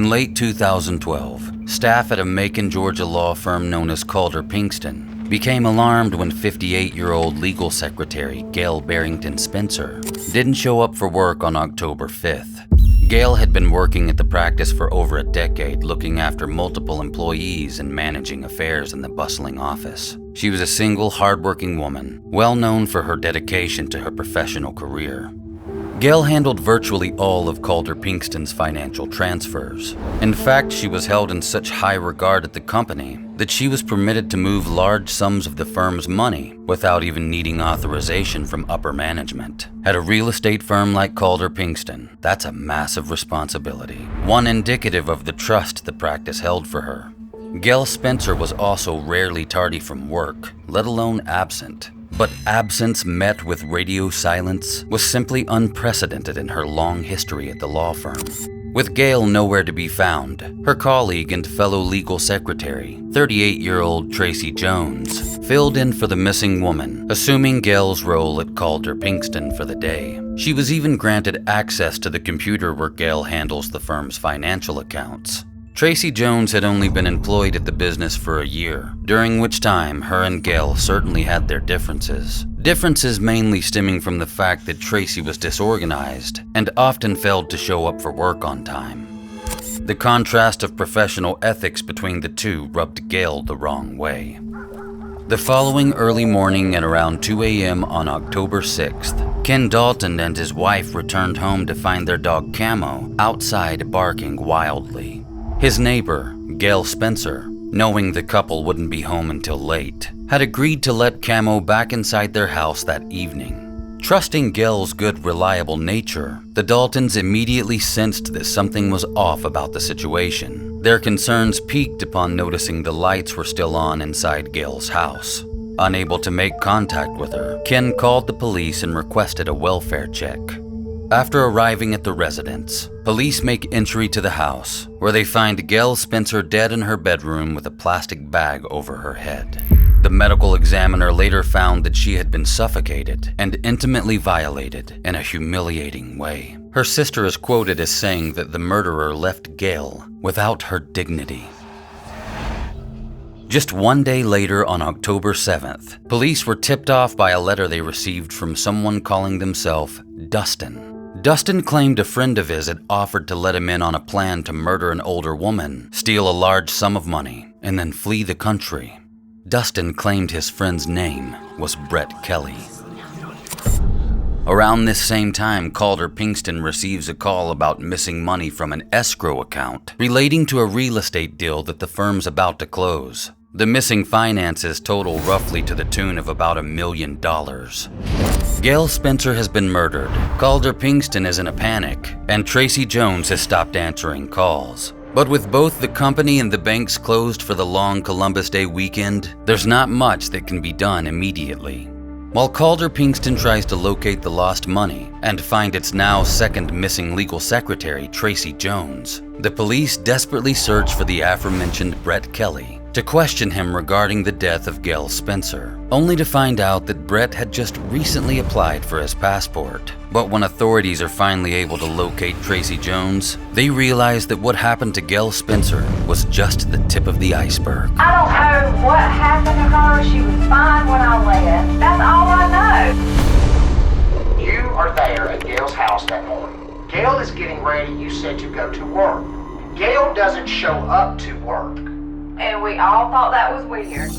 In late 2012, staff at a Macon, Georgia law firm known as Calder Pinkston became alarmed when 58-year-old legal secretary Gail Spencer didn't show up for work on October 5th. Gail had been working at the practice for over a decade, looking after multiple employees and managing affairs in the bustling office. She was a single, hardworking woman, well known for her dedication to her professional career. Gail handled virtually all of Calder Pinkston's financial transfers. In fact, she was held in such high regard at the company that she was permitted to move large sums of the firm's money without even needing authorization from upper management. At a real estate firm like Calder Pinkston, that's a massive responsibility, one indicative of the trust the practice held for her. Gail Spencer was also rarely tardy from work, let alone absent. But absence met with radio silence was simply unprecedented in her long history at the law firm. With Gail nowhere to be found, her colleague and fellow legal secretary, 38-year-old Tracy Jones, filled in for the missing woman, assuming Gail's role at Calder Pinkston for the day. She was even granted access to the computer where Gail handles the firm's financial accounts. Tracy Jones had only been employed at the business for a year, during which time her and Gail certainly had their differences. Differences mainly stemming from the fact that Tracy was disorganized and often failed to show up for work on time. The contrast of professional ethics between the two rubbed Gail the wrong way. The following early morning at around 2 a.m. on October 6th, Ken Dalton and his wife returned home to find their dog Camo outside barking wildly. His neighbor, Gail Spencer, knowing the couple wouldn't be home until late, had agreed to let Camo back inside their house that evening. Trusting Gail's good, reliable nature, the Daltons immediately sensed that something was off about the situation. Their concerns peaked upon noticing the lights were still on inside Gail's house. Unable to make contact with her, Ken called the police and requested a welfare check. After arriving at the residence, police make entry to the house, where they find Gail Spencer dead in her bedroom with a plastic bag over her head. The medical examiner later found that she had been suffocated and intimately violated in a humiliating way. Her sister is quoted as saying that the murderer left Gail without her dignity. Just one day later, on October 7th, police were tipped off by a letter they received from someone calling themselves Dustin. Dustin claimed a friend of his had offered to let him in on a plan to murder an older woman, steal a large sum of money, and then flee the country. Dustin claimed his friend's name was Brett Kelly. Around this same time, Calder Pinkston receives a call about missing money from an escrow account relating to a real estate deal that the firm's about to close. The missing finances total roughly to the tune of about $1 million. Gail Spencer has been murdered, Calder Pinkston is in a panic, and Tracy Jones has stopped answering calls. But with both the company and the banks closed for the long Columbus Day weekend, there's not much that can be done immediately. While Calder Pinkston tries to locate the lost money and find its now second missing legal secretary, Tracy Jones, the police desperately search for the aforementioned Brett Kelly to question him regarding the death of Gail Spencer, only to find out that Brett had just recently applied for his passport. But when authorities are finally able to locate Tracy Jones, they realize that what happened to Gail Spencer was just the tip of the iceberg. I don't know what happened to her. She was fine when I left. That's all I know. You are there at Gail's house that morning. Gail is getting ready, you said, to go to work. Gail doesn't show up to work. And we all thought that was weird.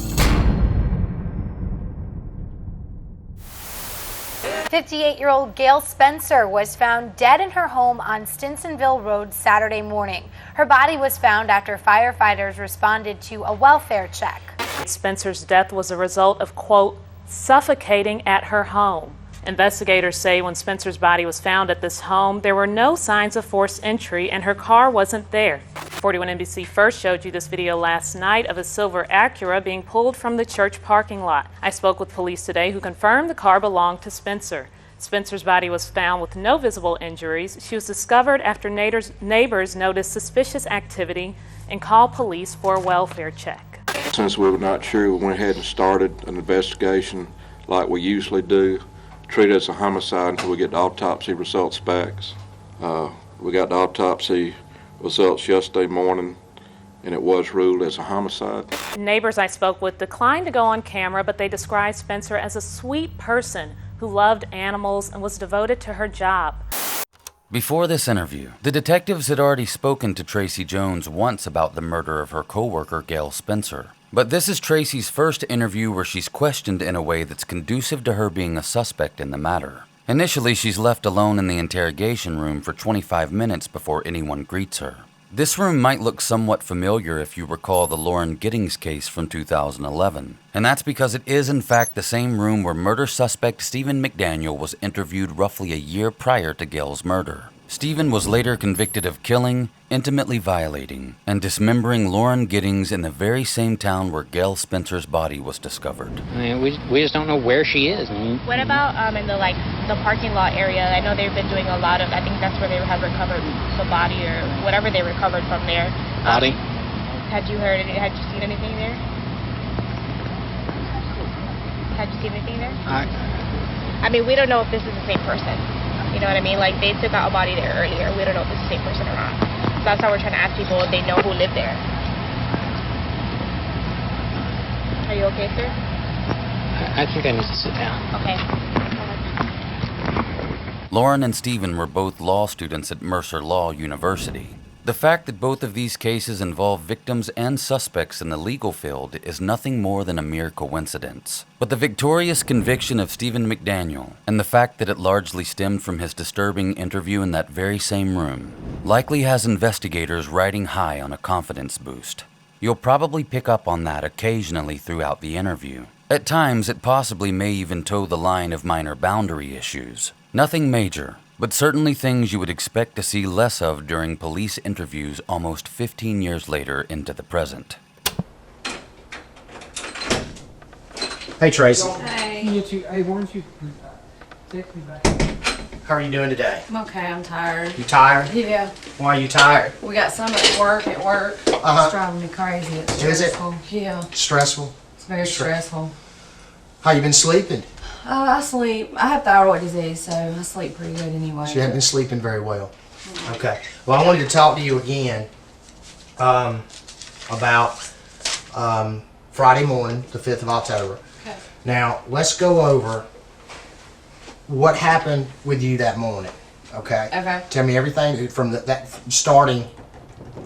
58-year-old Gail Spencer was found dead in her home on Stinsonville Road Saturday morning. Her body was found after firefighters responded to a welfare check. Spencer's death was a result of, quote, suffocating at her home. Investigators say when Spencer's body was found at this home, there were no signs of forced entry and her car wasn't there. 41 NBC first showed you this video last night of a silver Acura being pulled from the church parking lot. I spoke with police today who confirmed the car belonged to Spencer. Spencer's body was found with no visible injuries. She was discovered after neighbors noticed suspicious activity and called police for a welfare check. Since we were not sure, we went ahead and started an investigation like we usually do. Treat it as a homicide until we get the autopsy results back. We got the autopsy results yesterday morning, and it was ruled as a homicide. Neighbors I spoke with declined to go on camera, but they described Spencer as a sweet person who loved animals and was devoted to her job. Before this interview, the detectives had already spoken to Tracy Jones once about the murder of her co-worker Gail Spencer. But this is Tracy's first interview where she's questioned in a way that's conducive to her being a suspect in the matter. Initially, she's left alone in the interrogation room for 25 minutes before anyone greets her. This room might look somewhat familiar if you recall the Lauren Giddings case from 2011. And that's because it is in fact the same room where murder suspect Stephen McDaniel was interviewed roughly a year prior to Gail's murder. Stephen was later convicted of killing, intimately violating, and dismembering Lauren Giddings in the very same town where Gail Spencer's body was discovered. I mean, we just don't know where she is. What about in the parking lot area? I know they've been doing a lot of, I think that's where they have recovered the body or whatever they recovered from there. Body? Had you seen anything there? Had you seen anything there? I mean, we don't know if this is the same person. You know what I mean? Like, they took out a body there earlier. We don't know if it's the same person or not. So that's why we're trying to ask people if they know who lived there. Are you okay, sir? I think I need to sit down. Okay. Lauren and Stephen were both law students at Mercer Law University. The fact that both of these cases involve victims and suspects in the legal field is nothing more than a mere coincidence. But the victorious conviction of Stephen McDaniel, and the fact that it largely stemmed from his disturbing interview in that very same room, likely has investigators riding high on a confidence boost. You'll probably pick up on that occasionally throughout the interview. At times, it possibly may even toe the line of minor boundary issues. Nothing major, but certainly things you would expect to see less of during police interviews almost 15 years later into the present. Hey, Tracy. Hey. Hey, why don't you text me back? How are you doing today? I'm okay, I'm tired. You tired? Yeah. Why are you tired? We got some at work. It's driving me crazy. It's Is it? stressful. Yeah. Stressful? It's very stressful. How you been sleeping? I sleep. I have thyroid disease, so I sleep pretty good anyway. So you haven't been sleeping very well. Okay. Well, I wanted to talk to you again about Friday morning, the 5th of October. Okay. Now, let's go over what happened with you that morning, okay? Okay. Tell me everything from that starting,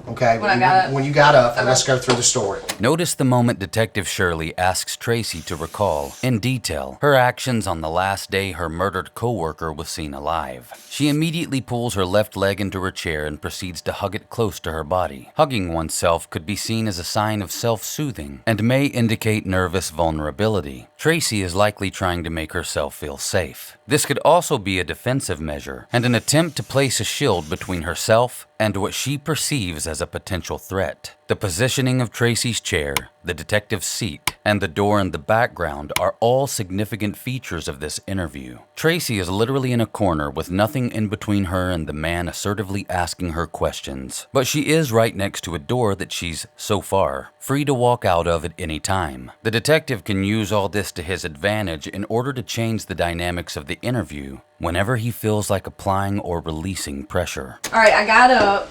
okay? When I got up. When you got up, and Okay. let's go through the story. Notice the moment Detective Shirley asks Tracy to recall, in detail, her actions on the last day her murdered co-worker was seen alive. She immediately pulls her left leg into her chair and proceeds to hug it close to her body. Hugging oneself could be seen as a sign of self-soothing and may indicate nervous vulnerability. Tracy is likely trying to make herself feel safe. This could also be a defensive measure and an attempt to place a shield between herself and what she perceives as a potential threat. The positioning of Tracy's chair, the detective's seat, and the door in the background are all significant features of this interview. Tracy is literally in a corner with nothing in between her and the man assertively asking her questions. But she is right next to a door that she's, so far, free to walk out of at any time. The detective can use all this to his advantage in order to change the dynamics of the interview whenever he feels like applying or releasing pressure. All right, I got up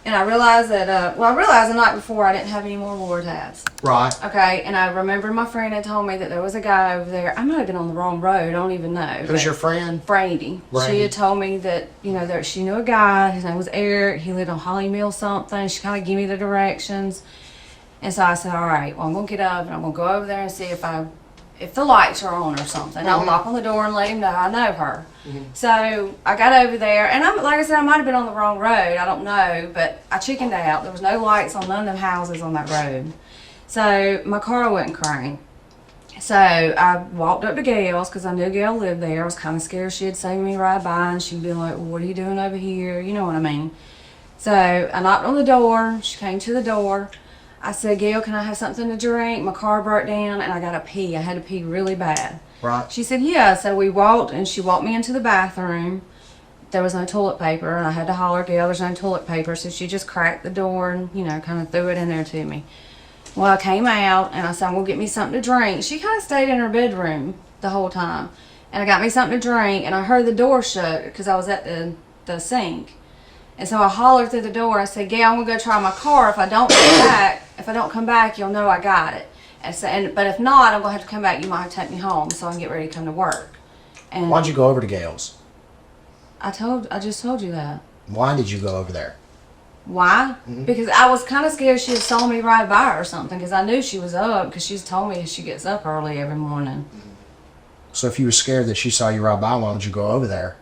and I realized that, I realized the night before I didn't have any more war tabs. Right. Okay, and I remember my friend had told me that there was a guy over there. I might have been on the wrong road, I don't even know. Who's your friend? Brandy. Brandy. She had told me that, that she knew a guy, his name was Eric, he lived on Holly Mill something. She kind of gave me the directions. And so I said, all right, well, I'm going to get up and I'm going to go over there and see if the lights are on or something. I'll knock on the door and let him know I know her. So I got over there, and like I said, I might have been on the wrong road. I don't know, but I chickened out. There was no lights on none of them houses on that road. So my car wouldn't crank. So I walked up to Gail's because I knew Gail lived there. I was kind of scared she'd see me ride by and she'd be like, well, what are you doing over here? You know what I mean? So I knocked on the door. She came to the door. I said, Gail, can I have something to drink? My car broke down and I got to pee. I had to pee really bad. Right. She said, yeah. So we walked and she walked me into the bathroom. There was no toilet paper and I had to holler, Gail, there's no toilet paper. So she just cracked the door and, kind of threw it in there to me. Well, I came out and I said, well, get me something to drink. She kind of stayed in her bedroom the whole time. And I got me something to drink and I heard the door shut because I was at the sink. And so I hollered through the door. I said, Gail, I'm gonna go try my car. If I don't come back, you'll know I got it. But if not, I'm gonna have to come back. You might have to take me home so I can get ready to come to work. And Why'd you go over to Gail's? I just told you that. Why did you go over there? Why? Because I was kind of scared she had saw me ride by her or something, because I knew she was up, because she's told me she gets up early every morning. So if you were scared that she saw you ride by, why would you go over there?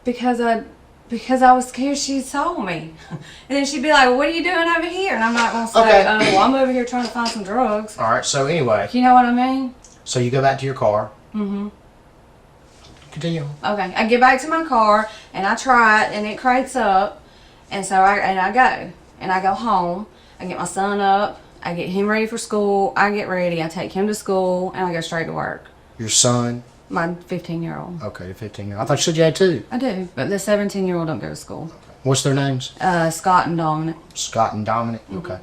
Because I was scared she saw me. And then she'd be like, what are you doing over here? And I'm not going to say, Okay. oh, well, I'm over here trying to find some drugs. All right, so anyway. You know what I mean? So you go back to your car. Mm-hmm. Continue. Okay. I get back to my car, and I try it, and it cranks up. And so I go home. I get my son up. I get him ready for school. I get ready. I take him to school, and I go straight to work. Your son? My 15-year-old. Okay, the 15-year-old. I thought you said you had two. I do, but the 17-year-old don't go to school. Okay. What's their names? Scott and Dominic. Scott and Dominic? Okay.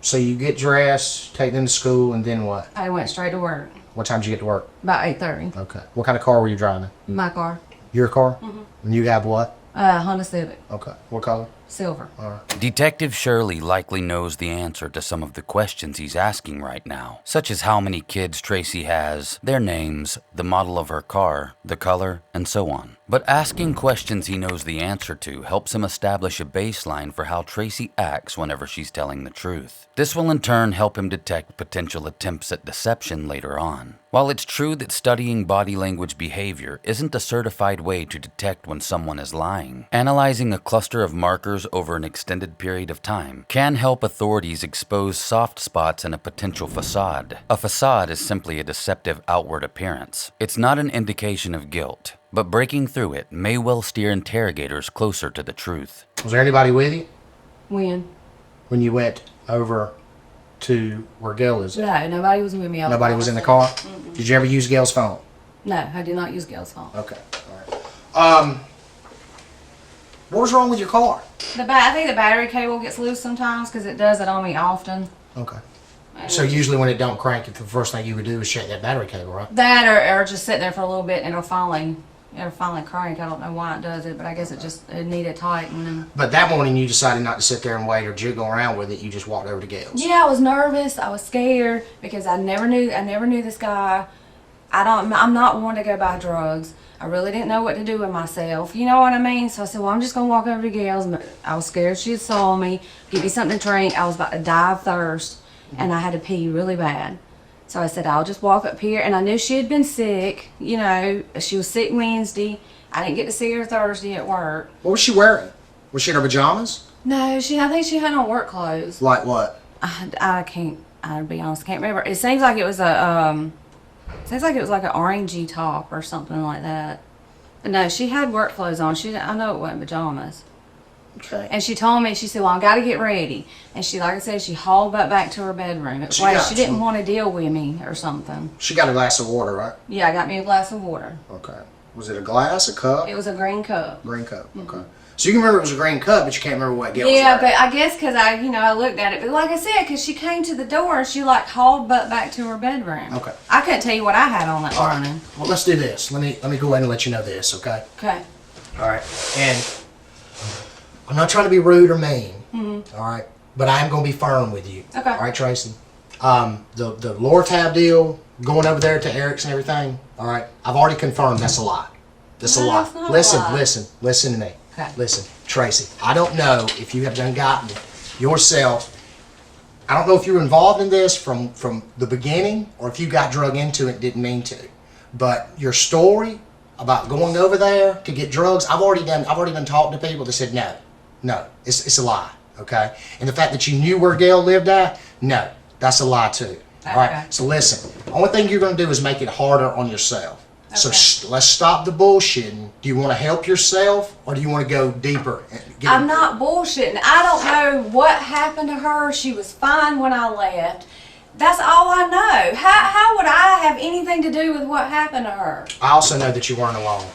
So you get dressed, take them to school, and then what? I went straight to work. What time did you get to work? About 8:30. Okay. What kind of car were you driving? My car. Your car? And you have what? Honda Civic. Okay. What color? Silver. All right. Detective Shirley likely knows the answer to some of the questions he's asking right now, such as how many kids Tracy has, their names, the model of her car, the color, and so on. But asking questions he knows the answer to helps him establish a baseline for how Tracy acts whenever she's telling the truth. This will in turn help him detect potential attempts at deception later on. While it's true that studying body language behavior isn't a certified way to detect when someone is lying, analyzing a cluster of markers over an extended period of time can help authorities expose soft spots in a potential facade. A facade is simply a deceptive outward appearance. It's not an indication of guilt, but breaking through it may well steer interrogators closer to the truth. Was there anybody with you When you went over to where Gail is? No, nobody was with me. Nobody was in the car? Did you ever use Gail's phone? No, I did not use Gail's phone. Okay. All right. What was wrong with your car? I think the battery cable gets loose sometimes, because it does it on me often. Okay. So usually when it don't crank, the first thing you would do is check that battery cable, right? That or just sit there for a little bit and it'll finally crank. I don't know why it does it, but I guess it needed tightening. But that morning you decided not to sit there and wait or jiggle around with it. You just walked over to Gail's. Yeah, I was nervous. I was scared because I never knew this guy. I'm not one to go buy drugs. I really didn't know what to do with myself. You know what I mean? So I said, well, I'm just going to walk over to Gail's. I was scared she saw me, give me something to drink. I was about to die of thirst, and I had to pee really bad. So I said, I'll just walk up here. And I knew she had been sick. You know, she was sick Wednesday. I didn't get to see her Thursday at work. What was she wearing? Was she in her pajamas? No, I think she had on work clothes. Like what? I'll be honest, I can't remember. It seems like it was like an orangey top or something like that. But no, she had work clothes on. I know it wasn't pajamas. Okay. And she told me, she said, well, I got to get ready. And she, like I said, she hauled back to her bedroom. It was like she didn't want to deal with me or something. She got a glass of water, right? Yeah, I got me a glass of water. Okay. Was it a glass, a cup? It was a green cup. Green cup, okay. So you can remember it was a green cup, but you can't remember what Gail was Yeah, wearing. but I guess because I looked at it. But like I said, because she came to the door and she hauled back to her bedroom. Okay. I couldn't tell you what I had on that All right. morning. Well, let's do this. Let me go ahead and let you know this, okay? Okay. All right. And I'm not trying to be rude or mean. All right. But I am going to be firm with you. Okay. All right, Tracy. The lower tab deal, going over there to Eric's and everything. All right. I've already confirmed that's a lie. That's a lie. That's not a Listen, lie. listen to me. Okay. Listen, Tracy. I don't know if you have done gotten yourself. I don't know if you were involved in this from the beginning or if you got drug into it and didn't mean to. But your story about going over there to get drugs, I've already done talking to people that said no, it's a lie, okay? And the fact that you knew where Gail lived at, no, that's a lie too. All right. So listen, the only thing you're going to do is make it harder on yourself. Okay. So let's stop the bullshitting. Do you want to help yourself or do you want to go deeper? And I'm not bullshitting. I don't know what happened to her. She was fine when I left. That's all I know. How would I have anything to do with what happened to her? I also know that you weren't alone.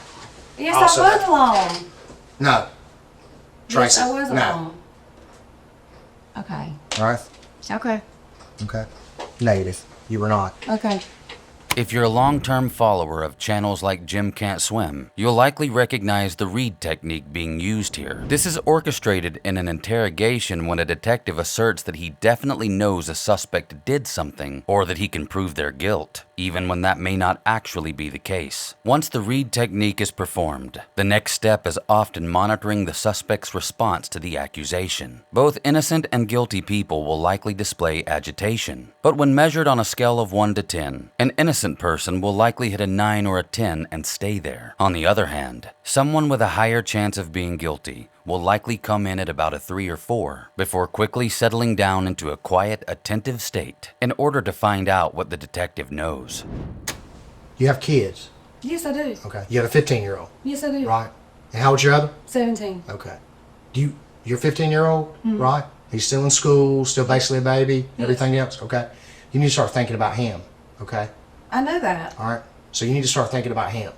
Yes, Also, I was alone. No. Tracy, Yes, I was no. alone. Okay. All right. Okay. Okay. Negative. You were not. Okay. If you're a long-term follower of channels like Jim Can't Swim, you'll likely recognize the read technique being used here. This is orchestrated in an interrogation when a detective asserts that he definitely knows a suspect did something or that he can prove their guilt, even when that may not actually be the case. Once the read technique is performed, the next step is often monitoring the suspect's response to the accusation. Both innocent and guilty people will likely display agitation, but when measured on a scale of 1 to 10, an innocent person will likely hit a 9 or a 10 and stay there. On the other hand, someone with a higher chance of being guilty will likely come in at about a 3 or 4 before quickly settling down into a quiet, attentive state in order to find out what the detective knows. You have kids? Yes, I do. Okay. You have a 15-year-old? Yes, I do. Right. And how old's your other? 17. Okay. Your 15-year-old, right? He's still in school, still basically a baby, everything else, okay? You need to start thinking about him, okay? I know that. All right. So you need to start thinking about him.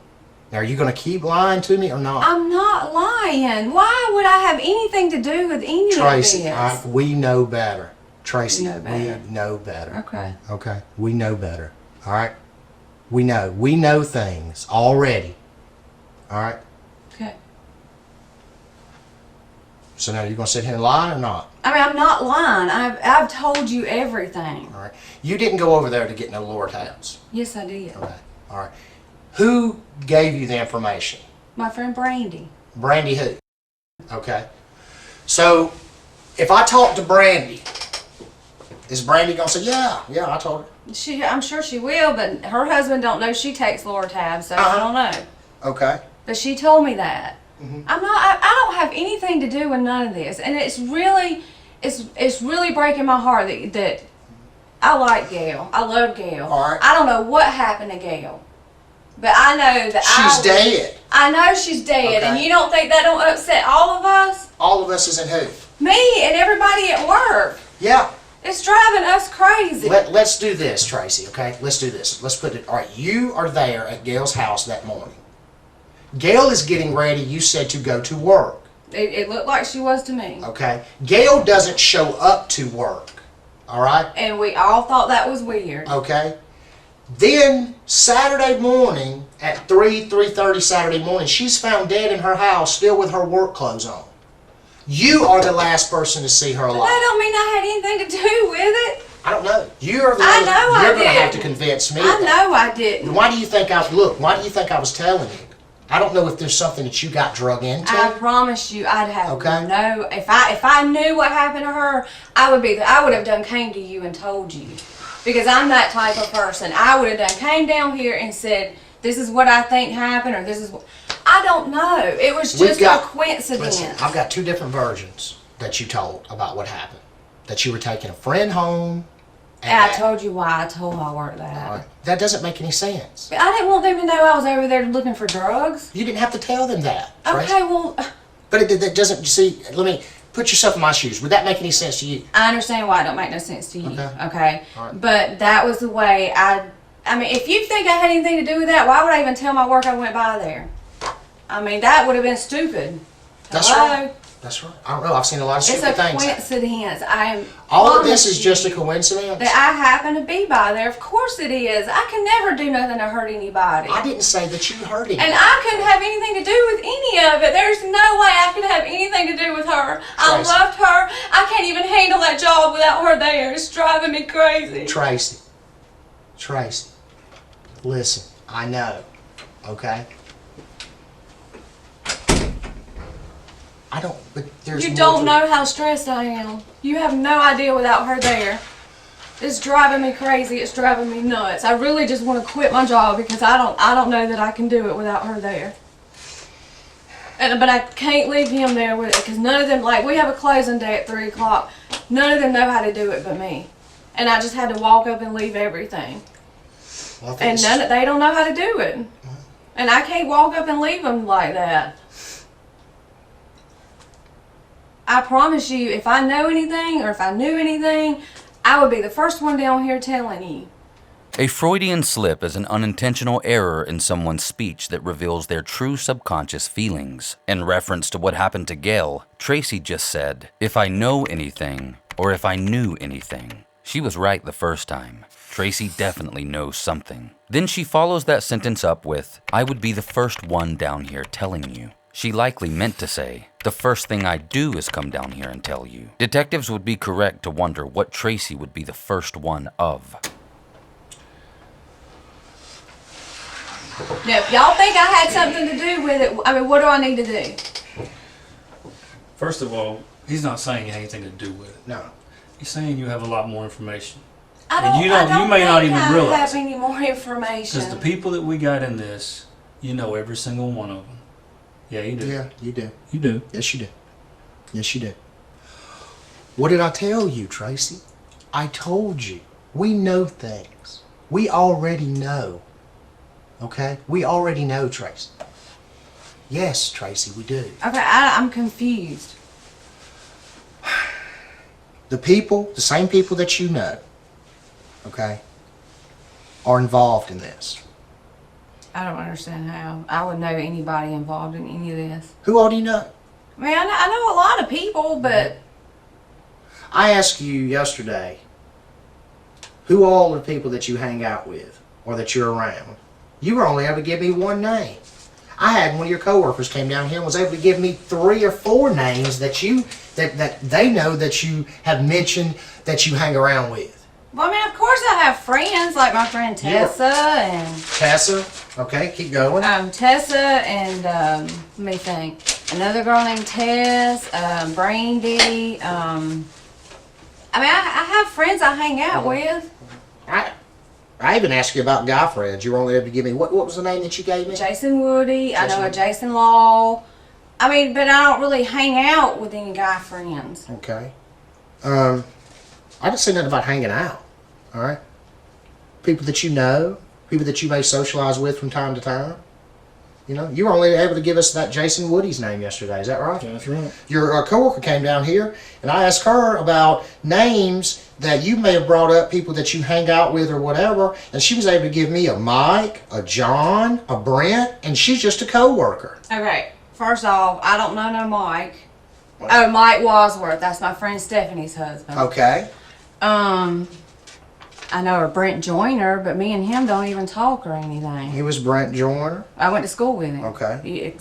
Now, are you going to keep lying to me or not? I'm not lying. Why would I have anything to do with any Tracy, of this? we know better. Tracy, You know better. we know better. Okay. Okay. We know better. All right. We know things already. All right. Okay. So now you're going to sit here and lie or not? I mean, I'm not lying. I've told you everything. All right. You didn't go over there to get no Lord house. Yes, I did. Okay. All right. Who gave you the information? My friend Brandy. Brandy who? Okay. So if I talk to Brandy, is Brandy going to say, yeah, I told her? I'm sure she will, but her husband don't know she takes Loratab, so I don't know. Okay. But she told me that. I don't have anything to do with none of this, and it's really breaking my heart that I like Gail. I love Gail. All right. I don't know what happened to Gail, but I know that She's dead. I know she's dead, Okay. and you don't think that don't upset all of us? All of us is in who? Me and everybody at work. Yeah. It's driving us crazy. Let's do this, Tracy, okay? Let's do this. Let's put it, all right, you are there at Gail's house that morning. Gail is getting ready, you said, to go to work. It looked like she was to me. Okay? Gail doesn't show up to work, all right? And we all thought that was weird. Okay? Then, Saturday morning, at 3:30 Saturday morning, she's found dead in her house, still with her work clothes on. You are the last person to see her alive. But that don't mean I had anything to do with it. I don't know. You're the I one, know I you're going to have didn't. to convince me. I know I didn't. Why do you think I was telling you? I don't know if there's something that you got drug into. I promise you, I'd have Okay. no. If I knew what happened to her, I would have done came to you and told you, because I'm that type of person. I would have done came down here and said, this is what I think happened, or this is what. I don't know. It was just a coincidence. Listen, I've got two different versions that you told about what happened. That you were taking a friend home. And I told you why I told my work that. All right. That doesn't make any sense. I didn't want them to know I was over there looking for drugs. You didn't have to tell them that. Tracy. Okay, well. But it doesn't, you see, let me put yourself in my shoes. Would that make any sense to you? I understand why it don't make no sense to you. Okay. All right. But that was the way I mean, if you think I had anything to do with that, why would I even tell my work I went by there? I mean, that would have been stupid. That's Hello? right. That's right. I don't know. I've seen a lot of stupid things. It's a coincidence. All of this is just a coincidence? That I happen to be by there. Of course it is. I can never do nothing to hurt anybody. I didn't say that you hurt anybody. And I couldn't have anything to do with any of it. There's no way I could have anything to do with her. I Tracy. loved her. I can't even handle that job without her there. It's driving me crazy. Tracy, listen, I know, okay? But there's You more don't to know how stressed I am. You have no idea without her there. It's driving me crazy. It's driving me nuts. I really just want to quit my job because I don't know that I can do it without her there. But I can't leave him there with it because none of them, like, we have a closing day at 3 o'clock. None of them know how to do it but me. And I just had to walk up and leave everything. Well, And they don't know how to do it. And I can't walk up and leave them like that. I promise you, if I know anything or if I knew anything, I would be the first one down here telling you. A Freudian slip is an unintentional error in someone's speech that reveals their true subconscious feelings. In reference to what happened to Gail, Tracy just said, "If I know anything," or "if I knew anything." She was right the first time. Tracy definitely knows something. Then she follows that sentence up with, I would be the first one down here telling you. She likely meant to say, the first thing I do is come down here and tell you. Detectives would be correct to wonder what Tracy would be the first one of. Now, if y'all think I had something to do with it, I mean, what do I need to do? First of all, he's not saying you had anything to do with it. No. He's saying you have a lot more information. I And you may not even realize have any more information. Because the people that we got in this, you know every single one of them. Yeah, you do. Yeah, you do. You do. Yes, you do. Yes, you do. What did I tell you, Tracy? I told you. We know things. We already know. Okay? We already know, Tracy. Yes, Tracy, we do. Okay, I'm confused. The same people that you know, okay, are involved in this. I don't understand how I would know anybody involved in any of this. Who all do you know? I mean, I know a lot of people, but... I asked you yesterday, who all are the people that you hang out with or that you're around? You were only able to give me one name. I had one of your coworkers came down here and was able to give me 3 or 4 names that that they know that you have mentioned that you hang around with. Well, I mean, of course I have friends, like my friend Tessa and... Tessa, okay, keep going. Tessa and, let me think, another girl named Tess, Brandy, I mean, I have friends I hang out with. I even asked you about guy friends. You were only able to give me, what was the name that you gave me? Jason Woody, I know a Jason Law. I mean, but I don't really hang out with any guy friends. Okay. I didn't say nothing about hanging out. All right. People that you know, people that you may socialize with from time to time. You know, you were only able to give us that Jason Woody's name yesterday. Is that right? That's right. Your coworker came down here, and I asked her about names that you may have brought up, people that you hang out with or whatever, and she was able to give me a Mike, a John, a Brent, and she's just a coworker. Okay. First off, I don't know no Mike. Oh, Mike Wadsworth. That's my friend Stephanie's husband. Okay. I know a Brent Joyner, but me and him don't even talk or anything. He was Brent Joyner? I went to school with him. Okay.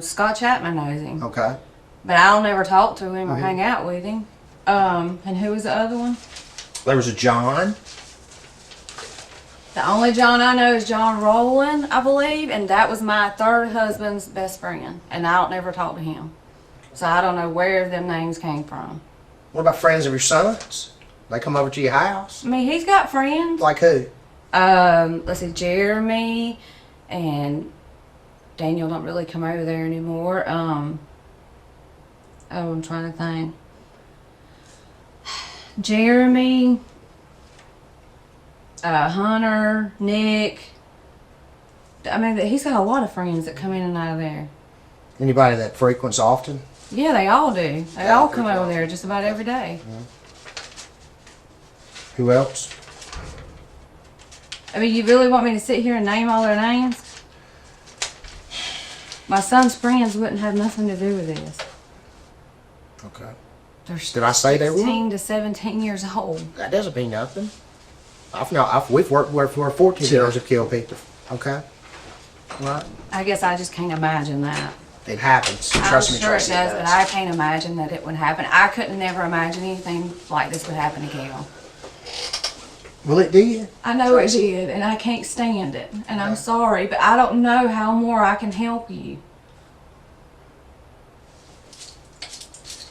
Scott Chapman knows him. Okay. But I'll never talk to him or hang out with him. And who was the other one? There was a John. The only John I know is John Rowland, I believe, and that was my third husband's best friend. And I don't never talk to him. So I don't know where them names came from. What about friends of your son's? They come over to your house? I mean, he's got friends. Like who? Let's see, Jeremy and Daniel don't really come over there anymore. I'm trying to think. Jeremy, Hunter, Nick. I mean, he's got a lot of friends that come in and out of there. Anybody that frequents often? Yeah, they all do. They all come over there just about every day. Yeah. Who else? I mean, you really want me to sit here and name all their names? My son's friends wouldn't have nothing to do with this. Okay. They're Did I say they were? 16 to 17 years old. That doesn't mean nothing. We've worked where 14-year-olds have killed people. Okay? Right? I guess I just can't imagine that. It happens. Trust me, I'm sure Tracy, it does, but I can't imagine that it would happen. I couldn't never imagine anything like this would happen to Gail. Well, it did. I know it did, and I can't stand it. And I'm sorry, but I don't know how more I can help you.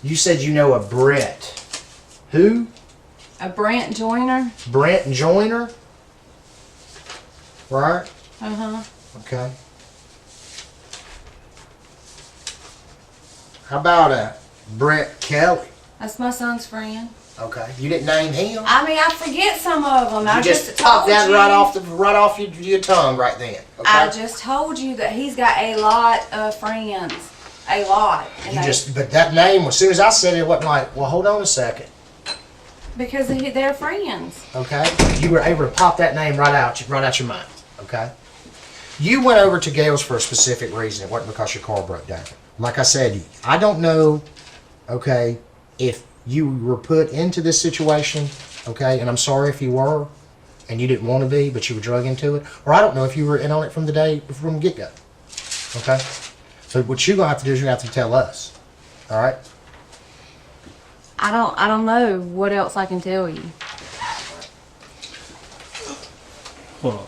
You said you know a Brett. Who? A Brent Joyner? Brent Joyner? Right? Uh-huh. Okay. How about a Brett Kelly? That's my son's friend. Okay. You didn't name him? I mean, I forget some of them. You just popped that right off your tongue right then. Okay? I just told you that he's got a lot of friends. A lot. But that name, as soon as I said it, it wasn't like, well, hold on a second. Because they're friends. Okay? You were able to pop that name right out your mind. Okay? You went over to Gail's for a specific reason. It wasn't because your car broke down. Like I said, I don't know, okay, if you were put into this situation, okay, and I'm sorry if you were, and you didn't want to be, but you were drug into it, or I don't know if you were in on it from the get-go. Okay? So what you're going to have to do is you're going to have to tell us. All right? I don't know what else I can tell you. Hold on.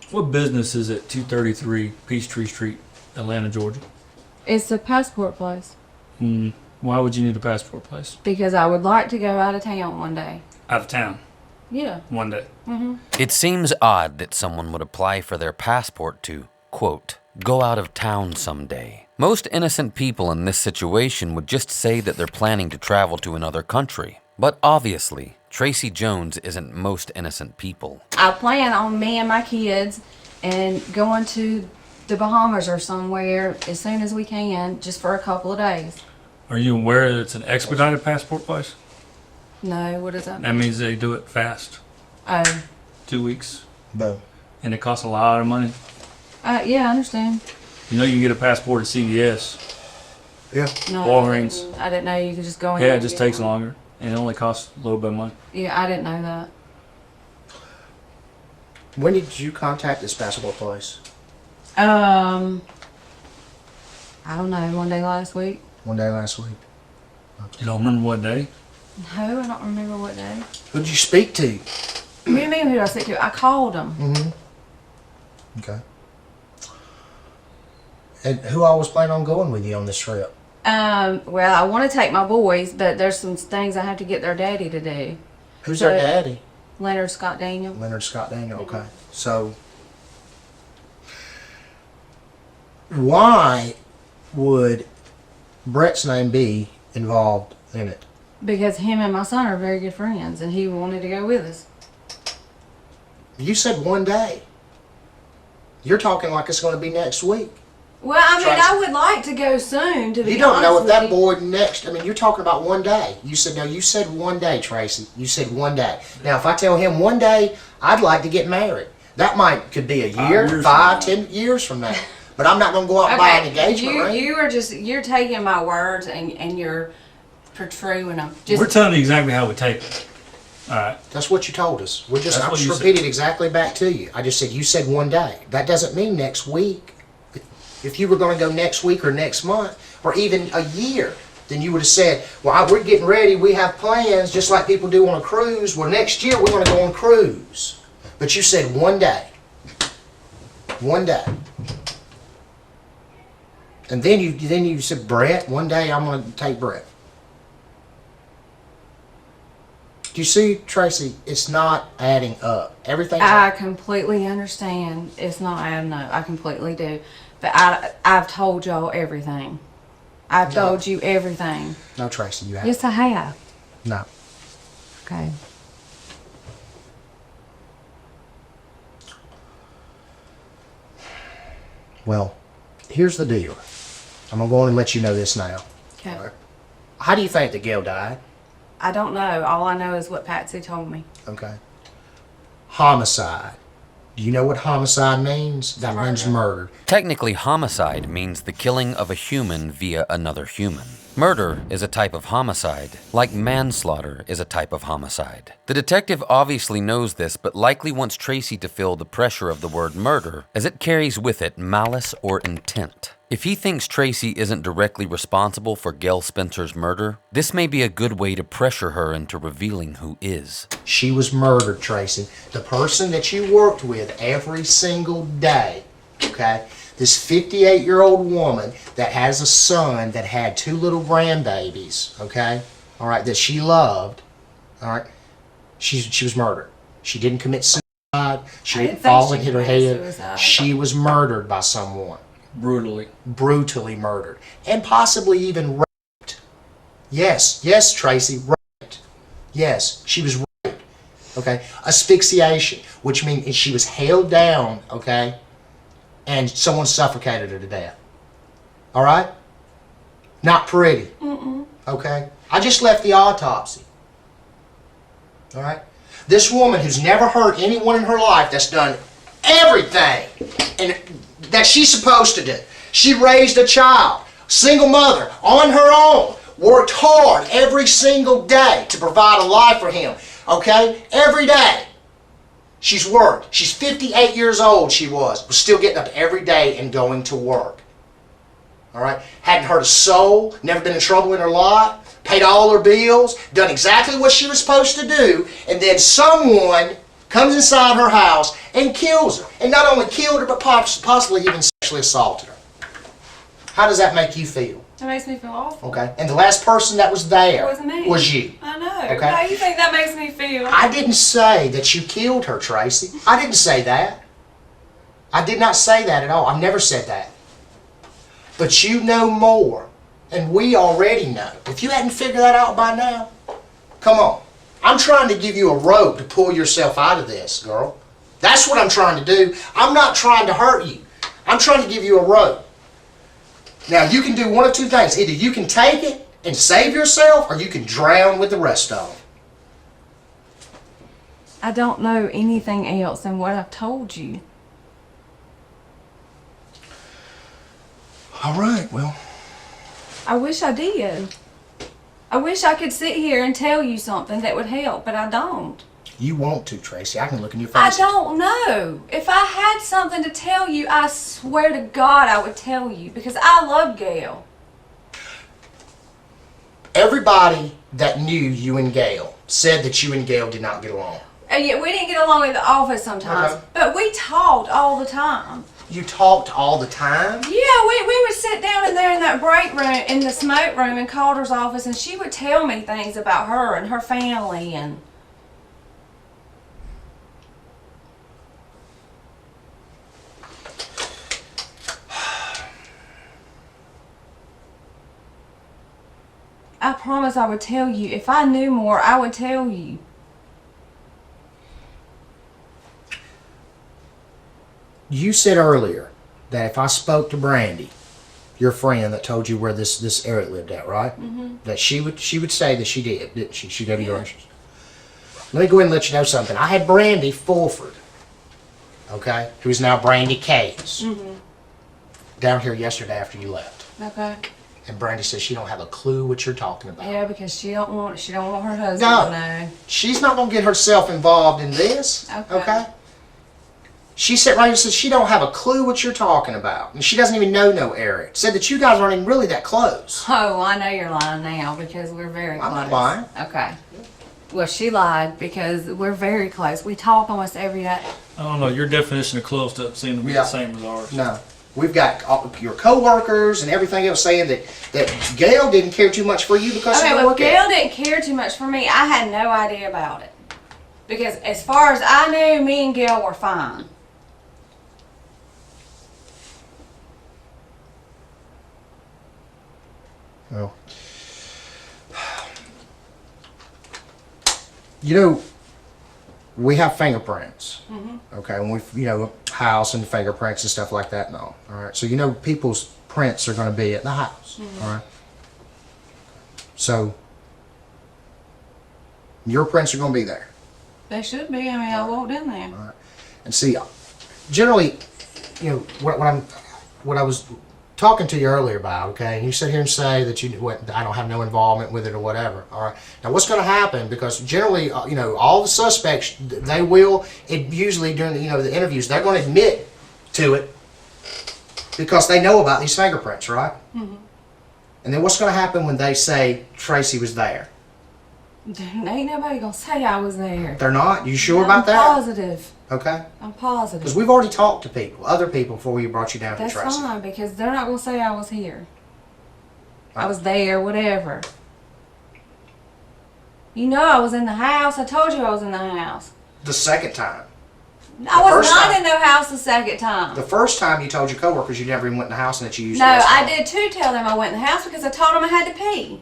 What business is at 233 Peachtree Street, Atlanta, Georgia? It's a passport place. Why would you need a passport place? Because I would like to go out of town one day. Out of town? Yeah. One day? It seems odd that someone would apply for their passport to, quote, go out of town someday. Most innocent people in this situation would just say that they're planning to travel to another country. But obviously, Tracy Jones isn't most innocent people. I plan on me and my kids and going to the Bahamas or somewhere as soon as we can, just for a couple of days. Are you aware that it's an expedited passport place? No, what does that mean? That means they do it fast. Oh. 2 weeks. Boom. And it costs a lot of money. Yeah, I understand. You know you can get a passport at CVS. Yeah. No, Walgreens. I didn't know you could just go in. Yeah, and it just get takes one. longer. And it only costs a little bit of money. Yeah, I didn't know that. When did you contact this passport place? I don't know, one day last week. One day last week. You don't remember what day? No, I don't remember what day. Who did you speak to? What do you mean who did I speak to? I called them. Mm-hmm. Okay. And who all was planning on going with you on this trip? Well, I want to take my boys, but there's some things I have to get their daddy to do. Who's their daddy? Leonard Scott Daniel. Leonard Scott Daniel, okay. So, why would Brett's name be involved in it? Because him and my son are very good friends, and he wanted to go with us. You said one day. You're talking like it's going to be next week. Well, I mean, Tracy. I would like to go soon, to be honest. You don't know if that with you. boy next, I mean, you're talking about one day. You said, no, you said one day, Tracy. You said one day. Now, if I tell him one day, I'd like to get married. That could be a year, 5, 10 years from now. But I'm not going to go out and buy an engagement ring. You're taking my words and you're protruding them. We're telling you exactly how we take it. All right. That's what you told us. I just what you repeated said. exactly back to you. I just said, you said one day. That doesn't mean next week. If you were going to go next week or next month or even a year, then you would have said, well, we're getting ready. We have plans just like people do on a cruise. Well, next year we're going to go on a cruise. But you said one day. One day. And then you said, Brett, one day I'm going to take Brett. Do you see, Tracy? It's not adding up. Everything's I completely understand. It's not adding up. I completely do. But I've told y'all everything. I've told you everything. No, Tracy, you haven't. Yes, I have. No. Okay. Well, here's the deal. I'm going to go on and let you know this now. Okay. Right. How do you think that Gail died? I don't know. All I know is what Patsy told me. Okay. Homicide. Do you know what homicide means? That means murder. Technically, homicide means the killing of a human via another human. Murder is a type of homicide, like manslaughter is a type of homicide. The detective obviously knows this, but likely wants Tracy to feel the pressure of the word murder, as it carries with it malice or intent. If he thinks Tracy isn't directly responsible for Gail Spencer's murder, this may be a good way to pressure her into revealing who is. She was murdered, Tracy. The person that you worked with every single day, okay? This 58-year-old woman that has a son that had 2 little grandbabies, okay? All right, that she loved, all right? She was murdered. She didn't commit suicide. She didn't fall and hit her head. She was murdered by someone. Brutally murdered. And possibly even raped. Yes, Tracy, raped. Yes, she was raped. Okay? Asphyxiation, which means she was held down, okay? And someone suffocated her to death. All right? Not pretty. Okay? I just left the autopsy. All right? This woman who's never hurt anyone in her life, that's done everything and that she's supposed to do. She raised a child, single mother, on her own, worked hard every single day to provide a life for him, okay? Every day. She's worked. She's 58 years old, she was still getting up every day and going to work. All right? Hadn't hurt a soul, never been in trouble in her life, paid all her bills, done exactly what she was supposed to do, and then someone comes inside her house and kills her. And not only killed her, but possibly even sexually assaulted her. How does that make you feel? It makes me feel awful. Okay. And the last person that was there was me. Was you. I know. Okay. How do you think that makes me feel? I didn't say that you killed her, Tracy. I didn't say that. I did not say that at all. I've never said that. But you know more. And we already know. If you hadn't figured that out by now, come on. I'm trying to give you a rope to pull yourself out of this, girl. That's what I'm trying to do. I'm not trying to hurt you. I'm trying to give you a rope. Now, you can do one of two things. Either you can take it and save yourself, or you can drown with the rest of them. I don't know anything else than what I've told you. All right, well. I wish I did. I wish I could sit here and tell you something that would help, but I don't. You want to, Tracy. I can look in your I face. don't know. If I had something to tell you, I swear to God I would tell you, because I love Gail. Everybody that knew you and Gail said that you and Gail did not get along. Yeah, we didn't get along in the office sometimes, but we talked all the time. You talked all the time? Yeah, we would sit down in there in that break room, in the smoke room in Calder's office, and she would tell me things about her and her family and... I promise I would tell you. If I knew more, I would tell you. You said earlier that if I spoke to Brandy, your friend that told you where this Eric lived at, right? Mm-hmm. That she would say that she did, didn't she? She gave you directions. Let me go ahead and let you know something. I had Brandy Fulford, okay, who is now Brandy Case, down here yesterday after you left. Okay. And Brandy says she don't have a clue what you're talking about. Yeah, because she don't want her husband to know. She's not gonna get herself involved in this. Okay. She said right here, said she don't have a clue what you're talking about, and she doesn't even know no Eric. Said that you guys aren't even really that close. Oh, I know you're lying now because we're very close. I'm not lying. Okay. Well, she lied because we're very close. We talk almost every day. I don't know. Your definition of close doesn't seem to be the same as ours. No. We've got your co-workers and everything else saying that Gail didn't care too much for you because okay, well, Gail didn't care too much for me. I had no idea about it. Because as far as I knew, me and Gail were fine. Well, you know, we have fingerprints. Okay, and we, house and fingerprints and stuff like that and all. All right, so people's prints are going to be at the house. All right. So your prints are going to be there. They should be. I mean, I walked in there. All right. And see, generally, what I was talking to you earlier about, okay, and you sit here and say that I don't have no involvement with it or whatever. All right. Now, what's going to happen? Because generally, all the suspects, they will. Usually during the interviews, they're going to admit to it because they know about these fingerprints, right? Mm-hmm. And then what's going to happen when they say Tracy was there? Ain't nobody gonna say I was there. They're not? You sure about that? I'm positive. Okay. I'm positive. Because we've already talked to people, other people, before we brought you down to Tracy. That's fine, because they're not gonna say I was here. I was there, whatever. I was in the house. I told you I was in the house. The second time. I was not in the house the second time. The first time you told your coworkers you never even went in the house and that you used No, I did too tell them I went in the house because I told them I had to pee.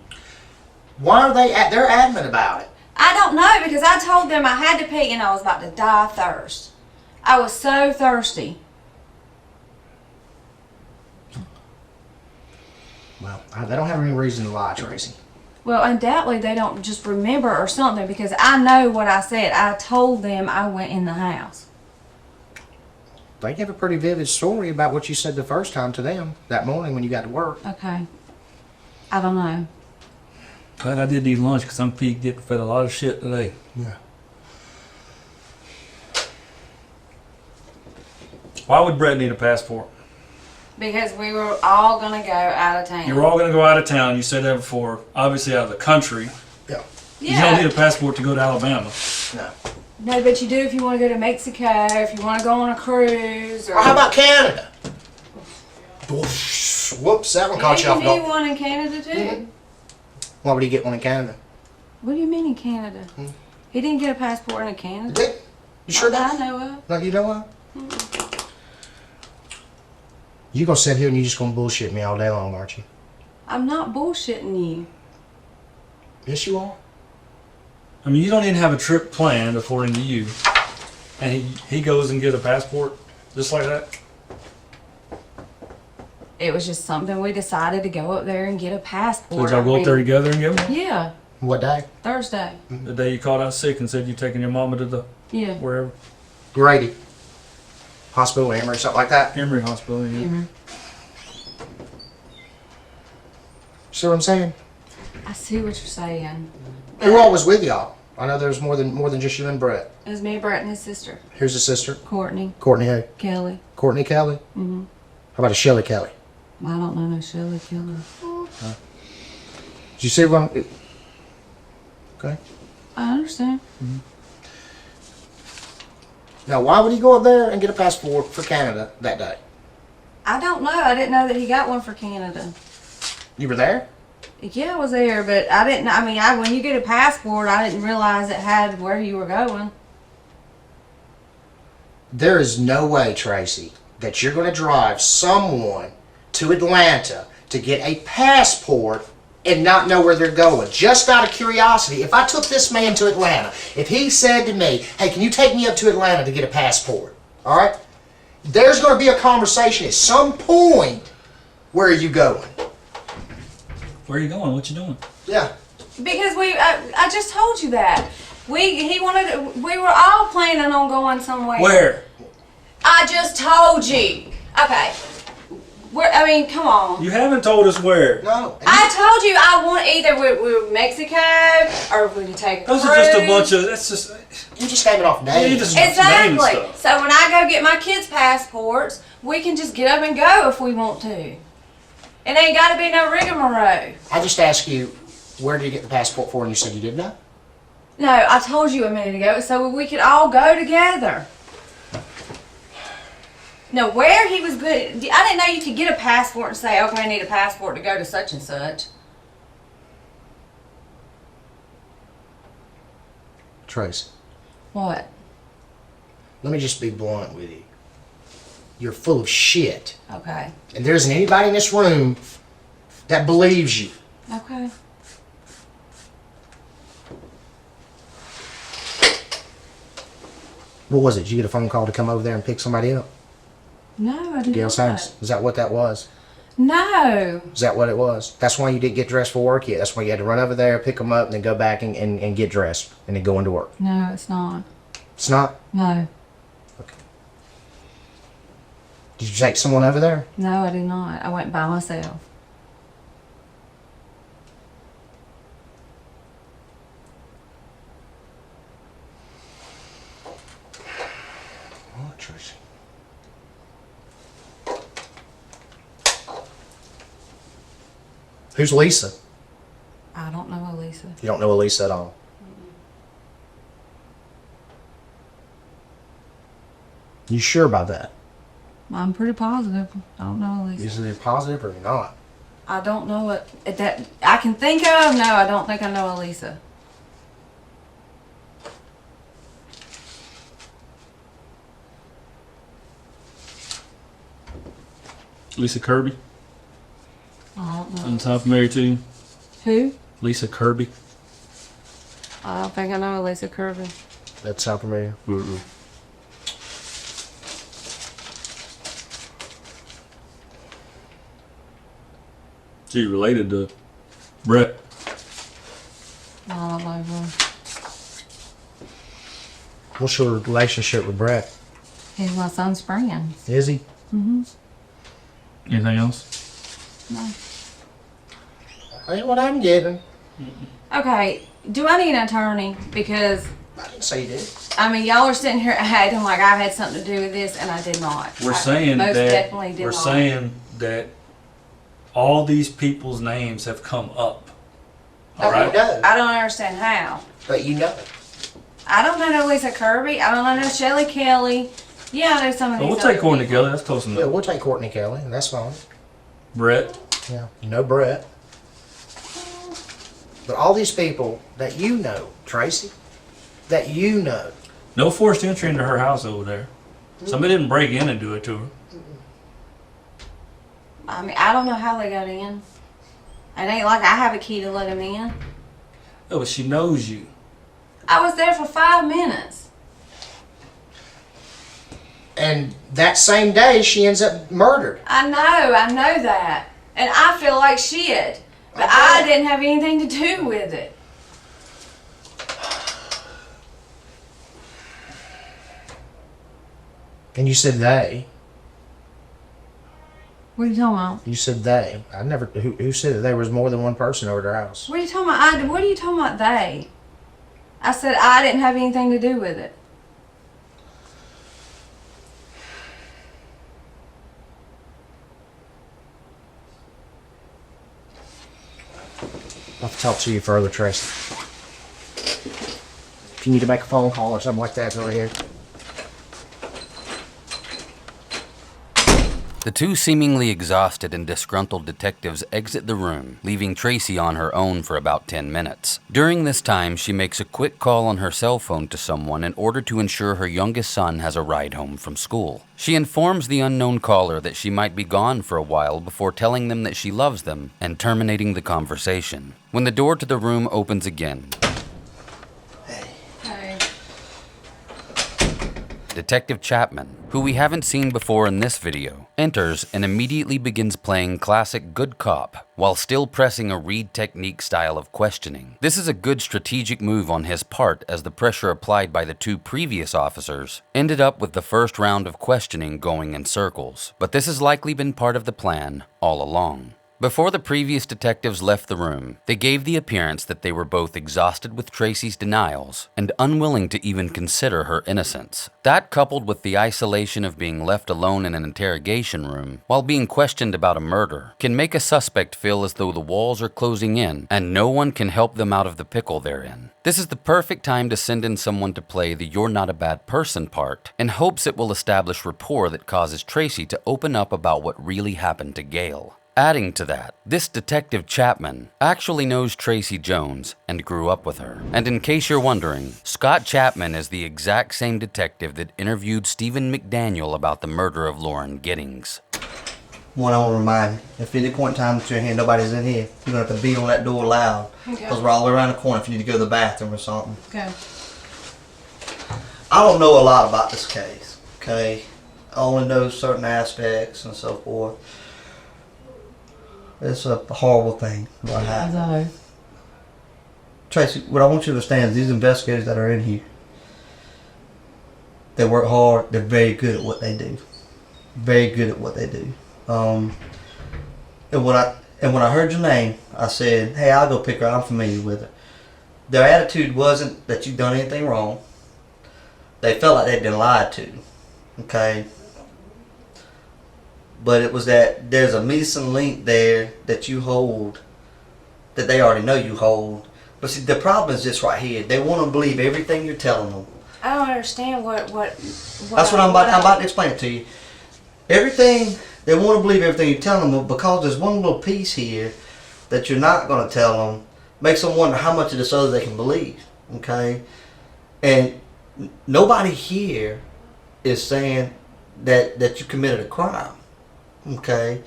Why are they're adamant about it? I don't know, because I told them I had to pee and I was about to die of thirst. I was so thirsty. Well, they don't have any reason to lie, Tracy. Well, undoubtedly they don't just remember or something, because I know what I said. I told them I went in the house. They gave a pretty vivid story about what you said the first time to them that morning when you got to work. Okay. I don't know. Glad I did eat lunch because I'm getting fed a lot of shit today. Yeah. Why would Brett need a passport? Because we were all gonna go out of town. You were all going to go out of town. You said that before. Obviously out of the country. Yeah. You don't need a passport to go to Alabama. No. No, but you do if you want to go to Mexico, if you want to go on a cruise. Or Well, how about Canada? Whoops, that one caught you off You need guard. one in Canada too. Mm-hmm. Why would he get one in Canada? What do you mean in Canada? He didn't get a passport in Canada. Did? You sure Not that? I know of. No, you know what? You gonna sit here and you just gonna bullshit me all day long, aren't you? I'm not bullshitting you. Yes, you are. I mean, you don't even have a trip planned, according to you. And he goes and get a passport just like that? It was just something we decided to go up there and get a passport. So y'all go up there together and get one? Yeah, What day? Thursday. The day you called out sick and said you're taking your mama to the Yeah. wherever? Grady. Hospital, Emory, something like that. Emory Hospital, yeah. See what I'm saying? I see what you're saying. Who all was with y'all? I know there's more than just you and Brett. It was me, Brett, and his sister, Here's his sister. Courtney Courtney who? Kelly. Courtney Kelly? Mm-hmm. How about a Shelley Kelly? I don't know no Shelley Kelly. Did you see one? Okay. I understand. Now, why would he go up there and get a passport for Canada that day? I don't know. I didn't know that he got one for Canada. You were there? Yeah, I was there, but I didn't. I mean, when you get a passport, I didn't realize it had where you were going. There is no way, Tracy, that you're going to drive someone to Atlanta to get a passport and not know where they're going. Just out of curiosity, if I took this man to Atlanta, if he said to me, hey, can you take me up to Atlanta to get a passport? All right? There's going to be a conversation at some point. Where are you going? Where are you going? What you doing? Yeah. Because I just told you that. We were all planning on going somewhere. Where? I just told you. Okay. I mean, come on. You haven't told us where. No. I told you I want either we're Mexico or we can take a Those cruise. are just a bunch of. That's just. You're just naming off names. Yeah, you just naming Exactly. stuff. So when I go get my kids' passports, we can just get up and go if we want to. It ain't got to be no rigmarole. I just asked you, where did you get the passport for? And you said you didn't know? No, I told you a minute ago, so we could all go together. No, where he was good. I didn't know you could get a passport and say, okay, I need a passport to go to such and such. Tracy, What? let me just be blunt with you. You're full of shit. Okay. And there isn't anybody in this room that believes you. Okay. What was it? Did you get a phone call to come over there and pick somebody up? No, I didn't. Gail Spencer. Is that what that was? No. Is that what it was? That's why you didn't get dressed for work yet. That's why you had to run over there, pick them up, and then go back and get dressed and then go into work. No, it's not. It's not? No. Okay. Did you take someone over there? No, I did not. I went by myself. Oh, Tracy. Who's Lisa? I don't know Elisa. You don't know Elisa at all. You sure about that? I'm pretty positive. I don't know Elisa. Is it positive or not? I don't know what that I can think of. No, I don't think I know Elisa. Lisa Kirby. I don't know. Doesn't sound familiar to you? Who? Lisa Kirby. I don't think I know Elisa Kirby. That sound familiar? Mm-mm. She related to Brett. I don't know her. What's your relationship with Brett? He's my son's friend. Is he? Mm-hmm. Anything else? No. That's what I'm getting. Okay, do I need an attorney? Because I didn't say you did. I mean, y'all are sitting here acting like I've had something to do with this, and I did not. We're saying most that definitely did we're not. saying that all these people's names have come up. All Okay. right. know. I don't understand how. But you know. I don't know no Lisa Kirby. I don't know Shelly Kelly. Yeah, I know some of Well, these. we'll take other Courtney people. Kelly. That's close Yeah, enough. we'll take Courtney Kelly, and that's fine. Brett. Yeah. You know Brett. But all these people that you know, Tracy, that you know. No forced entry into her house over there. Somebody didn't break in and do it to her. I mean, I don't know how they got in. It ain't like I have a key to let them in. Oh, but she knows you. I was there for 5 minutes. And that same day, she ends up murdered. I know that. And I feel like shit. But Okay. I didn't have anything to do with it. And you said they. What are you talking about? You said they. I never. Who said that there was more than one person over their house? What are you talking about? What are you talking about, they? I said I didn't have anything to do with it. I'll have to talk to you further, Tracy. If you need to make a phone call or something like that, go ahead. The two seemingly exhausted and disgruntled detectives exit the room, leaving Tracy on her own for about 10 minutes. During this time, she makes a quick call on her cell phone to someone in order to ensure her youngest son has a ride home from school. She informs the unknown caller that she might be gone for a while before telling them that she loves them and terminating the conversation. When the door to the room opens again, Hey. Detective Chapman, who we haven't seen before in this video, enters and immediately begins playing classic good cop while still pressing a Reed technique style of questioning. This is a good strategic move on his part, as the pressure applied by the two previous officers ended up with the first round of questioning going in circles. But this has likely been part of the plan all along. Before the previous detectives left the room, they gave the appearance that they were both exhausted with Tracy's denials and unwilling to even consider her innocence. That, coupled with the isolation of being left alone in an interrogation room while being questioned about a murder, can make a suspect feel as though the walls are closing in and no one can help them out of the pickle they're in. This is the perfect time to send in someone to play the "you're not a bad person" part in hopes it will establish rapport that causes Tracy to open up about what really happened to Gail. Adding to that, this Detective Chapman actually knows Tracy Jones and grew up with her. And in case you're wondering, Scott Chapman is the exact same detective that interviewed Stephen McDaniel about the murder of Lauren Giddings. One, I want to remind you, if at any point in time that you're in here, nobody's in here, you're going to have to beat on that door loud. Okay. Because we're all the way around the corner if you need to go to the bathroom or something. Okay. I don't know a lot about this case, okay? I only know certain aspects and so forth. It's a horrible thing what happened. Tracy, what I want you to understand is these investigators that are in here, they work hard, they're very good at what they do. Very good at what they do. And when I heard your name, I said, hey, I'll go pick her, I'm familiar with her. Their attitude wasn't that you've done anything wrong. They felt like they'd been lied to, okay? But it was that there's a missing link there that you hold, that they already know you hold. But see, the problem is this right here. They want to believe everything you're telling them. I don't understand what That's what I'm about to explain it to you. Everything, they want to believe everything you're telling them, but because there's one little piece here that you're not going to tell them, makes them wonder how much of this other they can believe, okay? And nobody here is saying that you committed a crime. Okay,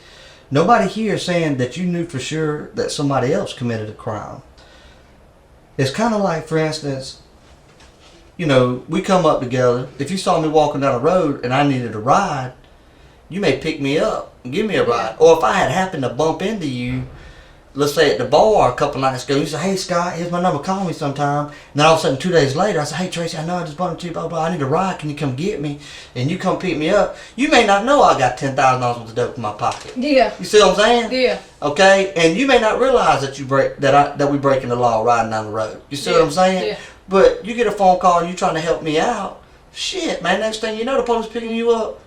nobody here is saying that you knew for sure that somebody else committed a crime. It's kind of like, for instance, you know, we come up together. If you saw me walking down the road and I needed a ride, you may pick me up and give me a ride. Or if I had happened to bump into you let's say at the bar a couple nights ago, you say, hey Scott, here's my number, call me sometime. And then all of a sudden 2 days later, I say, hey Tracy, I know I just bumped into you, blah, blah, I need a ride, can you come get me? And you come pick me up. You may not know I got $10,000 worth of dope in my pocket. Yeah. You see what I'm saying? Yeah. Okay? And you may not realize that that we breaking the law riding down the road. You see what I'm saying? Yeah. But you get a phone call and you trying to help me out. Shit, man, next thing you know, the police picking you up.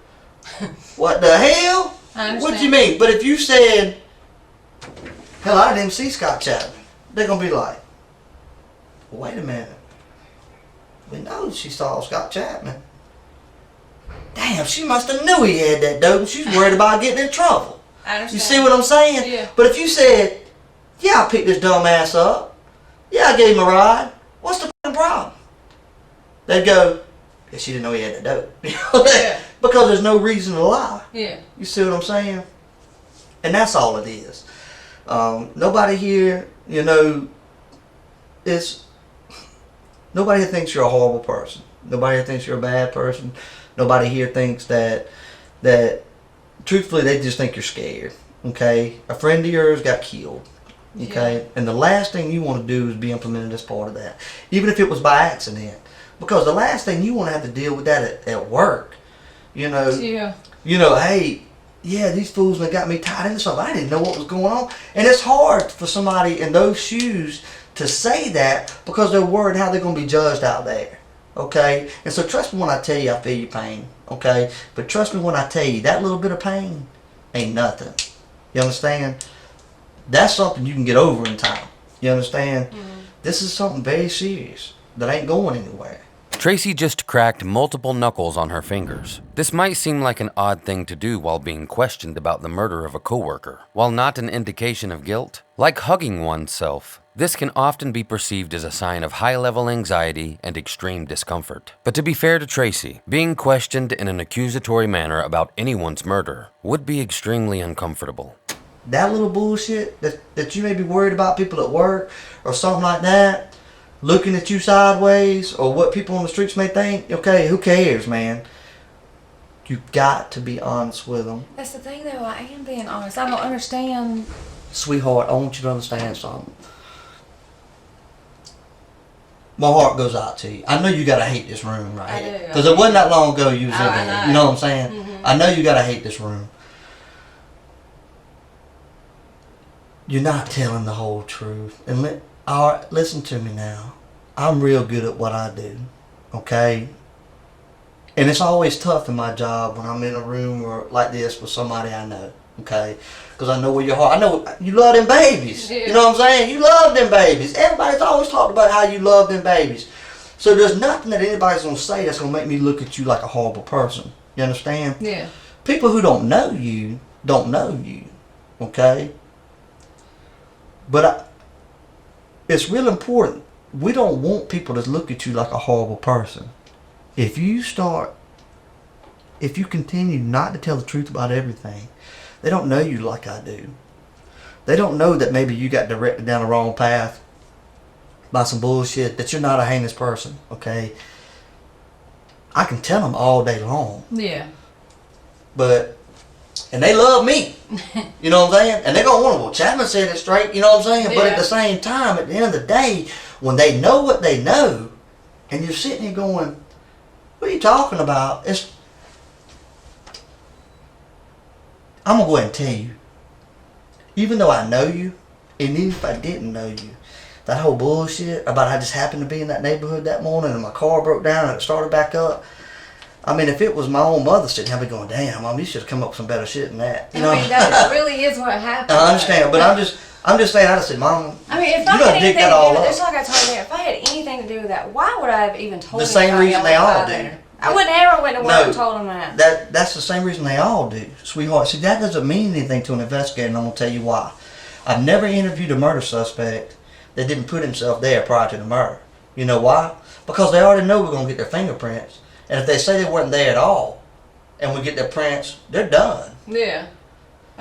What the hell? What do you mean? But if you said, hell, I didn't even see Scott Chapman, they're going to be like, well, wait a minute. We know she saw Scott Chapman. Damn, she must have knew he had that dope and she's worried about getting in trouble. I understand. You see what I'm saying? Yeah. But if you said, yeah, I picked this dumb ass up. Yeah, I gave him a ride. What's the fucking problem? They'd go, yeah, she didn't know he had that dope. Yeah. Because there's no reason to lie. Yeah. You see what I'm saying? And that's all it is. Nobody here, you know, nobody here thinks you're a horrible person. Nobody here thinks you're a bad person. Nobody here thinks that truthfully, they just think you're scared. Okay? A friend of yours got killed. Okay? Yeah. And the last thing you want to do is be implemented as part of that. Even if it was by accident. Because the last thing you want to have to deal with that at work. You know? Yeah. You know, hey, yeah, these fools that got me tied into something. I didn't know what was going on. And it's hard for somebody in those shoes to say that because they're worried how they're going to be judged out there. Okay? And so trust me when I tell you I feel your pain. Okay? But trust me when I tell you that little bit of pain ain't nothing. You understand? That's something you can get over in time. You understand? Mm-hmm. This is something very serious that ain't going anywhere. Tracy just cracked multiple knuckles on her fingers. This might seem like an odd thing to do while being questioned about the murder of a coworker. While not an indication of guilt, like hugging oneself, this can often be perceived as a sign of high-level anxiety and extreme discomfort. But to be fair to Tracy, being questioned in an accusatory manner about anyone's murder would be extremely uncomfortable. That little bullshit that you may be worried about people at work or something like that, looking at you sideways, or what people on the streets may think, okay, who cares, man? You've got to be honest with them. That's the thing, though. I am being honest. I don't understand. Sweetheart, I want you to understand something. My heart goes out to you. I know you gotta hate this room right here. Because it wasn't that long ago you was in there. You know what I'm saying? Mm-hmm. I know you gotta hate this room. You're not telling the whole truth. And listen to me now. I'm real good at what I do, okay? And it's always tough in my job when I'm in a room or like this with somebody I know, okay? Because I know where your heart. I know you love them babies. Yeah. You know what I'm saying? You love them babies. Everybody's always talked about how you love them babies. So there's nothing that anybody's gonna say that's gonna make me look at you like a horrible person. You understand? Yeah. People who don't know you, okay? But it's real important. We don't want people to look at you like a horrible person. If you continue not to tell the truth about everything, they don't know you like I do. They don't know that maybe you got directed down the wrong path by some bullshit, that you're not a heinous person, okay? I can tell them all day long. Yeah. And they love me. You know what I'm saying? And they're going to wonder, well, Chapman said it straight, you know what I'm saying? Yeah. But at the same time, at the end of the day, when they know what they know, and you're sitting here going, what are you talking about? I'm going to go ahead and tell you, even though I know you, and even if I didn't know you, that whole bullshit about I just happened to be in that neighborhood that morning and my car broke down and it started back up, I mean, if it was my own mother sitting, I'd be going, damn, Mom, you should have come up with some better shit than that. You know? I mean, that really is what happened. I understand, but I'm just saying, I just said, Mom, I mean, if I had anything to do with it, it's like I told you, if I had anything to do with that, why would I have even told them? The same reason they all do. I would never went to work and told them that. That's the same reason they all do, sweetheart. See, that doesn't mean anything to an investigator, and I'm going to tell you why. I've never interviewed a murder suspect that didn't put himself there prior to the murder. You know why? Because they already know we're going to get their fingerprints. And if they say they weren't there at all, and we get their prints, they're done. Yeah.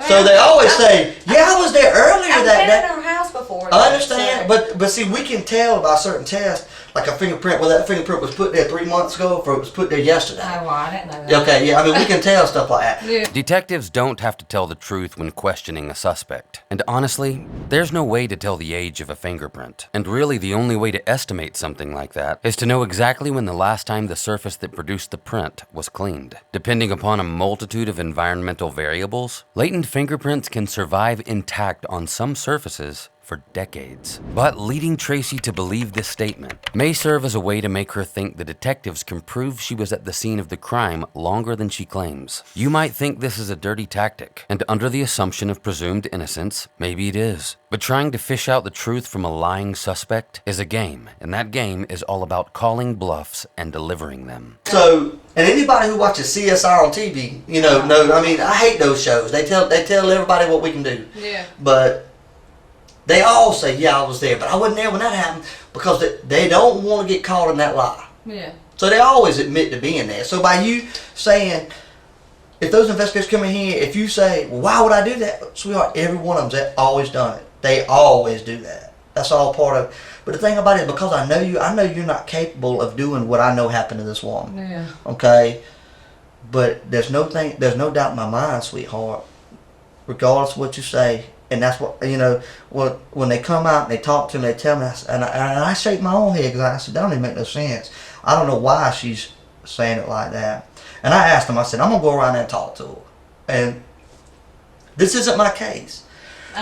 So they always say, yeah, I was there earlier that day. I've been in her house before. I understand, but see, we can tell by certain tests, like a fingerprint, whether that fingerprint was put there 3 months ago or if it was put there yesterday. Oh, well, I didn't know that. Okay, yeah, I mean, we can tell stuff like that. Yeah. Detectives don't have to tell the truth when questioning a suspect. And honestly, there's no way to tell the age of a fingerprint. And really, the only way to estimate something like that is to know exactly when the last time the surface that produced the print was cleaned. Depending upon a multitude of environmental variables, latent fingerprints can survive intact on some surfaces for decades. But leading Tracy to believe this statement may serve as a way to make her think the detectives can prove she was at the scene of the crime longer than she claims. You might think this is a dirty tactic, and under the assumption of presumed innocence, maybe it is. But trying to fish out the truth from a lying suspect is a game, and that game is all about calling bluffs and delivering them. So, and anybody who watches CSI on TV, know, I mean, I hate those shows. They tell everybody what we can do. Yeah. But they all say, yeah, I was there, but I wasn't there when that happened, because they don't want to get caught in that lie. Yeah. So they always admit to being there. So by you saying, if those investigators come in here, if you say, well, why would I do that? Sweetheart, every one of them's always done it. They always do that. That's all part of it. But the thing about it is, because I know you're not capable of doing what I know happened to this woman. Yeah. Okay? But there's no doubt in my mind, sweetheart, regardless of what you say, and that's what, when they come out and they talk to me, they tell me, and I shake my own head because I said, that don't even make no sense. I don't know why she's saying it like that. And I asked them, I said, I'm going to go around there and talk to her. And this isn't my case.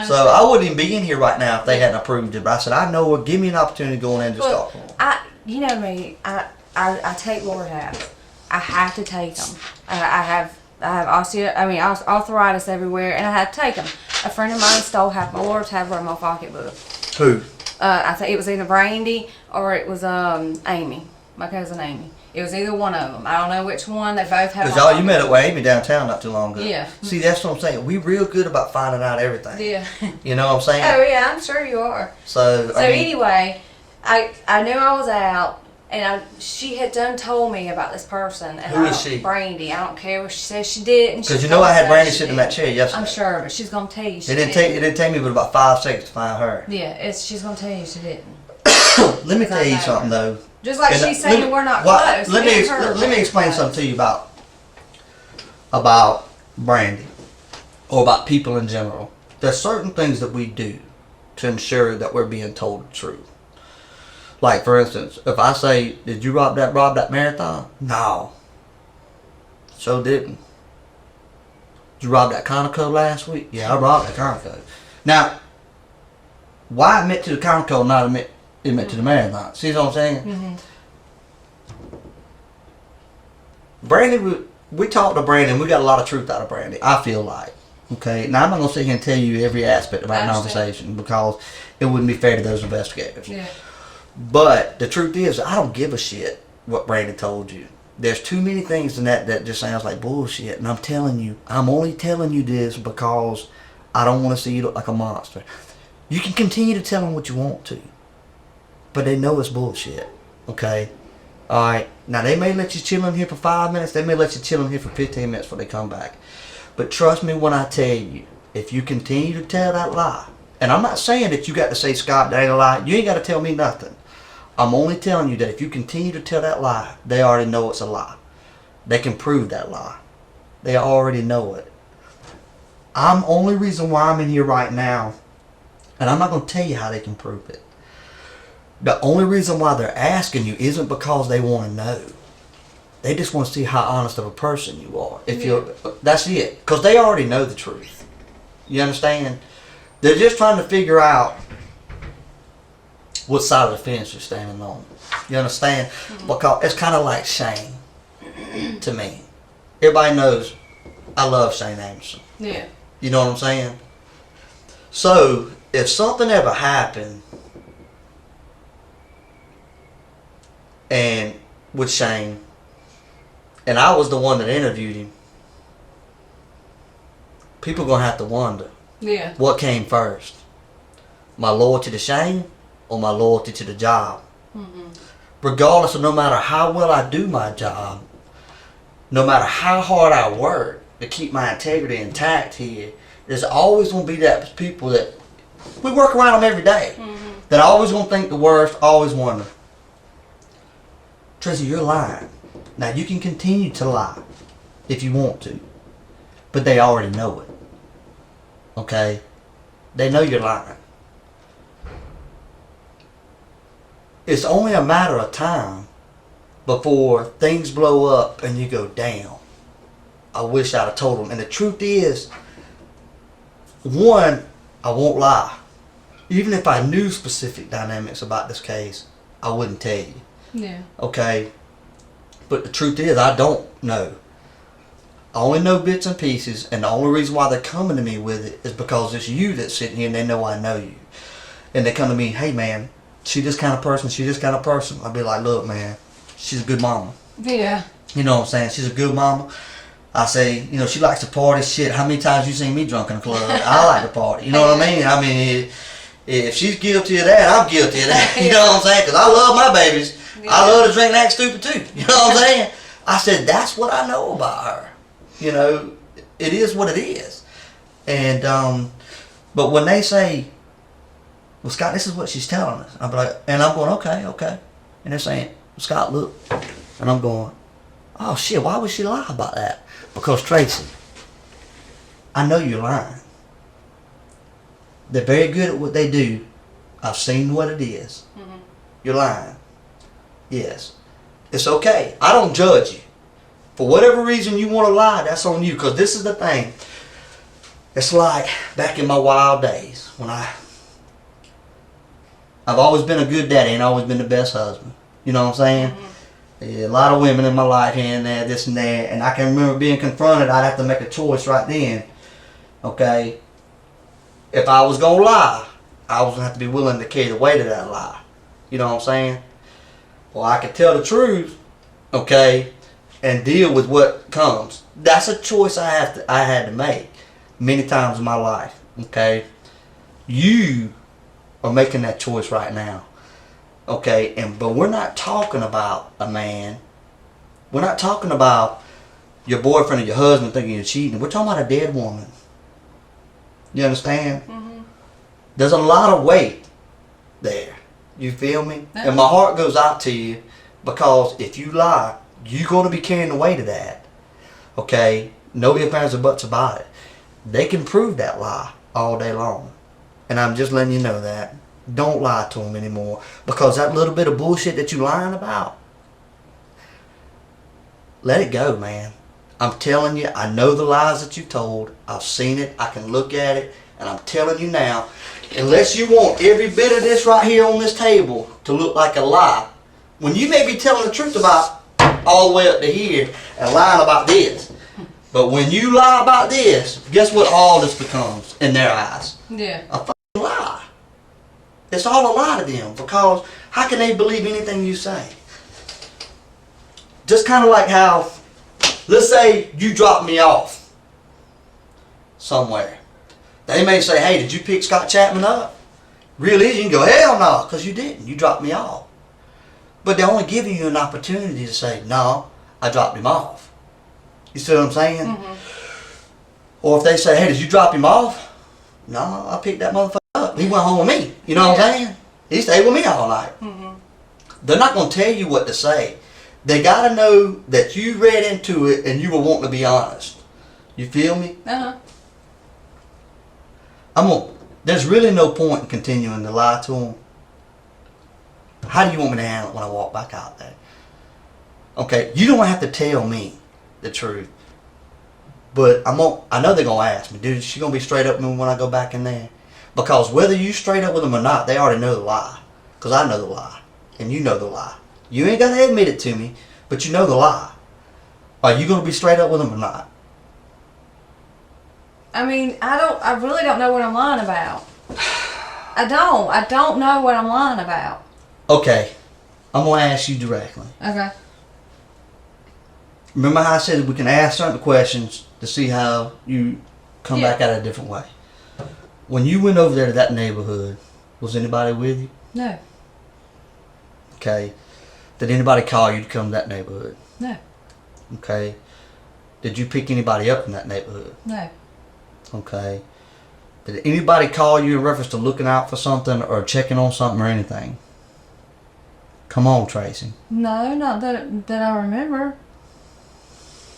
So I wouldn't even be in here right now if they hadn't approved it. But I said, I know her, give me an opportunity to go in and just talk to her. You know me, I take Lord out. I have to take them. I have arthritis everywhere, and I have to take them. A friend of mine stole half my Lord's tablet in my pocketbook. Who? I think it was either Brandy or it was Amy, my cousin Amy. It was either one of them. I don't know which one. They both had. Because you met up with Amy downtown not too long ago. Yeah. See, that's what I'm saying. We real good about finding out everything. Yeah. You know what I'm saying? Oh yeah, I'm sure you are. So Anyway, I knew I was out, and she had done told me about this person. And who is she? Brandy. I don't care what she says she didn't. Because I had Brandy sitting in that chair yesterday. I'm sure, but she's gonna tell you she didn't. It didn't take me but about 5 seconds to find her. Yeah, she's gonna tell you she didn't. Let me tell you something though. Just like she's saying we're not close. Let me explain something to you about Brandy, or about people in general. There's certain things that we do to ensure that we're being told the truth. Like, for instance, if I say, did you rob that marathon? No. So didn't. Did you rob that Conoco last week? Yeah, I robbed that Conoco. Now, why admit to the Conoco and not admit to the marathon? See what I'm saying? Mm-hmm. Brandy, we talked to Brandy and we got a lot of truth out of Brandy, I feel like. Okay, now I'm not going to sit here and tell you every aspect of our conversation because it wouldn't be fair to those investigators. Yeah. But the truth is, I don't give a shit what Brandy told you. There's too many things in that just sounds like bullshit. And I'm only telling you this because I don't want to see you look like a monster. You can continue to tell them what you want to, but they know it's bullshit. Okay? Alright, now they may let you chill in here for 5 minutes, they may let you chill in here for 15 minutes before they come back. But trust me when I tell you, if you continue to tell that lie, and I'm not saying that you got to say, Scott, that ain't a lie, you ain't got to tell me nothing. I'm only telling you that if you continue to tell that lie, they already know it's a lie. They can prove that lie. They already know it. Only reason why I'm in here right now, and I'm not going to tell you how they can prove it. The only reason why they're asking you isn't because they want to know. They just want to see how honest of a person you are. That's it. Because they already know the truth. You understand? They're just trying to figure out what side of the fence you're standing on. You understand? Mm-hmm. Because it's kind of like Shane to me. Everybody knows I love Shane Anderson. Yeah. You know what I'm saying? So, if something ever happened and with Shane, and I was the one that interviewed him, people gonna have to wonder, what came first, my loyalty to Shane or my loyalty to the job? Mm-hmm. Regardless of no matter how well I do my job, no matter how hard I work to keep my integrity intact here, there's always gonna be that people that We work around them every day. That always gonna think the worst, always wonder. Tracy, you're lying. Now you can continue to lie if you want to, but they already know it. Okay? They know you're lying. It's only a matter of time before things blow up and you go, damn, I wish I'd have told them. And the truth is, one, I won't lie. Even if I knew specific dynamics about this case, I wouldn't tell you. Yeah. Okay? But the truth is, I don't know. I only know bits and pieces, and the only reason why they're coming to me with it is because it's you that's sitting here and they know I know you. And they come to me, hey man, she this kind of person, she this kind of person. I'll be like, look man, she's a good mama. Yeah. You know what I'm saying? She's a good mama. I say, you know, she likes to party. Shit, how many times you seen me drunk in the club? I like to party. You know what I mean? I mean, if she's guilty of that, I'm guilty of that. You know what I'm saying? Because I love my babies. Yeah. I love to drink and act stupid too. You know what I'm saying? I said, that's what I know about her. You know, it is what it is. And, but when they say, well, Scott, this is what she's telling us. I'm like, and I'm going, okay. And they're saying, Scott, look. And I'm going, oh shit, why would she lie about that? Because Tracy, I know you're lying. They're very good at what they do. I've seen what it is. You're lying. Yes. It's okay. I don't judge you. For whatever reason you want to lie, that's on you. Because this is the thing. It's like back in my wild days when I've always been a good daddy and always been the best husband. You know what I'm saying? Yeah, a lot of women in my life here and there, this and that. And I can remember being confronted. I'd have to make a choice right then. Okay? If I was going to lie, I was going to have to be willing to carry the weight of that lie. You know what I'm saying? Well, I could tell the truth, okay, and deal with what comes. That's a choice I had to make many times in my life, okay? You are making that choice right now, okay? But we're not talking about a man. We're not talking about your boyfriend or your husband thinking you're cheating. We're talking about a dead woman. You understand? There's a lot of weight there. You feel me? And my heart goes out to you because if you lie, you're going to be carrying the weight of that. Okay? No ifs, ands, or buts about it. They can prove that lie all day long. And I'm just letting you know that. Don't lie to them anymore. Because that little bit of bullshit that you're lying about, let it go, man. I'm telling you, I know the lies that you told. I've seen it. I can look at it. And I'm telling you now, unless you want every bit of this right here on this table to look like a lie, when you may be telling the truth about all the way up to here and lying about this. But when you lie about this, guess what all this becomes in their eyes? Yeah. A fucking lie. It's all a lie to them because how can they believe anything you say? Just kind of like how, let's say you drop me off somewhere. They may say, hey, did you pick Scott Chapman up? Real easy, you can go, hell no, because you didn't. You dropped me off. But they're only giving you an opportunity to say, no, I dropped him off. You see what I'm saying? Or if they say, hey, did you drop him off? No, I picked that motherfucker up. He went home with me. You know what I'm saying? He stayed with me all night. They're not going to tell you what to say. They got to know that you read into it and you were wanting to be honest. You feel me? There's really no point in continuing to lie to them. How do you want me to handle it when I walk back out there? Okay, you don't have to tell me the truth. But I know they're going to ask me, dude, she going to be straight up with me when I go back in there? Because whether you straight up with them or not, they already know the lie. Because I know the lie. And you know the lie. You ain't got to admit it to me, but you know the lie. Are you going to be straight up with them or not? I mean, I really don't know what I'm lying about. I don't know what I'm lying about. Okay, I'm going to ask you directly. Okay. Remember how I said we can ask certain questions to see how you come back at it a different way? When you went over there to that neighborhood, was anybody with you? No. Okay. Did anybody call you to come to that neighborhood? No. Okay. Did you pick anybody up in that neighborhood? No. Okay. Did anybody call you in reference to looking out for something or checking on something or anything? Come on, Tracy. No, not that I remember.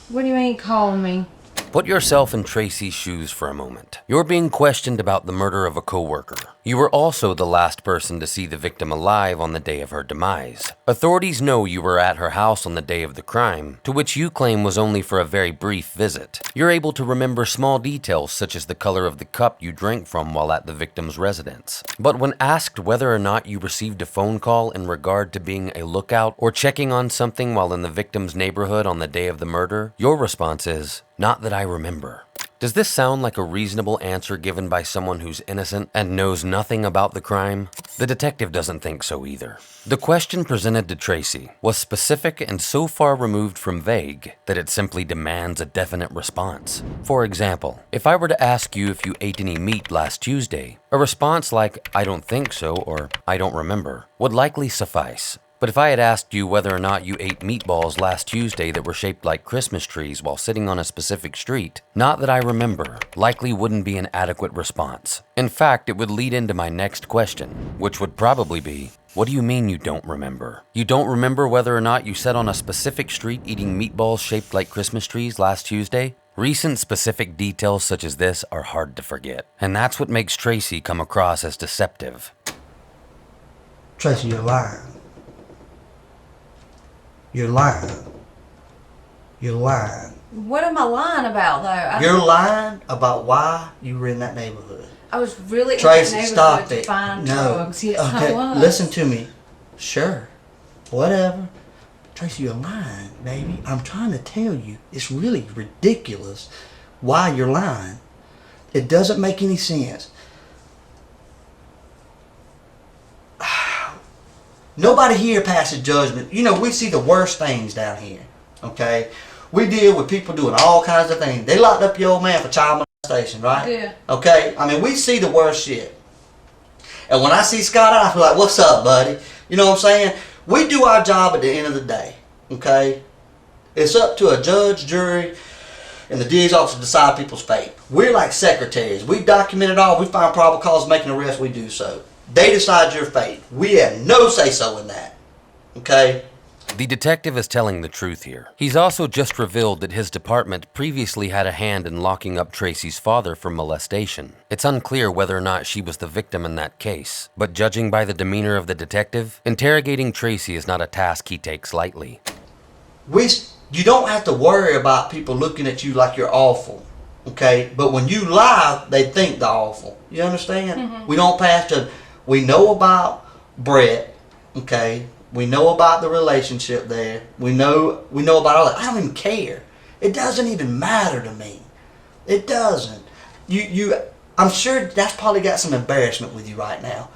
What do you mean calling me? Put yourself in Tracy's shoes for a moment. You're being questioned about the murder of a coworker. You were also the last person to see the victim alive on the day of her demise. Authorities know you were at her house on the day of the crime, to which you claim was only for a very brief visit. You're able to remember small details such as the color of the cup you drank from while at the victim's residence. But when asked whether or not you received a phone call in regard to being a lookout or checking on something while in the victim's neighborhood on the day of the murder, your response is, "Not that I remember." Does this sound like a reasonable answer given by someone who's innocent and knows nothing about the crime? The detective doesn't think so either. The question presented to Tracy was specific and so far removed from vague that it simply demands a definite response. For example, if I were to ask you if you ate any meat last Tuesday, a response like, "I don't think so," or "I don't remember," would likely suffice. But if I had asked you whether or not you ate meatballs last Tuesday that were shaped like Christmas trees while sitting on a specific street, "Not that I remember," likely wouldn't be an adequate response. In fact, it would lead into my next question, which would probably be, what do you mean you don't remember? You don't remember whether or not you sat on a specific street eating meatballs shaped like Christmas trees last Tuesday? Recent specific details such as this are hard to forget, and that's what makes Tracy come across as deceptive. Tracy, you're lying. You're lying. You're lying. What am I lying about, though? You're lying about why you were in that neighborhood. I was really Tracy, in that stop neighborhood it. to find No. drugs. Yes, Okay, I was. listen to me. Sure. Whatever. Tracy, you're lying, baby. I'm trying to tell you. It's really ridiculous why you're lying. It doesn't make any sense. Nobody here passes judgment. You know, we see the worst things down here, okay? We deal with people doing all kinds of things. They locked up your old man for child molestation, right? Yeah. Okay? I mean, we see the worst shit. And when I see Scott, I feel like, what's up, buddy? You know what I'm saying? We do our job at the end of the day, okay? It's up to a judge, jury, and the DA's office to decide people's fate. We're like secretaries. We document it all. We find probable cause, make an arrest, we do so. They decide your fate. We have no say-so in that. Okay? The detective is telling the truth here. He's also just revealed that his department previously had a hand in locking up Tracy's father for molestation. It's unclear whether or not she was the victim in that case, but judging by the demeanor of the detective, interrogating Tracy is not a task he takes lightly. You don't have to worry about people looking at you like you're awful. Okay? But when you lie, they think they're awful. You understand? Mm-hmm. We don't pass to... We know about Brett, okay? We know about the relationship there. We know about all that. I don't even care. It doesn't even matter to me. It doesn't. I'm sure that's probably got some embarrassment with you right now.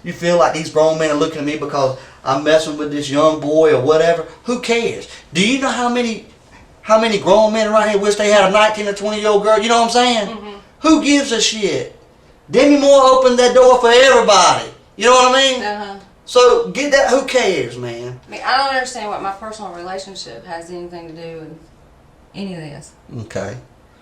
You feel like these grown men are looking at me because I'm messing with this young boy or whatever. Who cares? Do you know how many grown men around here wish they had a 19 or 20-year-old girl? You know what I'm saying? Mm-hmm. Who gives a shit? Demi Moore opened that door for everybody. You know what I mean? Uh-huh. So get that. Who cares, man? I mean, I don't understand what my personal relationship has anything to do with any of this. Okay.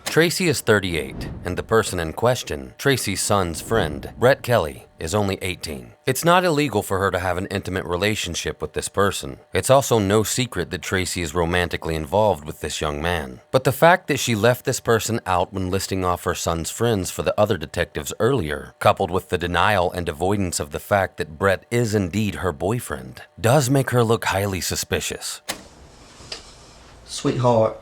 Tracy is 38, and the person in question, Tracy's son's friend, Brett Kelly, is only 18. It's not illegal for her to have an intimate relationship with this person. It's also no secret that Tracy is romantically involved with this young man. But the fact that she left this person out when listing off her son's friends for the other detectives earlier, coupled with the denial and avoidance of the fact that Brett is indeed her boyfriend, does make her look highly suspicious. Sweetheart,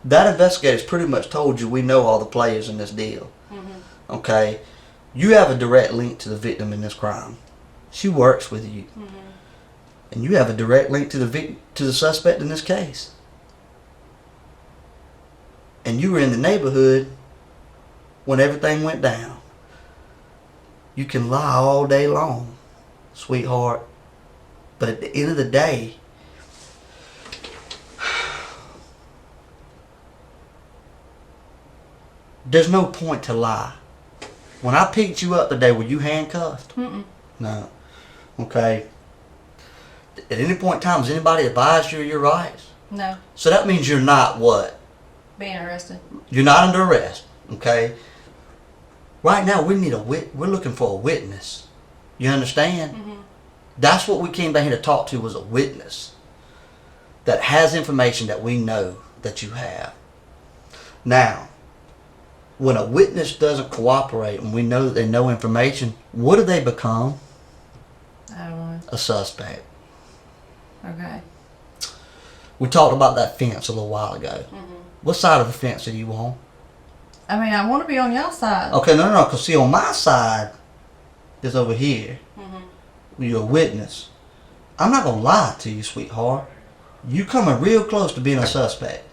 that investigator's pretty much told you we know all the players in this deal. Mm-hmm. Okay? You have a direct link to the victim in this crime. She works with you. Mm-hmm. And you have a direct link to the suspect in this case. And you were in the neighborhood when everything went down. You can lie all day long, sweetheart. But at the end of the day, there's no point to lie. When I picked you up today, were you handcuffed? Mm-mm. No. Okay. At any point in time, has anybody advised you of your rights? No. So that means you're not what? Being arrested. You're not under arrest. Okay. Right now, we're looking for a witness. You understand? Mm-hmm. That's what we came down here to talk to, was a witness that has information that we know that you have. Now, when a witness doesn't cooperate and we know that they know information, what do they become? I don't know. A suspect. Okay. We talked about that fence a little while ago. Mm-hmm. What side of the fence are you on? I mean, I want to be on y'all side. Okay, no, because see, on my side is over here. Mm-hmm. You're a witness. I'm not going to lie to you, sweetheart. You coming real close to being a suspect.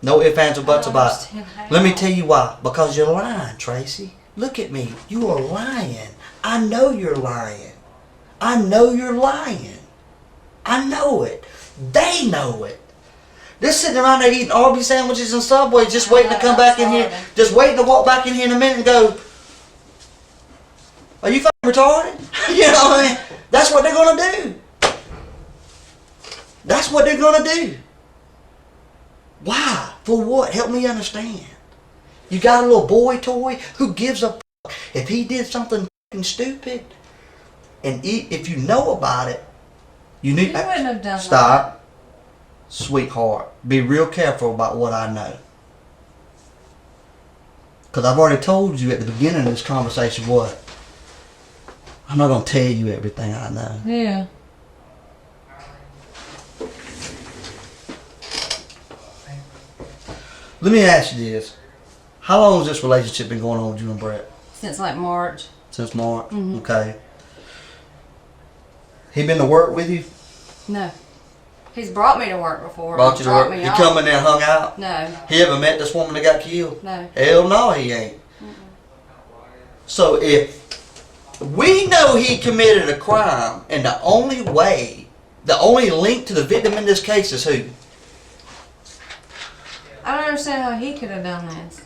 No ifs, ands, or buts about it. Let me tell you why. Because you're lying, Tracy. Look at me. You are lying. I know you're lying. I know you're lying. I know it. They know it. They're sitting around there eating Arby's sandwiches and Subway, just waiting to come back in here, just waiting to walk back in here in a minute and go, are you fucking retarded? You know what I mean? That's what they're going to do. That's what they're going to do. Why? For what? Help me understand. You got a little boy toy? Who gives a fuck if he did something fucking stupid? And if you know about it, you need... You wouldn't have done Stop. That. Sweetheart, be real careful about what I know. Because I've already told you at the beginning of this conversation what? I'm not going to tell you everything I know. Yeah. Let me ask you this. How long has this relationship been going on with you and Brett? Since like March. Since March? Mm-hmm. Okay. He been to work with you? No. He's brought me to work before. Brought you to work? He come in there and hung out? No. He ever met this woman that got killed? No. Hell no, he ain't. So if we know he committed a crime, and the only link to the victim in this case is who? I don't understand how he could have done this.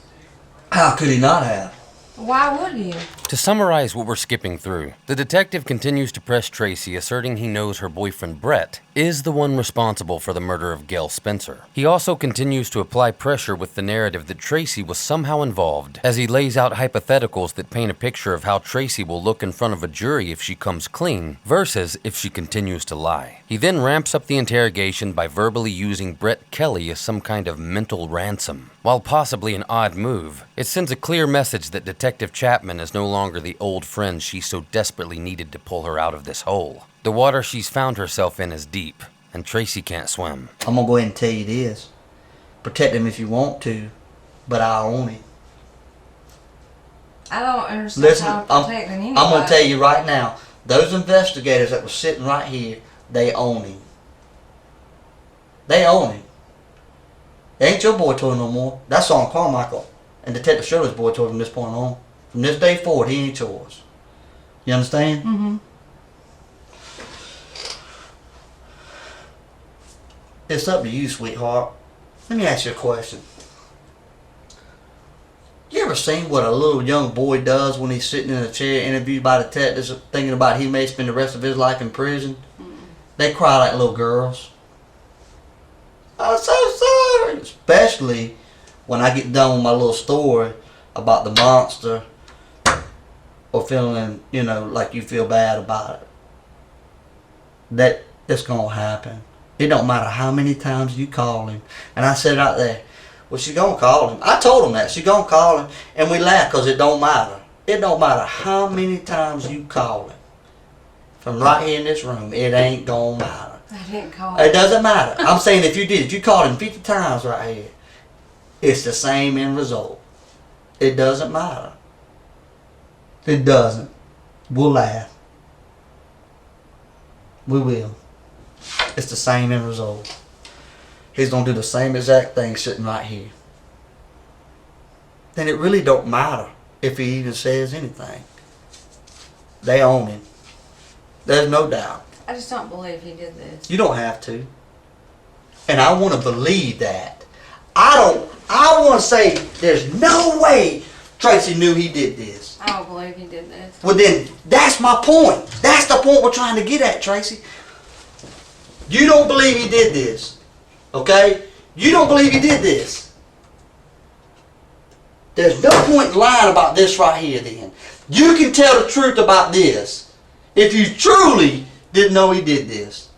How could he not have? Why would he? To summarize what we're skipping through, the detective continues to press Tracy, asserting he knows her boyfriend Brett is the one responsible for the murder of Gail Spencer. He also continues to apply pressure with the narrative that Tracy was somehow involved, as he lays out hypotheticals that paint a picture of how Tracy will look in front of a jury if she comes clean, versus if she continues to lie. He then ramps up the interrogation by verbally using Brett Kelly as some kind of mental ransom. While possibly an odd move, it sends a clear message that Detective Chapman is no longer the old friend she so desperately needed to pull her out of this hole. The water she's found herself in is deep, and Tracy can't swim. I'm going to go ahead and tell you this. Protect him if you want to, but I own him. I don't understand. Listen, how protecting anybody. I'm going to tell you right now, those investigators that were sitting right here, they own him. They own him. It ain't your boy toy no more. That's on Carmichael and Detective Shirley's boy toy from this point on. From this day forward, he ain't yours. You understand? Mm-hmm. It's up to you, sweetheart. Let me ask you a question. You ever seen what a little young boy does when he's sitting in a chair interviewed by detectives thinking about he may spend the rest of his life in prison? Mm-hmm. They cry like little girls. I'm so sorry. Especially when I get done with my little story about the monster or feeling, like you feel bad about it. That's going to happen. It don't matter how many times you call him. And I said out there, well, she going to call him. I told him that. She going to call him. And we laugh because it don't matter. It don't matter how many times you call him. From right here in this room, it ain't going to matter. I didn't call It doesn't matter. I'm saying if you called him 50 times right here, it's the same end result. It doesn't matter. It doesn't. We'll laugh. We will. It's the same end result. He's going to do the same exact thing sitting right here. Then it really don't matter if he even says anything. They own him. There's no doubt. I just don't believe he did this. You don't have to. And I want to believe that. I want to say there's no way Tracy knew he did this. I don't believe he did this. Well then, that's my point. That's the point we're trying to get at, Tracy. You don't believe he did this. Okay? You don't believe he did this. There's no point in lying about this right here then. You can tell the truth about this if you truly didn't know he did this.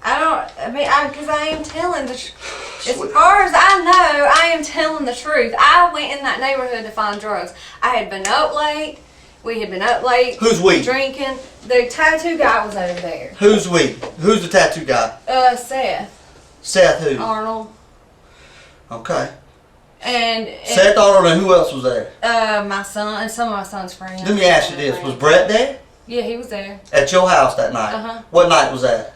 Because I am telling the truth. As far as I know, I am telling the truth. I went in that neighborhood to find drugs. I had been up late. We had been up late. Who's we? Drinking. The tattoo guy was over there. Who's we? Who's the tattoo guy? Seth. Seth who? Arnold. Okay. And Seth Arnold, and who else was there? My son and some of my son's friends. Let me ask you this. Was Brett there? Yeah, he was there. At your house that night? Uh-huh. What night was that?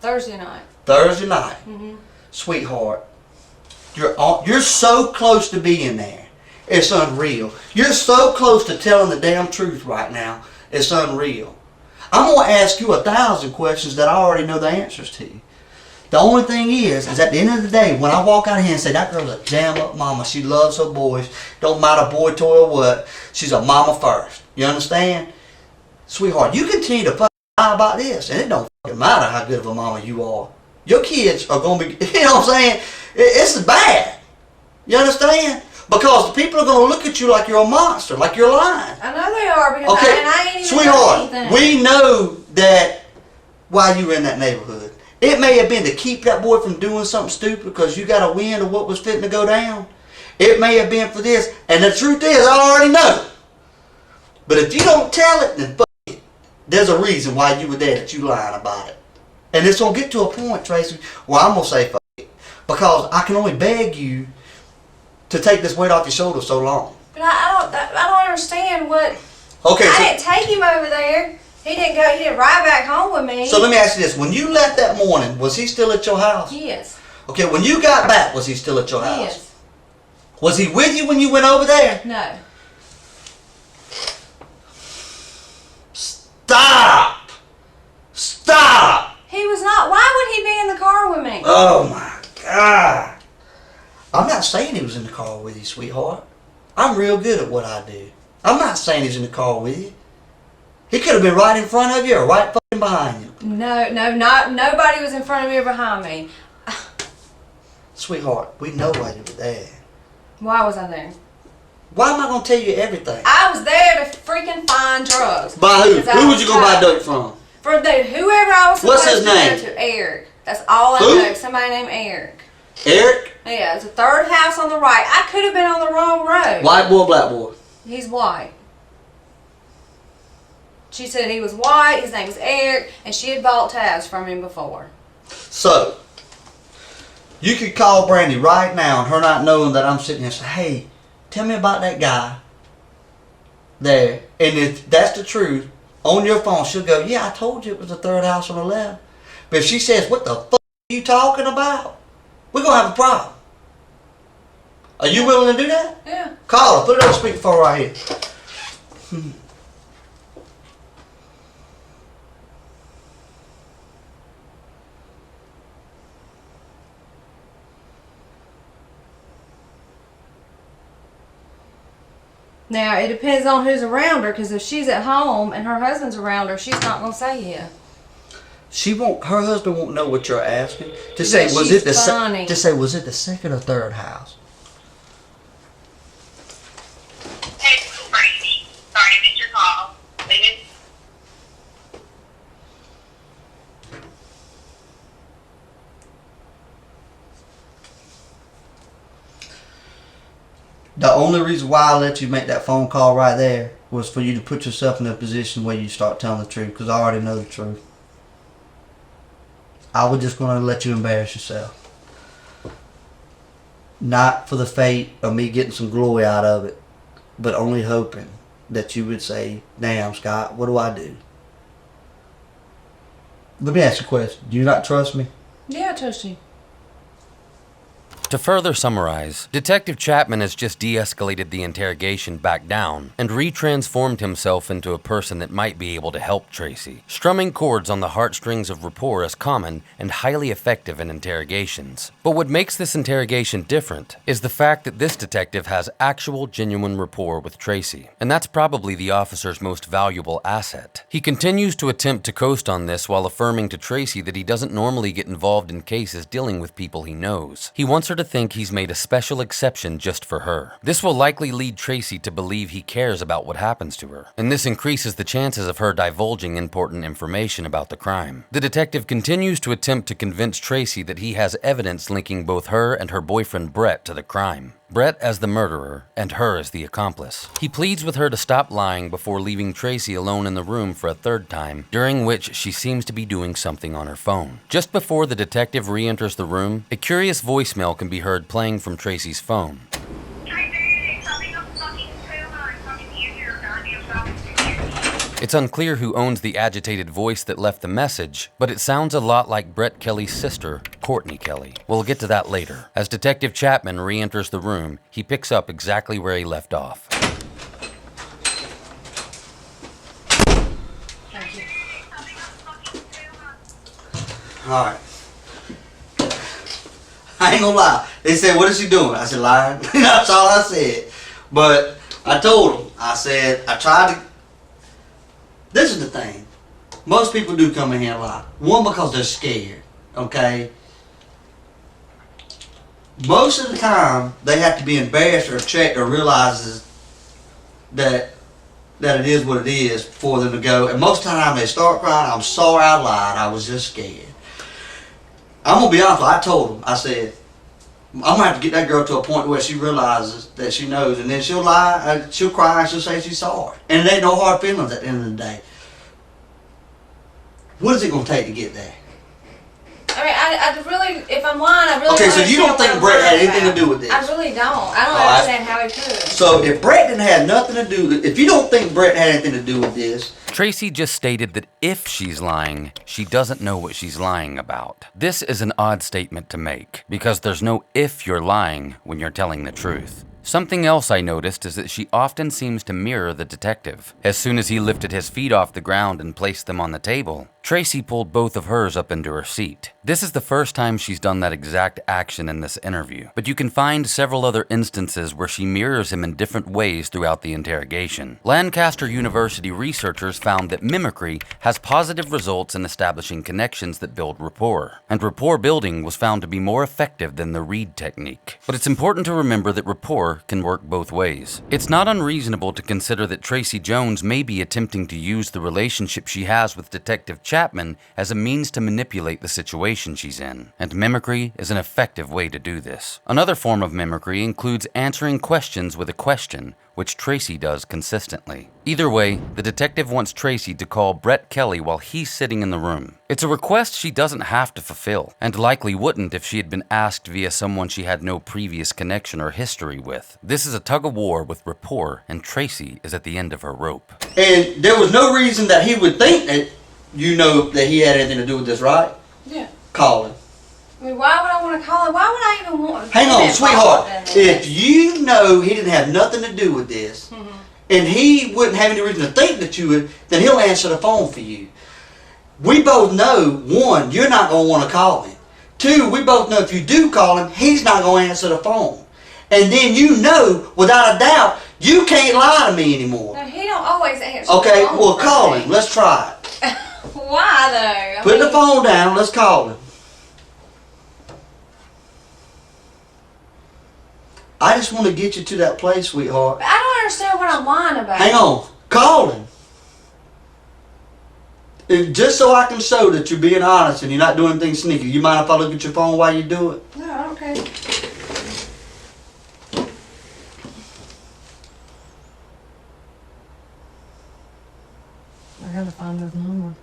Thursday night. Thursday night. Mm-hmm. Sweetheart, you're so close to being there. It's unreal. You're so close to telling the damn truth right now. It's unreal. I'm going to ask you 1,000 questions that I already know the answers to. The only thing is at the end of the day, when I walk out here and say, that girl's a damn up mama, she loves her boys, don't matter boy, toy, or what, she's a mama first. You understand? Sweetheart, you continue to fucking lie about this, and it don't fucking matter how good of a mama you are. Your kids are going to be, you know what I'm saying? It's bad. You understand? Because the people are going to look at you like you're a monster, like you're lying. I know they are, because I ain't even sweetheart, done anything. we know that while you were in that neighborhood, it may have been to keep that boy from doing something stupid because you got a wind of what was fitting to go down. It may have been for this, and the truth is, I already know. But if you don't tell it, then fuck it. There's a reason why you were there that you lying about it. And it's going to get to a point, Tracy, where I'm going to say fuck it. Because I can only beg you to take this weight off your shoulders so long. But I don't understand what. Okay, I didn't take him over there. He didn't go. He didn't ride back home with me. So let me ask you this: when you left that morning, was he still at your house? Yes. Okay, when you got back, was he still at your house? Yes. Was he with you when you went over there? No. Stop! Stop! He was not. Why would he be in the car with me? Oh my God! I'm not saying he was in the car with you, sweetheart. I'm real good at what I do. I'm not saying he's in the car with you. He could have been right in front of you or right fucking behind you. No, nobody was in front of me or behind me. Sweetheart, we know why you were there. Why was I there? Why am I going to tell you everything? I was there to freaking find drugs. By who? Who was you going to buy dope from? For whoever I was What's his supposed to name? go to. Eric. That's all I Who? know. Somebody named Eric. Eric? Yeah, it's the third house on the right. I could have been on the wrong road. White boy, black boy? He's white. She said he was white, his name was Eric, and she had bought tabs from him before. So, you could call Brandy right now and her not knowing that I'm sitting here and say, hey, tell me about that guy there. And if that's the truth, on your phone, she'll go, yeah, I told you it was the third house on the left. But if she says, what the fuck are you talking about? We're going to have a problem. Are you willing to do that? Yeah. Call her. Put it on speakerphone right here. Now, it depends on who's around her, because if she's at home and her husband's around her, she's not going to say yeah. She won't. Her husband won't know what you're asking. To say, was it the second or third house? Hey, Brandy. Sorry I missed your call. Leave it. The only reason why I let you make that phone call right there was for you to put yourself in a position where you start telling the truth, because I already know the truth. I was just going to let you embarrass yourself. Not for the fate of me getting some glory out of it, but only hoping that you would say, damn, Scott, what do I do? Let me ask you a question. Do you not trust me? Yeah, I trust you. To further summarize, Detective Chapman has just de-escalated the interrogation back down and retransformed himself into a person that might be able to help Tracy. Strumming chords on the heartstrings of rapport is common and highly effective in interrogations. But what makes this interrogation different is the fact that this detective has actual genuine rapport with Tracy, and that's probably the officer's most valuable asset. He continues to attempt to coast on this while affirming to Tracy that he doesn't normally get involved in cases dealing with people he knows. He wants her to think he's made a special exception just for her. This will likely lead Tracy to believe he cares about what happens to her, and this increases the chances of her divulging important information about the crime. The detective continues to attempt to convince Tracy that he has evidence linking both her and her boyfriend Brett to the crime. Brett as the murderer, and her as the accomplice. He pleads with her to stop lying before leaving Tracy alone in the room for a third time, during which she seems to be doing something on her phone. Just before the detective re-enters the room, a curious voicemail can be heard playing from Tracy's phone. It's unclear who owns the agitated voice that left the message, but it sounds a lot like Brett Kelly's sister, Courtney Kelly. We'll get to that later. As Detective Chapman re-enters the room, he picks up exactly where he left off. All right. I ain't gonna lie. They said, "What is she doing?" I said, "Lying." That's all I said. But I told them, I said, I tried to. This is the thing. Most people do come in here and lie. One, because they're scared. Okay? Most of the time, they have to be embarrassed or checked or realizes that it is what it is for them to go. And most of the time, they start crying, "I'm sorry I lied. I was just scared." I'm going to be honest with you. I told them, I said, I'm going to have to get that girl to a point where she realizes that she knows, and then she'll lie, she'll cry, and she'll say she's sorry. And it ain't no hard feelings at the end of the day. What is it going to take to get there? I mean, I really, if I'm lying, I really okay, don't so you don't think Brett had anything to do with this? I really don't. I don't understand how he could. So if Brett didn't have nothing to do with it, if you don't think Brett had anything to do with this... Tracy just stated that if she's lying, she doesn't know what she's lying about. This is an odd statement to make, because there's no if you're lying when you're telling the truth. Something else I noticed is that she often seems to mirror the detective. As soon as he lifted his feet off the ground and placed them on the table, Tracy pulled both of hers up into her seat. This is the first time she's done that exact action in this interview, but you can find several other instances where she mirrors him in different ways throughout the interrogation. Lancaster University researchers found that mimicry has positive results in establishing connections that build rapport, and rapport building was found to be more effective than the Reed technique. But it's important to remember that rapport can work both ways. It's not unreasonable to consider that Tracy Jones may be attempting to use the relationship she has with Detective Chapman as a means to manipulate the situation she's in, and mimicry is an effective way to do this. Another form of mimicry includes answering questions with a question, which Tracy does consistently. Either way, the detective wants Tracy to call Brett Kelly while he's sitting in the room. It's a request she doesn't have to fulfill, and likely wouldn't if she had been asked via someone she had no previous connection or history with. This is a tug-of-war with rapport, and Tracy is at the end of her rope. And there was no reason that he would think that you know that he had anything to do with this, right? Yeah. Call him. I mean, why would I want to call him? Why would I even want to? Hang on, sweetheart. If you know he didn't have nothing to do with this, and he wouldn't have any reason to think that you would, then he'll answer the phone for you. We both know, one, you're not going to want to call him. Two, we both know if you do call him, he's not going to answer the phone. And then you know, without a doubt, you can't lie to me anymore. No, he don't always answer Okay, the phone. well, call him. Let's try it. Why, though? Put the phone down. Let's call him. I just want to get you to that place, sweetheart. But I don't understand what I'm lying about. Hang on. Call him. Just so I can show that you're being honest and you're not doing anything sneaky. You mind if I look at your phone while you do it? No, I don't care. I gotta find his number.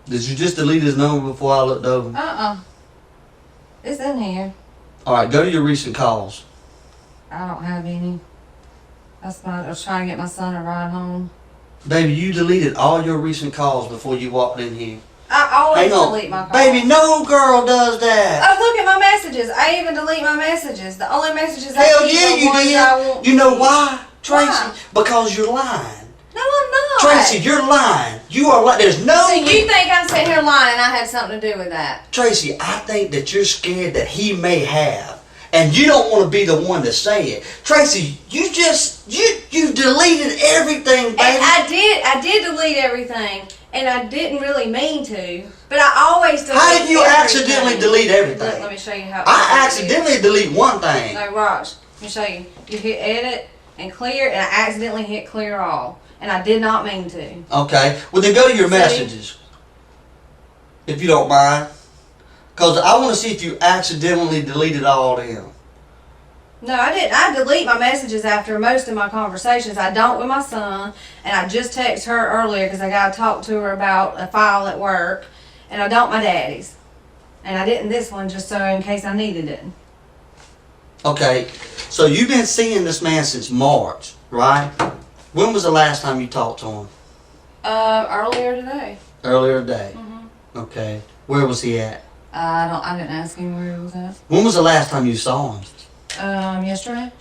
Did you just delete his number before I looked over? It's in here. Alright, go to your recent calls. I don't have any. That's why I was trying to get my son a ride home. Baby, you deleted all your recent calls before you walked in here. I always Hang on. delete my calls. Baby, no girl does that. Oh, look at my messages. I even delete my messages. The only messages I Hell keep yeah, are you ones did. I want. You know why, Tracy? Why? Because you're lying. No, I'm not. Tracy, you're lying. You are lying. There's no... So you think I'm sitting here lying and I had something to do with that? Tracy, I think that you're scared that he may have. And you don't want to be the one to say it. Tracy, you deleted everything, baby. And I did delete everything. And I didn't really mean to, but I always delete How did you everything. accidentally delete everything? Look, let me show you how. I accidentally delete one thing. No, watch. Let me show you. You hit edit and clear, and I accidentally hit clear all. And I did not mean to. Okay. Well, then go to your messages, if you don't mind. Because I want to see if you accidentally deleted all of them. No, I didn't. I delete my messages after most of my conversations. I don't with my son, and I just texted her earlier because I got to talk to her about a file at work, and I don't my daddy's. And I didn't this one just so in case I needed it. Okay. So you've been seeing this man since March, right? When was the last time you talked to him? Earlier today. Earlier today. Okay. Where was he at? I didn't ask him where he was at. When was the last time you saw him? Yesterday.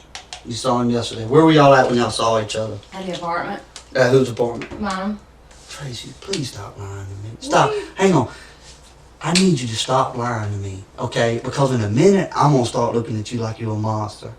You saw him yesterday. Where were y'all at when y'all saw each other? At the apartment. At whose apartment? Mine. Tracy, please stop lying to me. Stop. Hang on. I need you to stop lying to me, okay? Because in a minute, I'm going to start looking at you like you're a monster.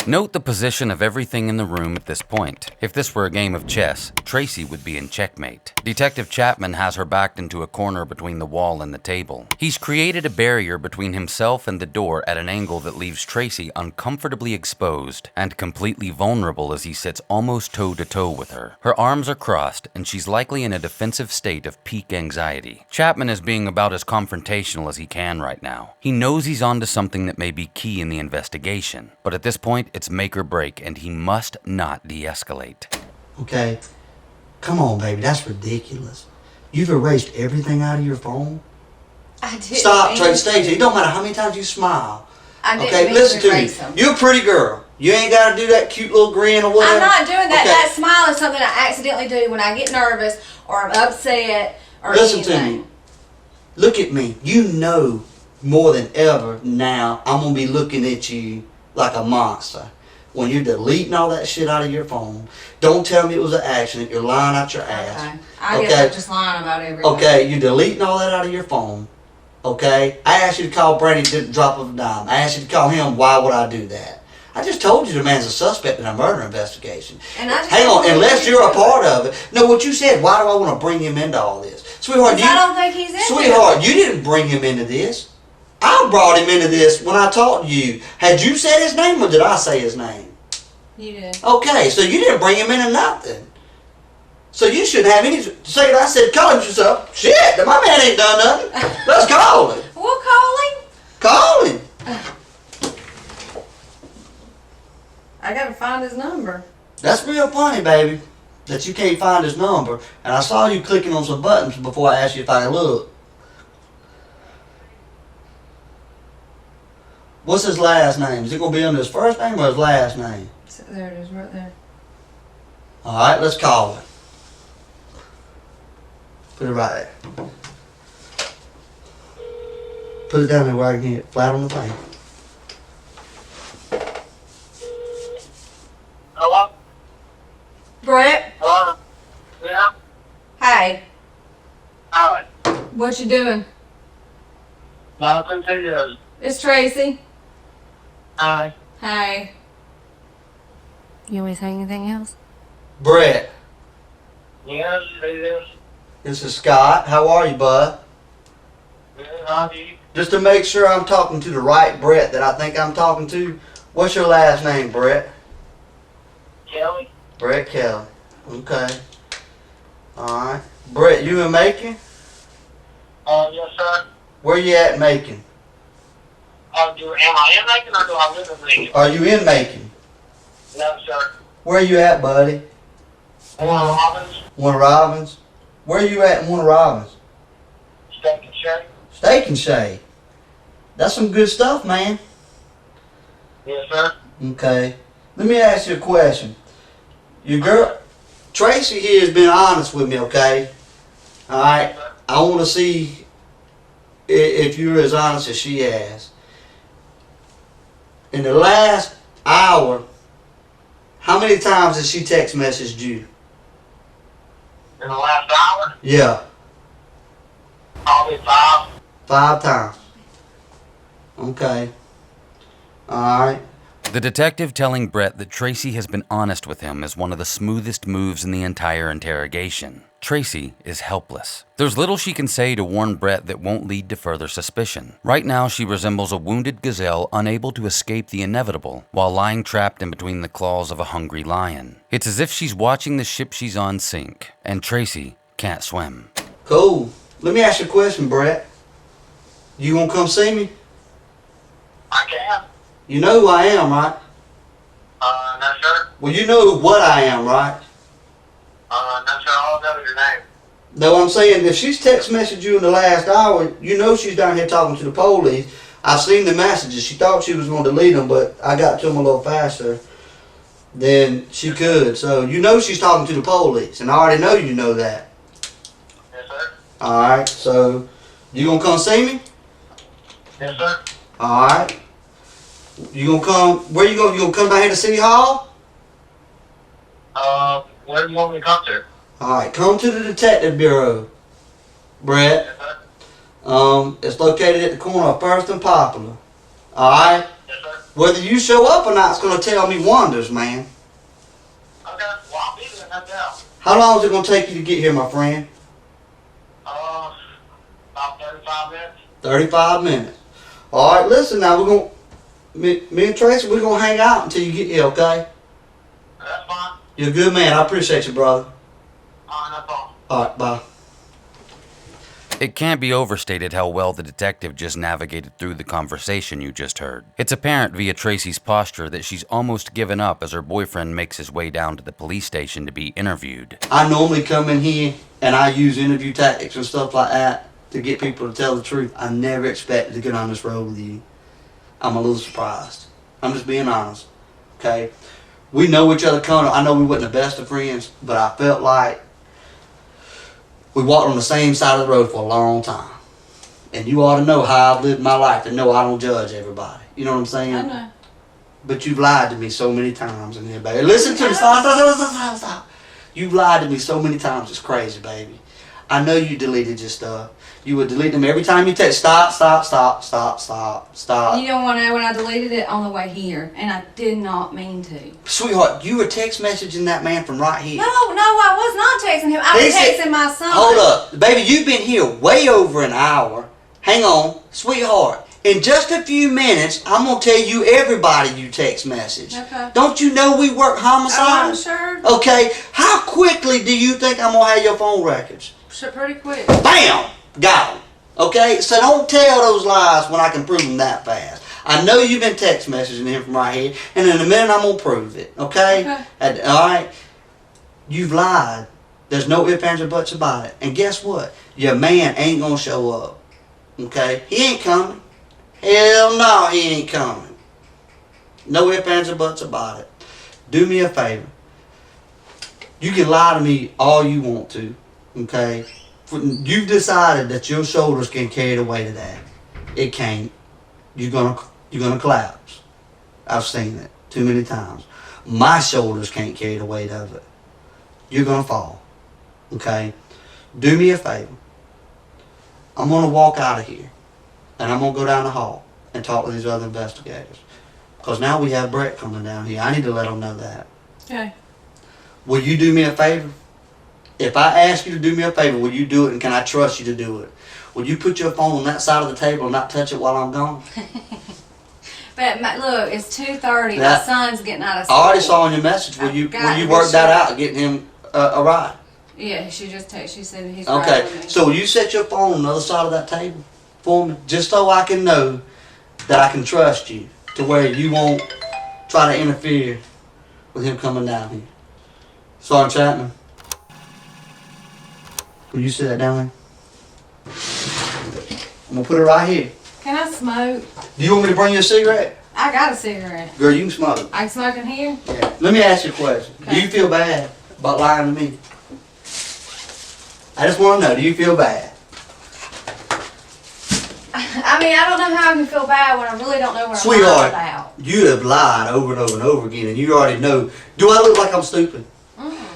Note the position of everything in the room at this point. If this were a game of chess, Tracy would be in checkmate. Detective Chapman has her backed into a corner between the wall and the table. He's created a barrier between himself and the door at an angle that leaves Tracy uncomfortably exposed and completely vulnerable as he sits almost toe-to-toe with her. Her arms are crossed, and she's likely in a defensive state of peak anxiety. Chapman is being about as confrontational as he can right now. He knows he's onto something that may be key in the investigation, but at this point, it's make or break, and he must not de-escalate. Okay? Come on, baby. That's ridiculous. You've erased everything out of your phone? I did. Stop, Stacey. It don't matter how many times you smile. I didn't Okay, mean listen to me. erase them. You're a pretty girl. You ain't got to do that cute little grin or whatever. I'm not doing that. Okay. That smile is something I accidentally do when I get nervous or I'm upset or Listen anything. to me. Look at me. You know more than ever now I'm going to be looking at you like a monster. When you're deleting all that shit out of your phone, don't tell me it was an accident. You're lying out your ass. Okay. I guess I'm just lying about everything. Okay, you're deleting all that out of your phone. Okay? I asked you to call Brady, didn't drop of a dime. I asked you to call him. Why would I do that? I just told you the man's a suspect in a murder investigation. And I just Hang on, unless you're a part of it. No, what you said, why do I want to bring him into all this? Sweetheart, I don't think he's in Sweetheart, you didn't bring him into this. I brought him into this when I talked to you. Had you said his name or did I say his name? You did. Okay, so you didn't bring him into nothing. So you shouldn't have any say I said call him yourself. Shit, my man ain't done nothing. Let's call him. We'll call him. Call him. I gotta find his number. That's real funny, baby, that you can't find his number. And I saw you clicking on some buttons before I asked you if I could look. What's his last name? Is it going to be under his first name or his last name? There it is, right there. All right, let's call it. Put it right there. Put it down there where I can hear it, flat on the thing. Hello? Brett? Hello? Yeah? Hey. Hi. What you doing? Nothing to you. It's Tracy. Hi. Hey. You want me to say anything else? Brett, Yes, it is. this is Scott. How are you, bud? Good, how do you? Just to make sure I'm talking to the right Brett that I think I'm talking to, what's your last name, Brett? Kelly? Brett Kelly. Okay. Alright. Brett, you in Macon? Yes, sir. Where you at in Macon? Am I in Macon or do I live in Macon? Are you in Macon? No, sir. Where you at, buddy? Robbins? One Robbins? Where you at in One Robbins? Steak and Shake? Steak and Shake. That's some good stuff, man. Yes, sir. Okay. Let me ask you a question. Your girl, Tracy here has been honest with me, okay? Alright? I want to see if you're as honest as she has. In the last hour, how many times has she text messaged you? In the last hour? Yeah. Probably 5. 5 times. Okay. Alright. The detective telling Brett that Tracy has been honest with him is one of the smoothest moves in the entire interrogation. Tracy is helpless. There's little she can say to warn Brett that won't lead to further suspicion. Right now, she resembles a wounded gazelle unable to escape the inevitable while lying trapped in between the claws of a hungry lion. It's as if she's watching the ship she's on sink, and Tracy can't swim. Cool. Let me ask you a question, Brett. You gonna come see me? I can. You know who I am, right? No, sir. Well, you know what I am, right? No, sir. I'll know your name. No, I'm saying if she's text messaged you in the last hour, you know she's down here talking to the police. I've seen the messages. She thought she was going to delete them, but I got to them a little faster than she could. So you know she's talking to the police, and I already know you know that. Yes, sir. All right. So you gonna come see me? Yes, sir. All right. You gonna come? Where you going? You gonna come down here to City Hall? Where do you want me to come to? All right. Come to the Detective Bureau, Brett. Yes, sir. It's located at the corner of First and Popular. All right. Yes, sir. Whether you show up or not is gonna tell me wonders, man. Okay. Well, I'll be there right now. How long is it gonna take you to get here, my friend? About 35 minutes. 35 minutes. All right. Listen, now we're gonna. Me and Tracy, we're gonna hang out until you get here, okay? That's fine. You're a good man. I appreciate you, brother. No problem. All right, bye. It can't be overstated how well the detective just navigated through the conversation you just heard. It's apparent via Tracy's posture that she's almost given up as her boyfriend makes his way down to the police station to be interviewed. I normally come in here and I use interview tactics and stuff like that to get people to tell the truth. I never expected to get on this road with you. I'm a little surprised. I'm just being honest, okay? We know each other kind of. I know we wasn't the best of friends, but I felt like we walked on the same side of the road for a long time. And you ought to know how I've lived my life to know I don't judge everybody. You know what I'm saying? I know. But you've lied to me so many times in here, baby. Listen to me. Stop. You've lied to me so many times. It's crazy, baby. I know you deleted your stuff. You would delete them every time you text. Stop. You don't want to know when I deleted it on the way here, and I did not mean to. Sweetheart, you were text messaging that man from right here. No, I was not texting him. I was texting my son. Hold up. Baby, you've been here way over an hour. Hang on. Sweetheart, in just a few minutes, I'm going to tell you everybody you text message. Okay. Don't you know we work homicide? Oh, I'm sure. Okay. How quickly do you think I'm going to have your phone records? Pretty quick. Bam! Got them. Okay? So don't tell those lies when I can prove them that fast. I know you've been text messaging him from right here, and in a minute I'm going to prove it. Okay? Alright? You've lied. There's no ifs, ands, or buts about it. And guess what? Your man ain't going to show up. Okay? He ain't coming. Hell no, he ain't coming. No ifs, ands, or buts about it. Do me a favor. You can lie to me all you want to. Okay? You've decided that your shoulders can carry the weight of that. It can't. You're gonna collapse. I've seen it too many times. My shoulders can't carry the weight of it. You're gonna fall. Okay? Do me a favor. I'm gonna walk out of here, and I'm gonna go down the hall and talk to these other investigators. Because now we have Brett coming down here. I need to let them know that. Okay. Will you do me a favor? If I ask you to do me a favor, will you do it, and can I trust you to do it? Will you put your phone on that side of the table and not touch it while I'm gone? But look, it's 2:30. My son's getting out of school. I already saw on your message. Will you work that out, getting him a ride? Yeah, she just texted. She said he's okay. riding with me. So will you set your phone on the other side of that table for me, just so I can know that I can trust you, to where you won't try to interfere with him coming down here. Sergeant Chapman. Will you sit that down there? I'm gonna put it right here. Can I smoke? Do you want me to bring you a cigarette? I got a cigarette. Girl, you can smoke. I can smoke in here? Yeah. Let me ask you a question. Okay. Do you feel bad about lying to me? I just want to know, do you feel bad? I mean, I don't know how I can feel bad when I really don't know what Sweetheart, I'm lying about. You have lied over and over and over again, and you already know. Do I look like I'm stupid?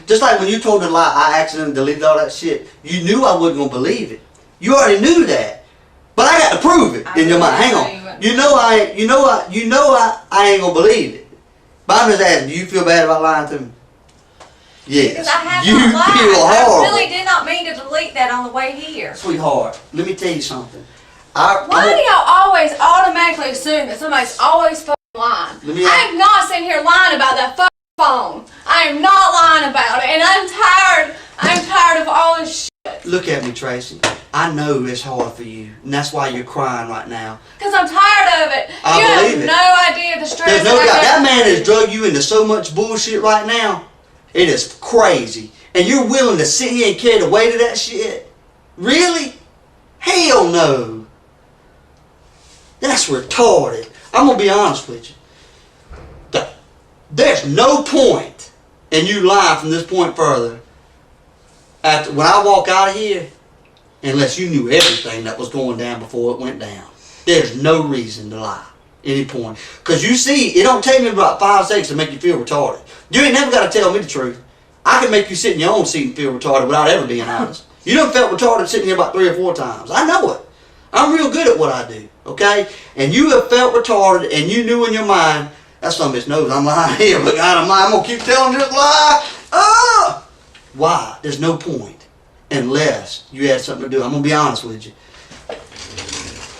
Just like when you told the lie, I accidentally deleted all that shit. You knew I wasn't gonna believe it. You already knew that, but I got to prove it in your mind. Hang on. I ain't gonna believe it. But I'm just asking, do you feel bad about lying to me? Yes. Because I have you not lied. feel horrible. I really did not mean to delete that on the way here. Sweetheart, let me tell you something. Why do y'all always automatically assume that somebody's always fucking lying? I am not sitting here lying about that fucking phone. I am not lying about it, and I'm tired. I'm tired of all this shit. Look at me, Tracy. I know it's hard for you, and that's why you're crying right now. Because I'm tired of it. I believe it. You have no idea the stress. There's no doubt. That man has drug you into so much bullshit right now. It is crazy. And you're willing to sit here and carry the weight of that shit? Really? Hell no. That's retarded. I'm going to be honest with you. There's no point in you lying from this point further after when I walk out of here unless you knew everything that was going down before it went down. There's no reason to lie any point. Because you see, it don't take me about 5 seconds to make you feel retarded. You ain't never got to tell me the truth. I can make you sit in your own seat and feel retarded without ever being honest. You done felt retarded sitting here about 3 or 4 times. I know it. I'm real good at what I do, okay? And you have felt retarded and you knew in your mind, that's some bitch knows I'm lying here, but God, I'm going to keep telling this lie. Why? There's no point unless you had something to do. I'm going to be honest with you.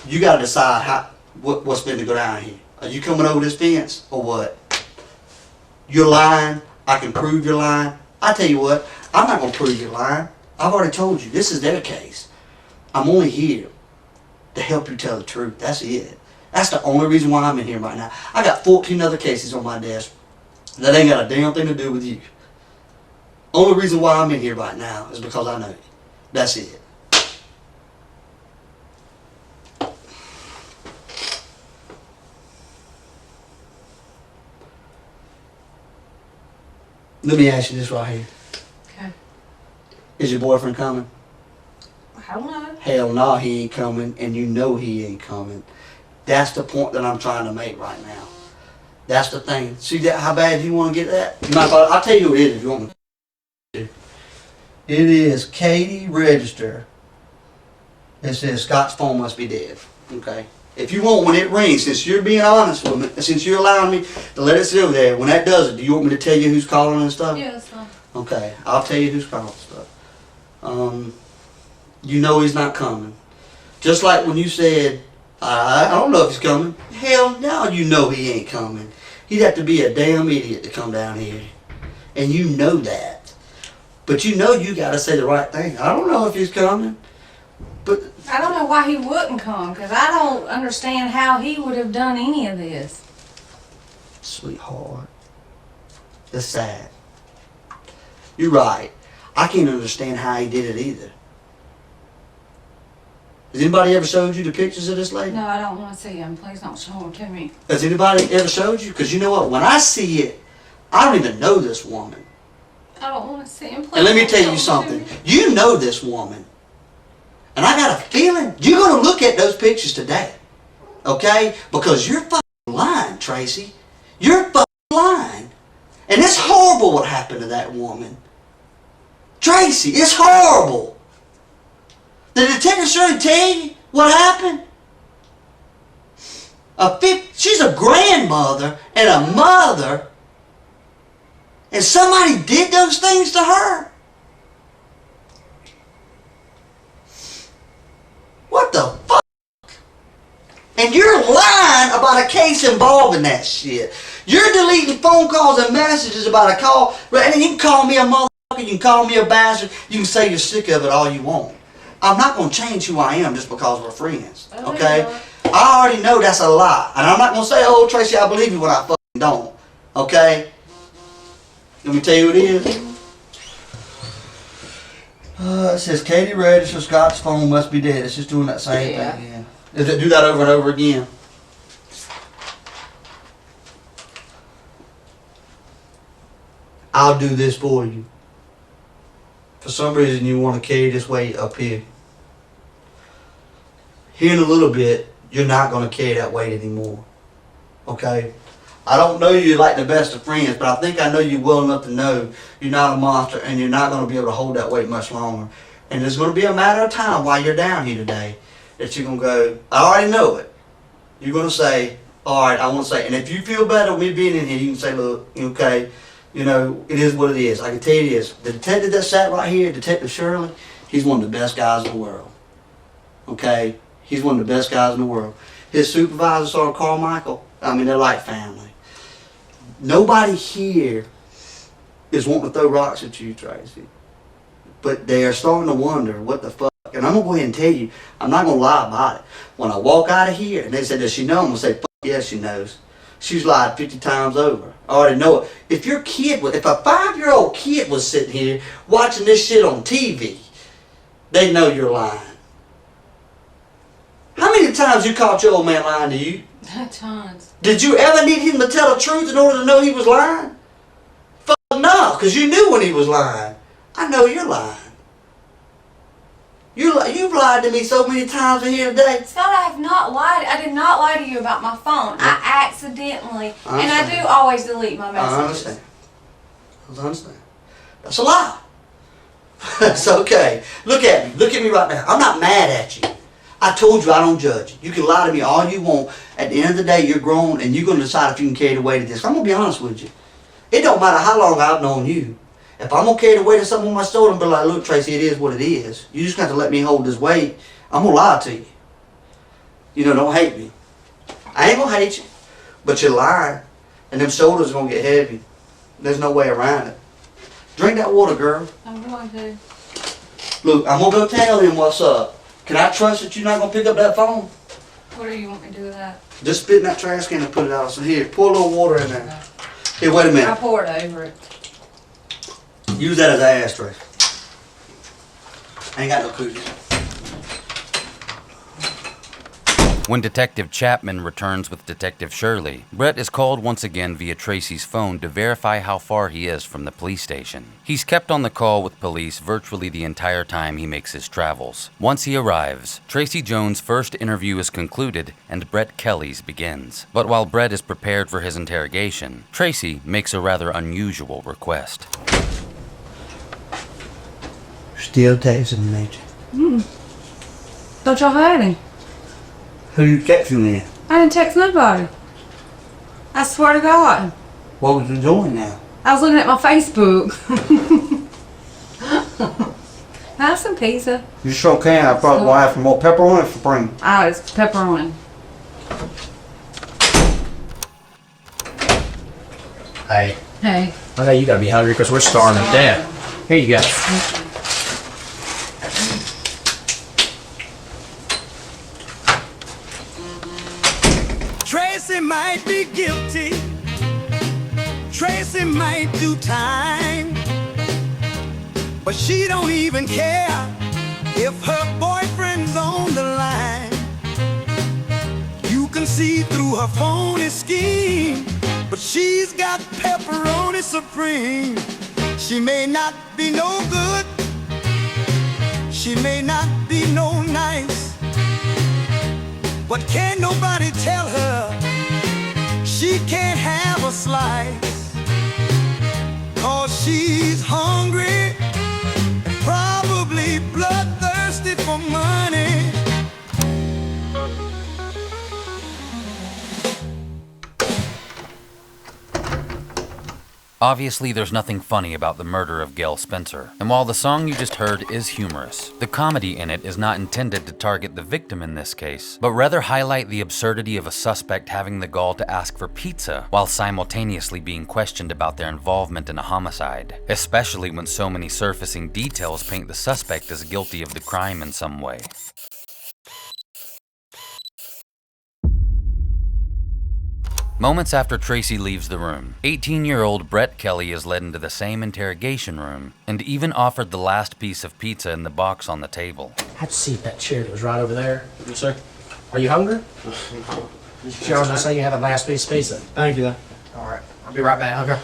You got to decide what's been to go down here. Are you coming over this fence or what? You're lying. I can prove you're lying. I tell you what, I'm not going to prove you're lying. I've already told you, this is their case. I'm only here to help you tell the truth. That's it. That's the only reason why I'm in here right now. I got 14 other cases on my desk that ain't got a damn thing to do with you. Only reason why I'm in here right now is because I know you. That's it. Let me ask you this right here. Okay. Is your boyfriend coming? I don't know. Hell no, he ain't coming, and you know he ain't coming. That's the point that I'm trying to make right now. That's the thing. See that? How bad you want to get that? You might. I'll tell you who it is if you want me to. It is Katie Register. It says Scott's phone must be dead. Okay. If you want, when it rings, since you're being honest with me, since you're allowing me to let it sit there, when that does it, do you want me to tell you who's calling and stuff? Yeah, that's fine. Okay, I'll tell you who's calling and stuff. You know he's not coming. Just like when you said, I don't know if he's coming. Hell no, you know he ain't coming. He'd have to be a damn idiot to come down here. And you know that. But you know you gotta say the right thing. I don't know if he's coming. But I don't know why he wouldn't come, because I don't understand how he would have done any of this. Sweetheart, it's sad. You're right. I can't understand how he did it either. Has anybody ever showed you the pictures of this lady? No, I don't want to see him. Please don't show him to me. Has anybody ever showed you? Because you know what? When I see it, I don't even know this woman. I don't want to see him. Please. And let me tell you something. You know this woman. And I got a feeling you're going to look at those pictures today. Okay? Because you're fucking lying, Tracy. You're fucking lying. And it's horrible what happened to that woman. Tracy, it's horrible. The detective should tell you what happened. She's a grandmother and a mother. And somebody did those things to her. What the fuck? And you're lying about a case involving that shit. You're deleting phone calls and messages about a call. And you can call me a motherfucker, you can call me a bastard, you can say you're sick of it all you want. I'm not going to change who I am just because we're friends. Okay? I already know that's a lie. And I'm not going to say, oh, Tracy, I believe you when I fucking don't. Okay? Let me tell you what it is. It says Katie Register, Scott's phone must be dead. It's just doing that same thing again. Does it do that over and over again? I'll do this for you. For some reason you want to carry this weight up here. Here in a little bit, you're not going to carry that weight anymore. Okay? I don't know you like the best of friends, but I think I know you well enough to know you're not a monster and you're not going to be able to hold that weight much longer. And there's going to be a matter of time while you're down here today that you're going to go, I already know it. You're going to say, All right, I want to say, and if you feel better with me being in here, you can say, look, okay, you know, it is what it is. I can tell you this. The detective that sat right here, Detective Shirley, he's one of the best guys in the world. Okay? He's one of the best guys in the world. His supervisor, Sergeant Carmichael, I mean, they're like family. Nobody here is wanting to throw rocks at you, Tracy. But they are starting to wonder what the fuck. And I'm going to go ahead and tell you, I'm not going to lie about it. When I walk out of here and they say, does she know? I'm going to say, fuck yes, she knows. She's lied 50 times over. I already know it. If your kid was, if a 5-year-old kid was sitting here watching this shit on TV, they know you're lying. How many times you caught your old man lying to you? Tons. Did you ever need him to tell the truth in order to know he was lying? Fuck no, because you knew when he was lying. I know you're lying. You've lied to me so many times in here today. Scott, I have not lied. I did not lie to you about my phone. I accidentally, and I do always delete my messages. I understand. That's a lie. It's okay. Look at me. Look at me right now. I'm not mad at you. I told you I don't judge you. You can lie to me all you want. At the end of the day, you're grown and you're going to decide if you can carry the weight of this. I'm going to be honest with you. It don't matter how long I've known you. If I'm going to carry the weight of something on my shoulder and be like, look, Tracy, it is what it is. You just got to let me hold this weight. I'm going to lie to you. You know, don't hate me. I ain't going to hate you. But you're lying. And them shoulders are going to get heavy. There's no way around it. Drink that water, girl. I'm going to. Look, I'm going to go tell him what's up. Can I trust that you're not going to pick up that phone? What do you want me to do with that? Just spit in that trash can and put it out. So here, pour a little water in there. Here, wait a minute. I poured over it. Use that as an ashtray. I ain't got no cookies. When Detective Chapman returns with Detective Shirley, Brett is called once again via Tracy's phone to verify how far he is from the police station. He's kept on the call with police virtually the entire time he makes his travels. Once he arrives, Tracy Jones' first interview is concluded and Brett Kelly's begins. But while Brett is prepared for his interrogation, Tracy makes a rather unusual request. Still texting me, Don't y'all have any? Who you texting me? I didn't text nobody. I swear to God. What was you doing now? I was looking at my Facebook. Have some pizza. You sure can. I probably will have some more pepperoni or spring. Ah, it's pepperoni. Hey. Hey. I know you gotta be hungry because we're starving to death. Here you go. Tracy might be guilty. Tracy might do time. But she don't even care if her boyfriend's on the line. You can see through her phony scheme, but she's got pepperoni supreme. She may not be no good. She may not be no nice. But can't nobody tell her she can't have a slice. 'Cause she's hungry and probably bloodthirsty for money. Obviously, there's nothing funny about the murder of Gail Spencer, and while the song you just heard is humorous, the comedy in it is not intended to target the victim in this case, but rather highlight the absurdity of a suspect having the gall to ask for pizza while simultaneously being questioned about their involvement in a homicide, especially when so many surfacing details paint the suspect as guilty of the crime in some way. Moments after Tracy leaves the room, 18-year-old Brett Kelly is led into the same interrogation room and even offered the last piece of pizza in the box on the table. Have a seat, that chair that was right over there. Yes, sir. Are you hungry? No. Sure, I was gonna say you have a last piece of pizza. Thank you. All right, I'll be right back. Okay.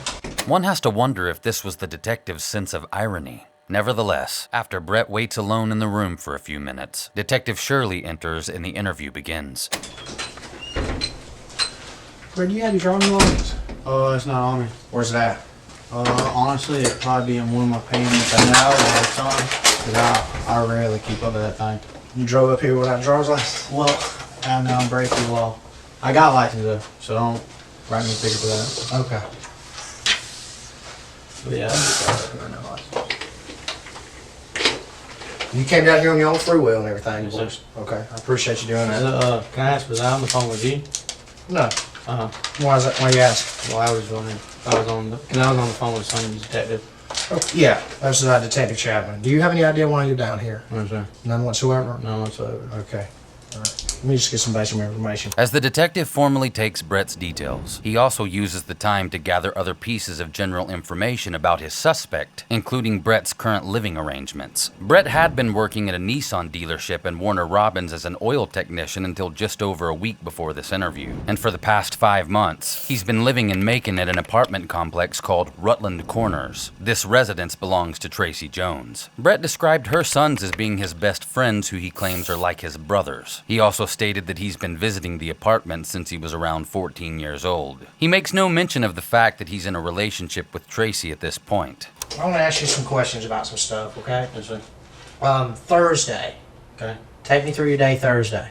One has to wonder if this was the detective's sense of irony. Nevertheless, after Brett waits alone in the room for a few minutes, Detective Shirley enters and the interview begins. Where do you have your drawing lines? It's not on me. Where's it at? Honestly, it'd probably be in one of my pants. I know all the time. But I rarely keep up with that thing. You drove up here without drawers last? Well, I know I'm breaking the law. I got license though, so don't write me a ticket for that. Okay. But yeah, I got no license. You came down here on your own free will and everything, Yes, boys. Okay, I appreciate you doing that. Can I ask, was I on the phone with you? No. Why is that? Why you ask? Well, I was wondering if I was on the phone with some detective. Yeah, that's Detective Chapman. Do you have any idea why you're down here? No, sir. None whatsoever? None whatsoever. Okay. All right. Let me just get some basic information. As the detective formally takes Brett's details, he also uses the time to gather other pieces of general information about his suspect, including Brett's current living arrangements. Brett had been working at a Nissan dealership in Warner Robins as an oil technician until just over a week before this interview. And for the past 5 months, he's been living in Macon at an apartment complex called Rutland Corners. This residence belongs to Tracy Jones. Brett described her sons as being his best friends who he claims are like his brothers. He also stated that he's been visiting the apartment since he was around 14 years old. He makes no mention of the fact that he's in a relationship with Tracy at this point. I want to ask you some questions about some stuff, okay? Yes, sir. Thursday. Okay. Take me through your day Thursday.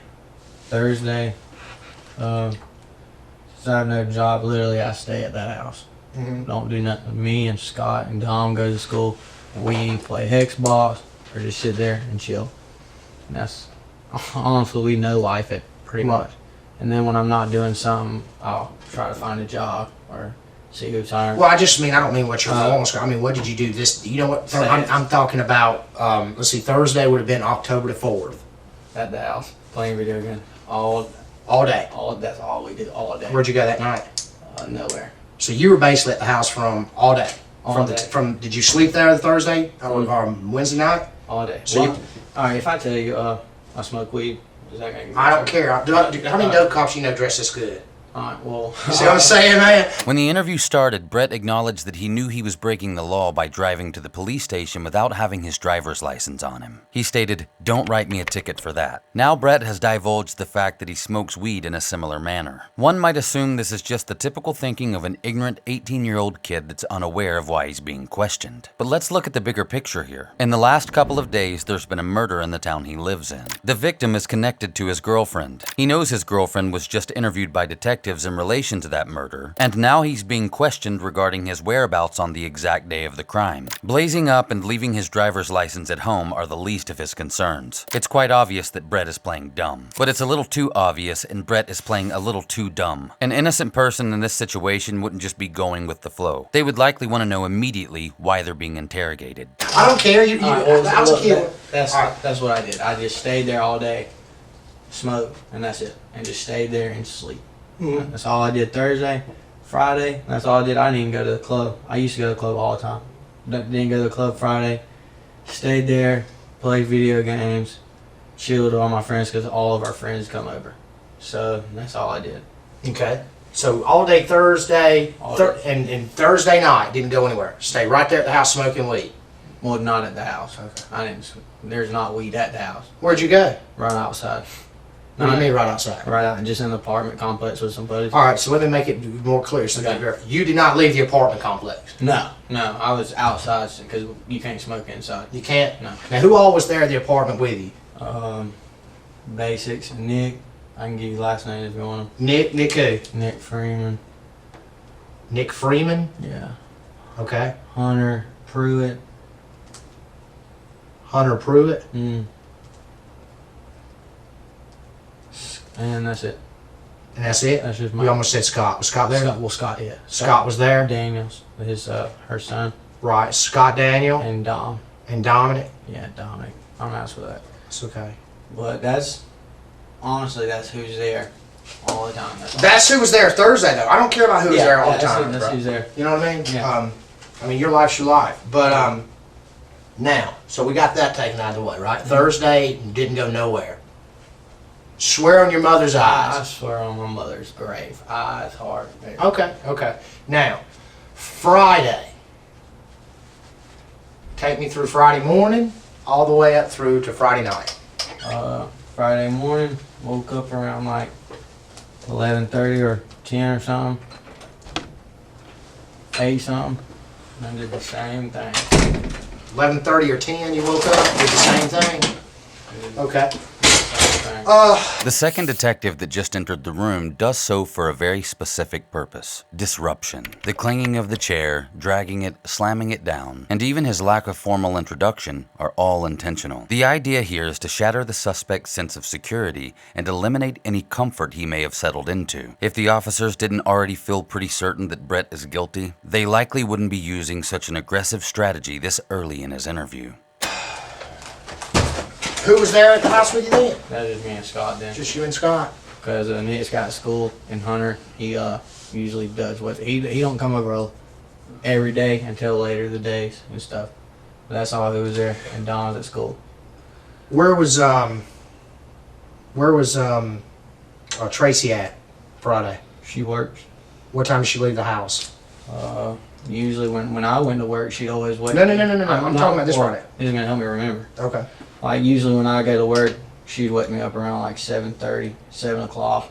Thursday, since I have no job, literally I stay at that house. Mm-hmm. Don't do nothing. Me and Scott and Dom go to school. We play Xbox or just sit there and chill. And that's honestly, we know life it pretty much. And then when I'm not doing something, I'll try to find a job or see who's hiring. Well, I don't mean what you're normal. I mean, what did you do this? You know what? I'm talking about, let's see, Thursday would have been October the 4th. At the house, playing video games all day. That's all we did all day. Where'd you go that night? Nowhere. So you were basically at the house from all day. All day. Did you sleep there the Thursday or Wednesday night? All day. So all right. If I tell you, I smoke weed. Is that gonna I don't care. How many dope cops you know dress this good? Alright, well... You see what I'm saying, man? When the interview started, Brett acknowledged that he knew he was breaking the law by driving to the police station without having his driver's license on him. He stated, "Don't write me a ticket for that." Now Brett has divulged the fact that he smokes weed in a similar manner. One might assume this is just the typical thinking of an ignorant 18-year-old kid that's unaware of why he's being questioned. But let's look at the bigger picture here. In the last couple of days, there's been a murder in the town he lives in. The victim is connected to his girlfriend. He knows his girlfriend was just interviewed by detectives in relation to that murder, and now he's being questioned regarding his whereabouts on the exact day of the crime. Blazing up and leaving his driver's license at home are the least of his concerns. It's quite obvious that Brett is playing dumb. But it's a little too obvious, and Brett is playing a little too dumb. An innocent person in this situation wouldn't just be going with the flow. They would likely want to know immediately why they're being interrogated. I don't care. I was a kid. That's what I did. I just stayed there all day, smoked, and that's it. And just stayed there and sleep. Mm-hmm. That's all I did Thursday, Friday. That's all I did. I didn't even go to the club. I used to go to the club all the time. Didn't go to the club Friday. Stayed there, played video games, chilled with all my friends because all of our friends come over. So that's all I did. Okay. So all day Thursday, and Thursday night didn't go anywhere. Stay right there at the house smoking weed. Well, not at the house. Okay. I didn't. There's not weed at the house. Where'd you go? Right outside. What do you mean right outside? Right out, just in the apartment complex with some buddies. All right, so let me make it more clear. So you did not leave the apartment complex? No, I was outside because you can't smoke inside. You can't? No. Now, who all was there at the apartment with you? Basics, Nick. I can give you last name if you want them. Nick who? Nick Freeman. Nick Freeman? Yeah. Okay. Hunter Pruitt. Hunter Pruitt? And that's it. And that's it? That's just we almost said Scott. Was Scott there? Scott, yeah. Scott was there? Daniels, her son. Right. Scott Daniel? And Dom. And Dominic? Yeah, Dominic. I'm asked for that. It's okay. But honestly, that's who's there all the time. That's who was there Thursday, though. I don't care about who was there all the time. That's who's there. You know what I mean? Yeah. I mean, your life's your life. But, now, so we got that taken out of the way, right? Thursday, didn't go nowhere. Swear on your mother's eyes. I swear on my mother's grave. Eyes, heart. Okay. Now, Friday. Take me through Friday morning, all the way up through to Friday night. Friday morning, woke up around like 11:30 or 10 or something. Ate something, and I did the same thing. 11:30 or 10, you woke up, did the same thing? Okay. thing. The second detective that just entered the room does so for a very specific purpose: disruption. The clanging of the chair, dragging it, slamming it down, and even his lack of formal introduction are all intentional. The idea here is to shatter the suspect's sense of security and eliminate any comfort he may have settled into. If the officers didn't already feel pretty certain that Brett is guilty, they likely wouldn't be using such an aggressive strategy this early in his interview. Who was there at the house with you then? That is me and Scott then. Just you and Scott? Because Nick's got school in Hunter. He usually does what he don't come over every day until later the days and stuff. But that's all who was there, and Don's at school. Where was Tracy at Friday? She works. What time did she leave the house? Usually when I went to work, she'd always wait. No. I'm talking about this Friday. This is gonna help me remember. Okay. Like usually when I go to work, she'd wake me up around like 7:30, 7 o'clock.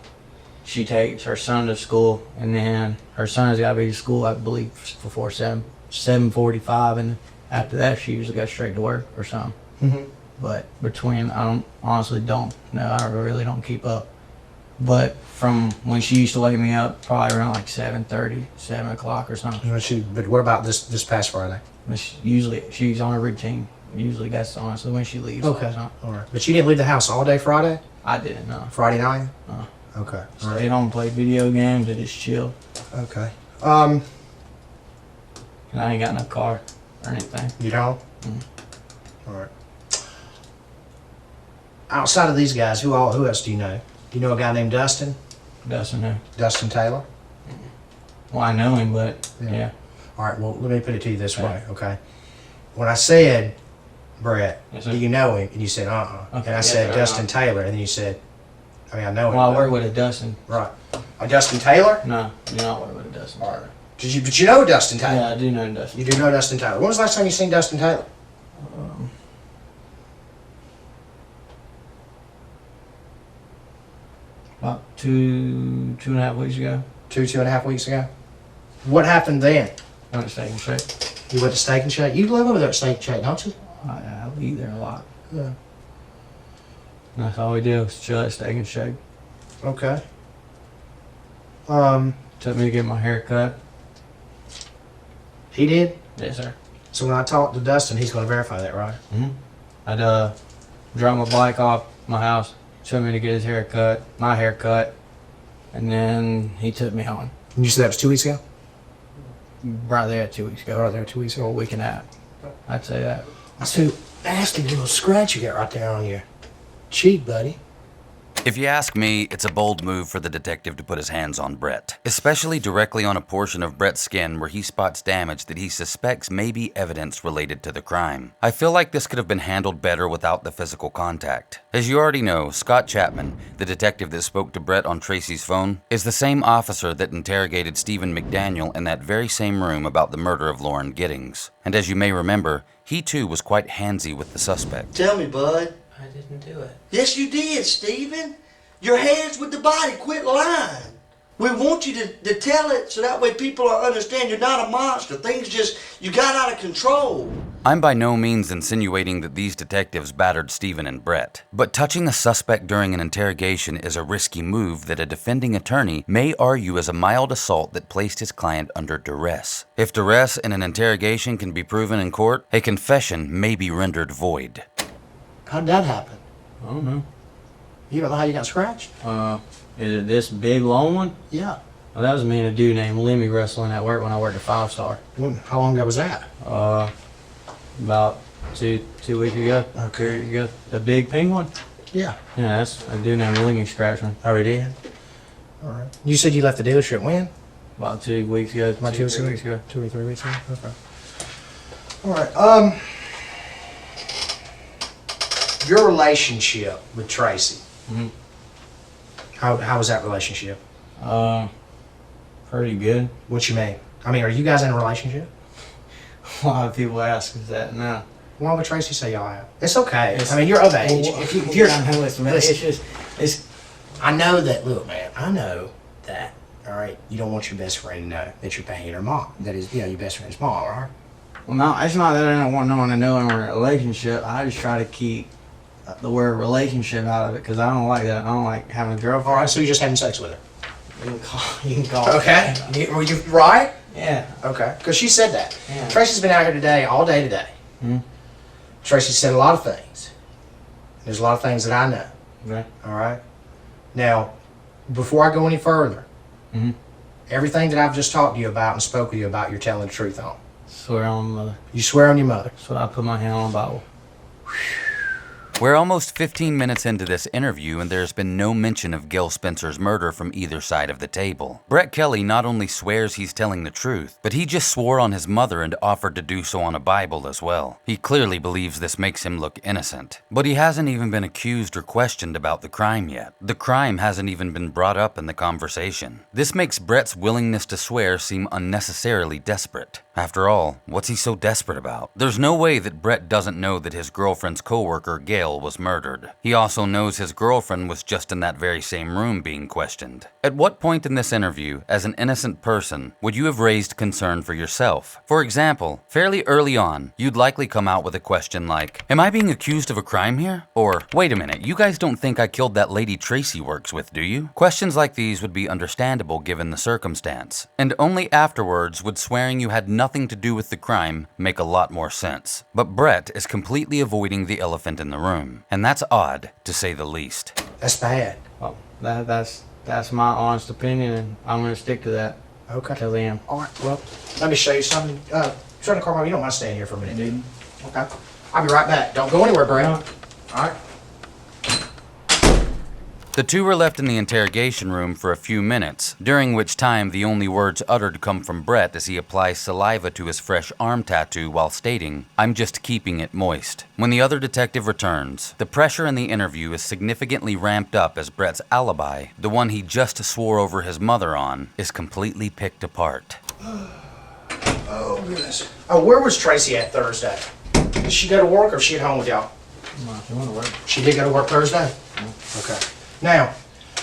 She takes her son to school, and then her son's got to be to school, I believe, before 7:45, and after that she usually goes straight to work or something. Mm-hmm. But between, I honestly don't know. I really don't keep up. But from when she used to wake me up, probably around like 7:30, 7 o'clock or something. But what about this past Friday? Usually she's on a routine. Usually that's honestly when she leaves. Okay. All right. But you didn't leave the house all day Friday? I didn't, no. Friday night? Okay. Stayed home, played video games, and just chill. Okay. And I ain't got no car or anything. You don't? All right. Outside of these guys, who else do you know? Do you know a guy named Dustin? Dustin who? Dustin Taylor? Well, I know him, but yeah. All right, well, let me put it to you this way, okay? When I said, Brett, do you know him? And you said, Okay. And I said, Dustin Taylor, and then you said, I know him. Well, I work with a Dustin. Right. A Dustin Taylor? No, you don't work with a Dustin Taylor. But you know Dustin Taylor? Yeah, I do know Dustin. You do know Dustin Taylor. When was the last time you seen Dustin Taylor? About two and a half weeks ago. 2.5 weeks ago? What happened then? I went to Steak and Shake. You went to Steak and Shake? You live over there at Steak and Shake, don't you? I eat there a lot. Yeah. That's all we do is chill at Steak and Shake. Okay. Took me to get my hair cut. He did? Yes, sir. So when I talk to Dustin, he's going to verify that, right? Mm-hmm. I'd drop my bike off my house, took me to get his hair cut, my hair cut, and then he took me home. And you said that was 2 weeks ago? Right there 2 weeks ago. Right there 2 weeks ago? Or a week and a half. I'd say that. That's too nasty little scratch you got right there on your cheek, buddy. If you ask me, it's a bold move for the detective to put his hands on Brett, especially directly on a portion of Brett's skin where he spots damage that he suspects may be evidence related to the crime. I feel like this could have been handled better without the physical contact. As you already know, Scott Chapman, the detective that spoke to Brett on Tracy's phone, is the same officer that interrogated Stephen McDaniel in that very same room about the murder of Lauren Giddings. And as you may remember, he too was quite handsy with the suspect. Tell me, bud. I didn't do it. Yes, you did, Stephen. Your hands with the body. Quit lying. We want you to tell it so that way people will understand you're not a monster. Things you got out of control. I'm by no means insinuating that these detectives battered Stephen and Brett, but touching a suspect during an interrogation is a risky move that a defending attorney may argue is a mild assault that placed his client under duress. If duress in an interrogation can be proven in court, a confession may be rendered void. How did that happen? I don't know. You don't know how you got scratched? Is it this big long one? Yeah. Well, that was me and a dude named Lemmy wrestling at work when I worked at 5 Star. How long ago was that? About two weeks ago. Okay. 2 weeks ago. The big pink one? Yeah. Yeah, that's a dude named Lemmy scratched me. Oh, he did? All right. You said you left the dealership when? About 2 weeks ago. About 2 weeks ago. 2 or 3 weeks ago? Okay. All right. Your relationship with Tracy. Mm-hmm. How was that relationship? Pretty good. What you mean? I mean, are you guys in a relationship? A lot of people ask us that now. Why would Tracy say y'all have? It's okay. I mean, you're of age. If you're, I know that. Look, man. I know that. All right. You don't want your best friend to know that you're paying her mom. That is, your best friend's mom, right? Well, no, it's not that I don't want no one to know in our relationship. I just try to keep the word relationship out of it because I don't like that. I don't like having a girlfriend. All right, so you're just having sex with her. You can call Okay. Were you right? Yeah. Okay. Because she said that. Yeah. Tracy's been out here today, all day today. Mm-hmm. Tracy said a lot of things. There's a lot of things that I know. Okay. All right. Now, before I go any further, everything that I've just talked to you about and spoke with you about, you're telling the truth on. Swear on my mother. You swear on your mother. That's what I put my hand on the Bible. We're almost 15 minutes into this interview and there's been no mention of Gail Spencer's murder from either side of the table. Brett Kelly not only swears he's telling the truth, but he just swore on his mother and offered to do so on a Bible as well. He clearly believes this makes him look innocent. But he hasn't even been accused or questioned about the crime yet. The crime hasn't even been brought up in the conversation. This makes Brett's willingness to swear seem unnecessarily desperate. After all, what's he so desperate about? There's no way that Brett doesn't know that his girlfriend's coworker, Gail, was murdered. He also knows his girlfriend was just in that very same room being questioned. At what point in this interview, as an innocent person, would you have raised concern for yourself? For example, fairly early on, you'd likely come out with a question like, "Am I being accused of a crime here?" Or, "Wait a minute, you guys don't think I killed that lady Tracy works with, do you?" Questions like these would be understandable given the circumstance. And only afterwards would swearing you had nothing to do with the crime make a lot more sense. But Brett is completely avoiding the elephant in the room, and that's odd, to say the least. That's bad. Well, that's my honest opinion, and I'm going to stick to that. Okay. Till the end. All right, well, let me show you something. Sergeant Carmel, you don't mind staying here for a minute, do you? Okay. I'll be right back. Don't go anywhere, Brett. All right. The two were left in the interrogation room for a few minutes, during which time the only words uttered come from Brett as he applies saliva to his fresh arm tattoo while stating, "I'm just keeping it moist." When the other detective returns, the pressure in the interview is significantly ramped up as Brett's alibi, the one he just swore over his mother on, is completely picked apart. Oh, goodness. Oh, where was Tracy at Thursday? Did she go to work or was she at home with y'all? She went to work. She did go to work Thursday? Okay. Now,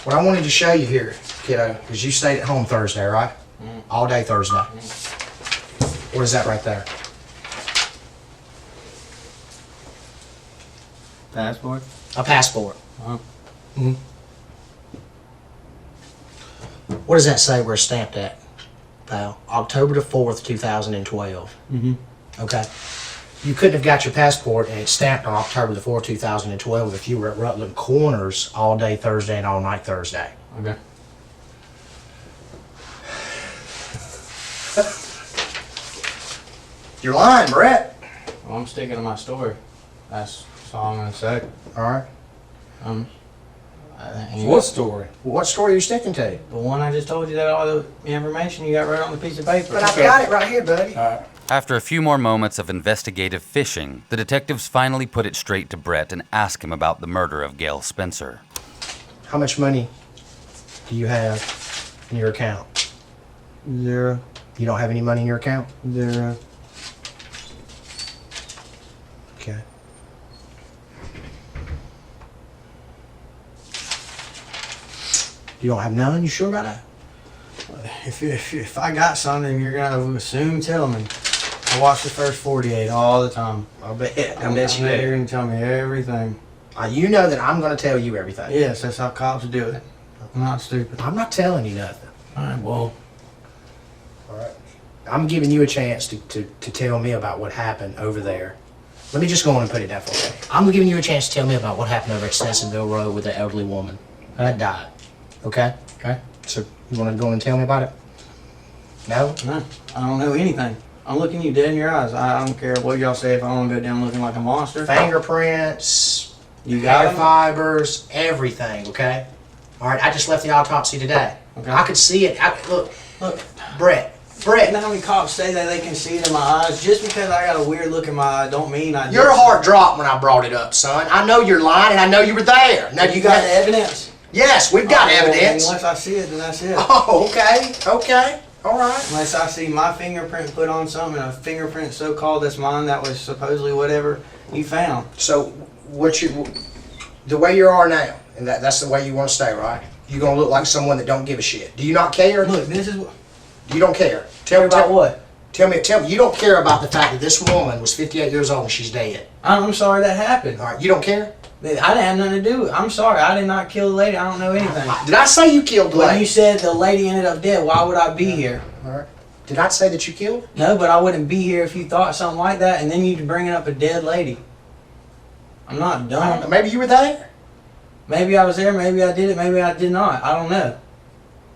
what I wanted to show you here, kiddo, is you stayed at home Thursday, right? All day Thursday. What is that right there? Passport? A passport. What does that say where it's stamped at, pal? October the 4th, 2012. Okay. You couldn't have got your passport and it's stamped on October the 4th, 2012 if you were at Rutland Corners all day Thursday and all night Thursday. Okay. You're lying, Brett. Well, I'm sticking to my story. That's all I'm going to say. All right. What story? What story are you sticking to? The one I just told you that all the information you got right on the piece of paper. But I've got it right here, buddy. All right. After a few more moments of investigative fishing, the detectives finally put it straight to Brett and ask him about the murder of Gail Spencer. How much money do you have in your account? 0. You don't have any money in your account? 0. Okay. You don't have none? You sure about that? If I got something, you're going to assume tell me. I watch the first 48 all the time. I bet. I bet you you're going to tell me everything. You know that I'm going to tell you everything. Yes, that's how cops do it. I'm not stupid. I'm not telling you nothing. All right, well. All right. I'm giving you a chance to tell me about what happened over there. Let me just go on and put it down for you. I'm giving you a chance to tell me about what happened over at Stensonville Road with the elderly woman that died. Okay? Okay. So you want to go and tell me about it? No? No, I don't know anything. I'm looking you dead in your eyes. I don't care what y'all say if I want to go down looking like a monster. Fingerprints, you got hair fibers, everything, okay? All right, I just left the autopsy today. Okay. I could see it. Look, Brett. You know how many cops say that they can see it in my eyes? Just because I got a weird look in my eye don't mean I Your heart dropped when I brought it up, son. I know you're lying and I know you were there. Now you got evidence? Yes, we've got evidence. Unless I see it, then that's it. Oh, okay. Okay. All right. Unless I see my fingerprint put on something, a fingerprint so-called that's mine that was supposedly whatever you found. So, the way you are now, and that's the way you want to stay, right? You're going to look like someone that don't give a shit. Do you not care? Look, this is what... You don't care. Tell me about what? Tell me, you don't care about the fact that this woman was 58 years old and she's dead. I'm sorry that happened. All right, you don't care? I didn't have nothing to do with it. I'm sorry, I did not kill the lady. I don't know anything. Did I say you killed the lady? When you said the lady ended up dead, why would I be here? All right. Did I say that you killed? No, but I wouldn't be here if you thought something like that, and then you'd bringing up a dead lady. I'm not dumb. Maybe you were there. Maybe I was there, maybe I did it, maybe I did not. I don't know.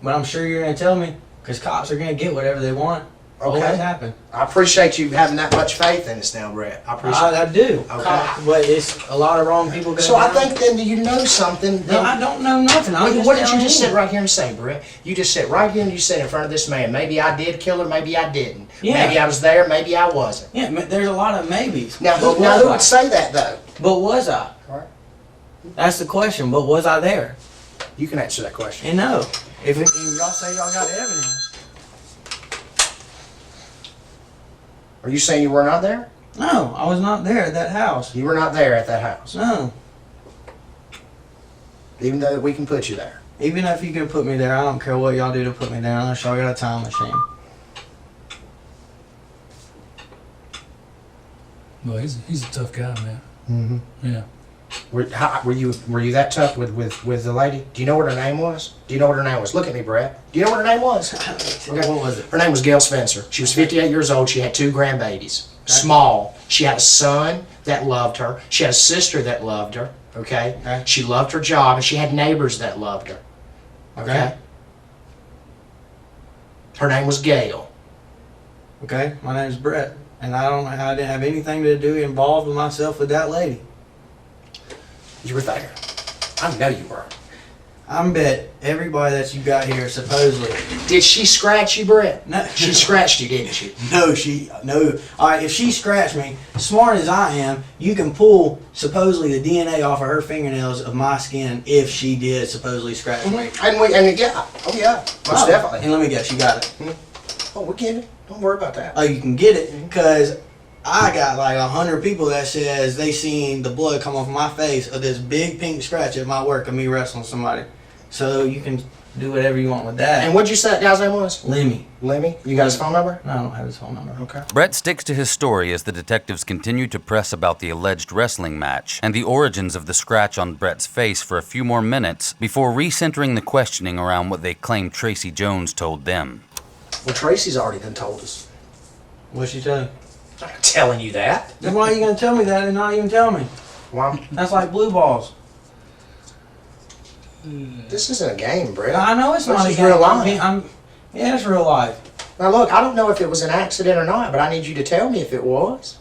But I'm sure you're going to tell me, because cops are going to get whatever they want. Okay. Always happen. I appreciate you having that much faith in us now, Brett. I appreciate it. I do. Okay. But it's a lot of wrong people going So I think then you know something. No, I don't know nothing. What did you just sit right here and say, Brett? You just sit right here and you sit in front of this man. Maybe I did kill her, maybe I didn't. Yeah. Maybe I was there, maybe I wasn't. Yeah, there's a lot of maybes. Now who would say that, though? But was I? All right. That's the question. But was I there? You can answer that question. And no. If y'all say y'all got evidence. Are you saying you were not there? No, I was not there at that house. You were not there at that house? No. Even though we can put you there? Even if you can put me there, I don't care what y'all do to put me there unless y'all got a time machine. Well, he's a tough guy, man. Mm-hmm. Yeah. Were you that tough with the lady? Do you know what her name was? Do you know what her name was? Look at me, Brett. Do you know what her name was? Okay. What was it? Her name was Gail Spencer. She was 58 years old. She had 2 grandbabies. Okay. Small. She had a son that loved her. She had a sister that loved her. Okay? She loved her job, and she had neighbors that loved her. Okay? Her name was Gail. Okay, my name's Brett, and I didn't have anything to do involved with myself with that lady. You were there. I know you were. I bet everybody that you got here supposedly. Did she scratch you, Brett? No. She scratched you, didn't she? No. All right, if she scratched me, smart as I am, you can pull supposedly the DNA off of her fingernails of my skin if she did supposedly scratch me. And yeah, most definitely. And let me guess, you got it. Oh, we get it. Don't worry about that. Oh, you can get it because I got like 100 people that says they seen the blood come off my face of this big pink scratch at my work of me wrestling somebody. So you can do whatever you want with that. And what'd you say that guy's name was? Lemmy. Lemmy? You got his phone number? No, I don't have his phone number. Okay. Brett sticks to his story as the detectives continue to press about the alleged wrestling match and the origins of the scratch on Brett's face for a few more minutes before recentering the questioning around what they claim Tracy Jones told them. Well, Tracy's already done told us. What'd she tell you? I'm not telling you that. Then why are you going to tell me that and not even tell me? Why? That's like blue balls. This isn't a game, Brett. I know it's not a game. Real life. Yeah, it's real life. Now look, I don't know if it was an accident or not, but I need you to tell me if it was.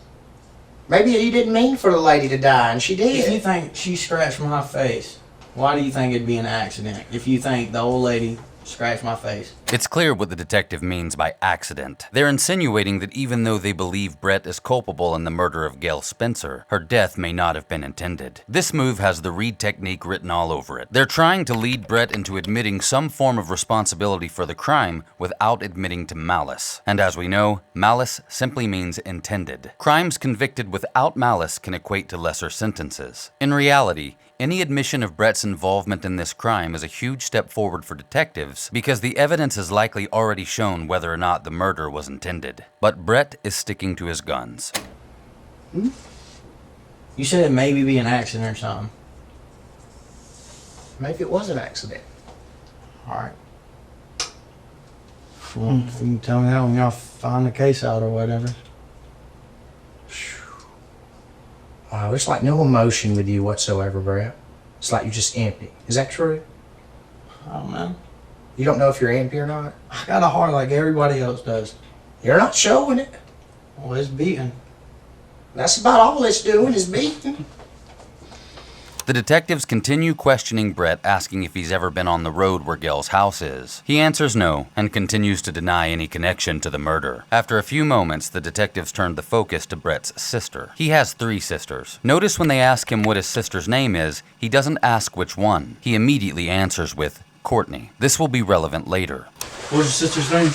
Maybe you didn't mean for the lady to die, and she did. If you think she scratched my face, why do you think it'd be an accident? If you think the old lady scratched my face. It's clear what the detective means by accident. They're insinuating that even though they believe Brett is culpable in the murder of Gail Spencer, her death may not have been intended. This move has the Reed technique written all over it. They're trying to lead Brett into admitting some form of responsibility for the crime without admitting to malice. And as we know, malice simply means intended. Crimes convicted without malice can equate to lesser sentences. In reality, any admission of Brett's involvement in this crime is a huge step forward for detectives because the evidence has likely already shown whether or not the murder was intended. But Brett is sticking to his guns. You said it maybe be an accident or something. Maybe it was an accident. Alright. Well, you can tell me that when y'all find the case out or whatever. Wow, there's like no emotion with you whatsoever, Brett. It's like you're just empty. Is that true? I don't know. You don't know if you're empty or not? I got a heart like everybody else does. You're not showing it. Well, it's beating. That's about all it's doing is beating. The detectives continue questioning Brett, asking if he's ever been on the road where Gail's house is. He answers no, and continues to deny any connection to the murder. After a few moments, the detectives turn the focus to Brett's sister. He has 3 sisters. Notice when they ask him what his sister's name is, he doesn't ask which one. He immediately answers with Courtney. This will be relevant later. What's your sister's name?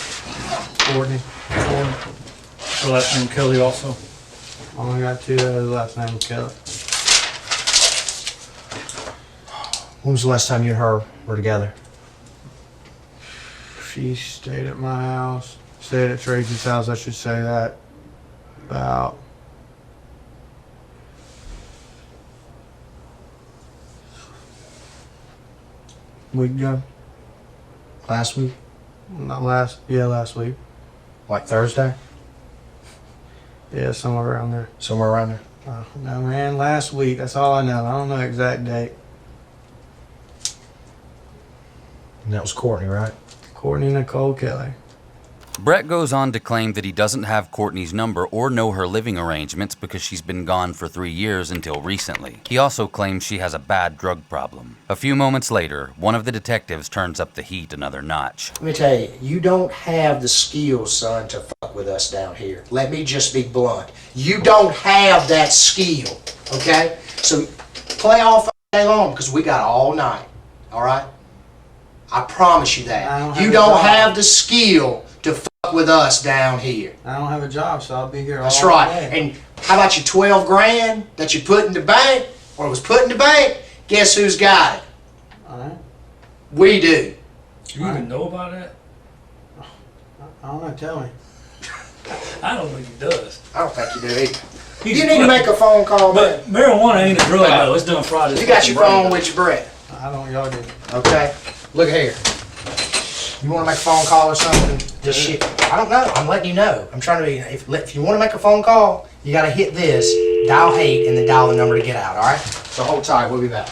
Courtney. Her last name Kelly also. Only got 2 last name Kelly. When was the last time you and her were together? She stayed at my house Stayed at Tracy's house, I should say that, about a week ago. Last week? Not last, yeah, last week. Like Thursday? Yeah, somewhere around there. Somewhere around there? No, man, last week, that's all I know. I don't know the exact date. And that was Courtney, right? Courtney Nicole Kelly. Brett goes on to claim that he doesn't have Courtney's number or know her living arrangements because she's been gone for 3 years until recently. He also claims she has a bad drug problem. A few moments later, one of the detectives turns up the heat another notch. Let me tell you, you don't have the skills, son, to fuck with us down here. Let me just be blunt. You don't have that skill, okay? So play all day long because we got all night, all right? I promise you that. You don't have the skill to fuck with us down here. I don't have a job, so I'll be here all That's day. right. And how about your 12 grand that you put in the bank, or was put in the bank? Guess who's got it? All right. We do. Do you even know about that? I don't know, tell me. I don't think he does. I don't think you do either. You need to make a phone call, but man. Marijuana ain't a drug, though. It's done Friday. You got your phone with your Brett. I don't, y'all do. Okay. Look here. You want to make a phone call or something? Just shit. I don't know. I'm letting you know. I'm trying to be. If you want to make a phone call, you got to hit this, dial 8, and then dial the number to get out. All right. So hold tight. We'll be back.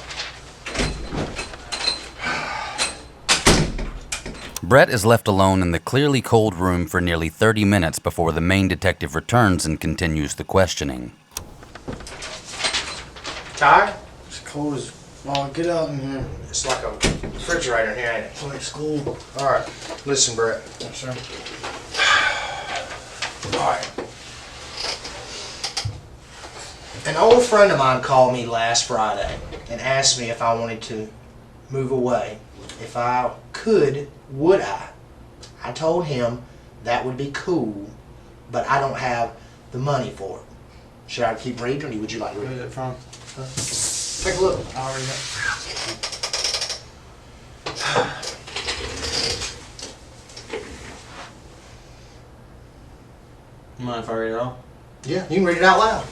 Brett is left alone in the clearly cold room for nearly 30 minutes before the main detective returns and continues the questioning. Tired? It's cold as... Oh, get out in here. It's like a refrigerator in here, ain't it? It's like school. All right. Listen, Brett. Yes, sir. All right. An old friend of mine called me last Friday and asked me if I wanted to move away. If I could, would I? I told him that would be cool, but I don't have the money for it. Should I keep reading, or would you like to read Where's it from? Take a look. I'll read it. Mind if I read it all? Yeah, you can read it out loud.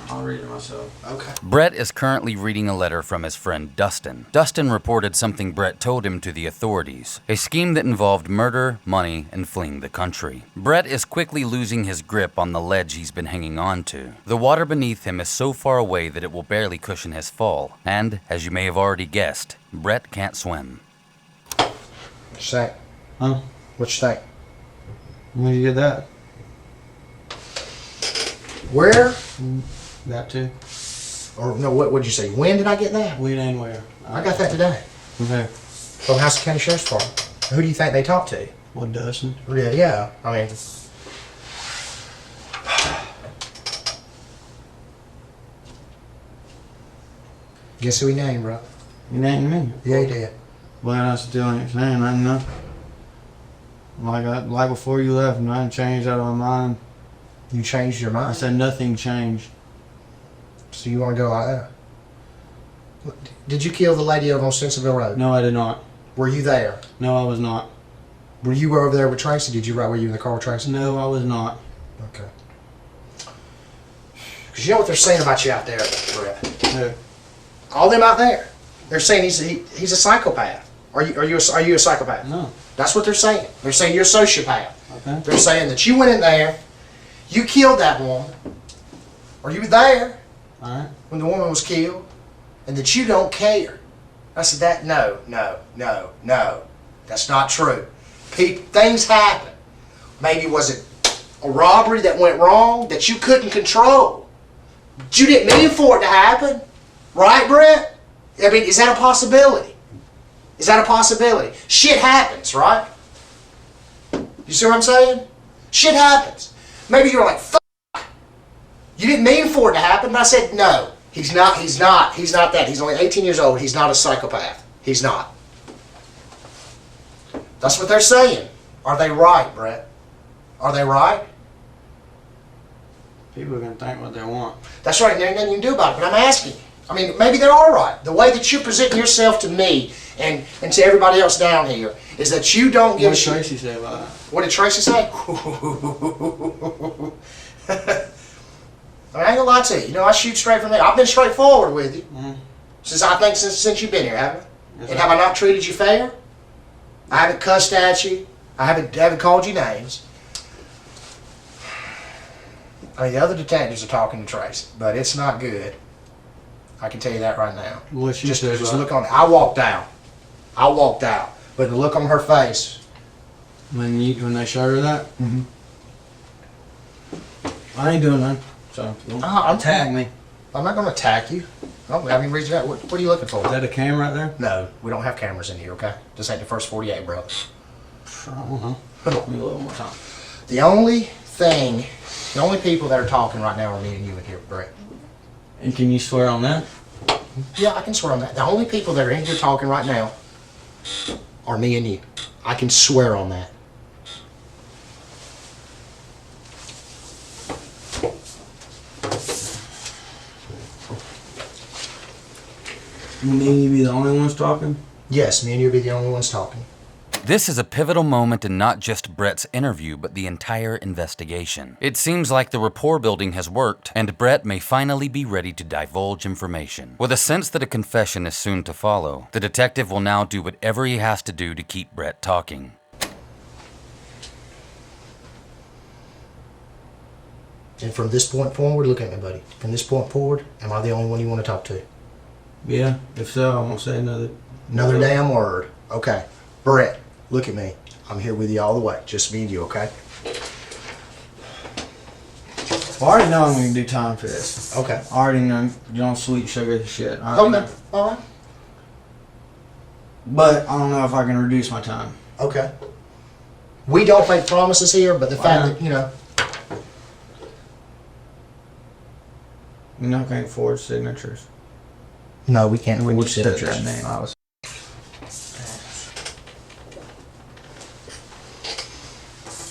I'll read it myself. Okay. Brett is currently reading a letter from his friend Dustin. Dustin reported something Brett told him to the authorities, a scheme that involved murder, money, and fleeing the country. Brett is quickly losing his grip on the ledge he's been hanging on to. The water beneath him is so far away that it will barely cushion his fall, and, as you may have already guessed, Brett can't swim. What you think? Huh? What you think? When did you get that? Where? That too. Or no, what would you say? When did I get that? When and where? I got that today. Okay. From House County Sheriff's Department. Who do you think they talked to? What, Dustin? Yeah. I mean, guess who he named, bro? You named me? Yeah, he did. But I still ain't saying nothing, no. Like before you left, and I ain't changed out of my mind. You changed your mind? I said nothing changed. So you want to go like that? Did you kill the lady over on Stinsonville Road? No, I did not. Were you there? No, I was not. Were you over there with Tracy? Were you in the car with Tracy? No, I was not. Okay. Because you know what they're saying about you out there, Brett? No. All them out there, they're saying he's a psychopath. Are you a psychopath? No. That's what they're saying. They're saying you're a sociopath. Okay. They're saying that you went in there, you killed that woman, or you were there when the woman was killed, and that you don't care. I said no. That's not true. Things happen. Maybe was it a robbery that went wrong that you couldn't control? But you didn't mean for it to happen. Right, Brett? I mean, is that a possibility? Is that a possibility? Shit happens, right? You see what I'm saying? Shit happens. Maybe you're like, fuck. You didn't mean for it to happen, but I said, no. He's not that. He's only 18 years old. He's not a psychopath. He's not. That's what they're saying. Are they right, Brett? Are they right? People are going to think what they want. That's right, and there's nothing you can do about it, but I'm asking you. I mean, maybe they're all right. The way that you're presenting yourself to me and to everybody else down here is that you don't give a shit. What did Tracy say about that? What did Tracy say? I ain't gonna lie to you. You know, I shoot straight from there. I've been straightforward with you since you've been here, haven't I? Yes, and have I not treated you fair? I haven't cussed at you. I haven't called you names. I mean, the other detectives are talking to Tracy, but it's not good. I can tell you that right now. What she just said just about look on. I walked out, but the look on her face. When they showed her that, I ain't doing nothing. So don't tag me. I'm not going to attack you. I don't have any reason to. What are you looking for? Is that a camera right there? No, we don't have cameras in here. Okay, this ain't the first 48, brother. I don't know. Give me a little more time. The only people that are talking right now are me and you in here, Brett. And can you swear on that? Yeah, I can swear on that. The only people that are in here talking right now are me and you. I can swear on that. Me and you be the only ones talking? Yes, me and you will be the only ones talking. This is a pivotal moment in not just Brett's interview, but the entire investigation. It seems like the rapport building has worked, and Brett may finally be ready to divulge information. With a sense that a confession is soon to follow, the detective will now do whatever he has to do to keep Brett talking. And from this point forward, look at me, buddy. From this point forward, am I the only one you want to talk to? Yeah, if so, I won't say another damn word. Okay. Brett, look at me. I'm here with you all the way. Just me and you, okay? Well, I already know I'm going to do time for this. Okay. I already know you don't sweet sugar the shit. Okay. All right. But I don't know if I can reduce my time. Okay. We don't make promises here, but the fact that, you know. You know, can't forge signatures. No, we can't forge forge signatures. That name. I was.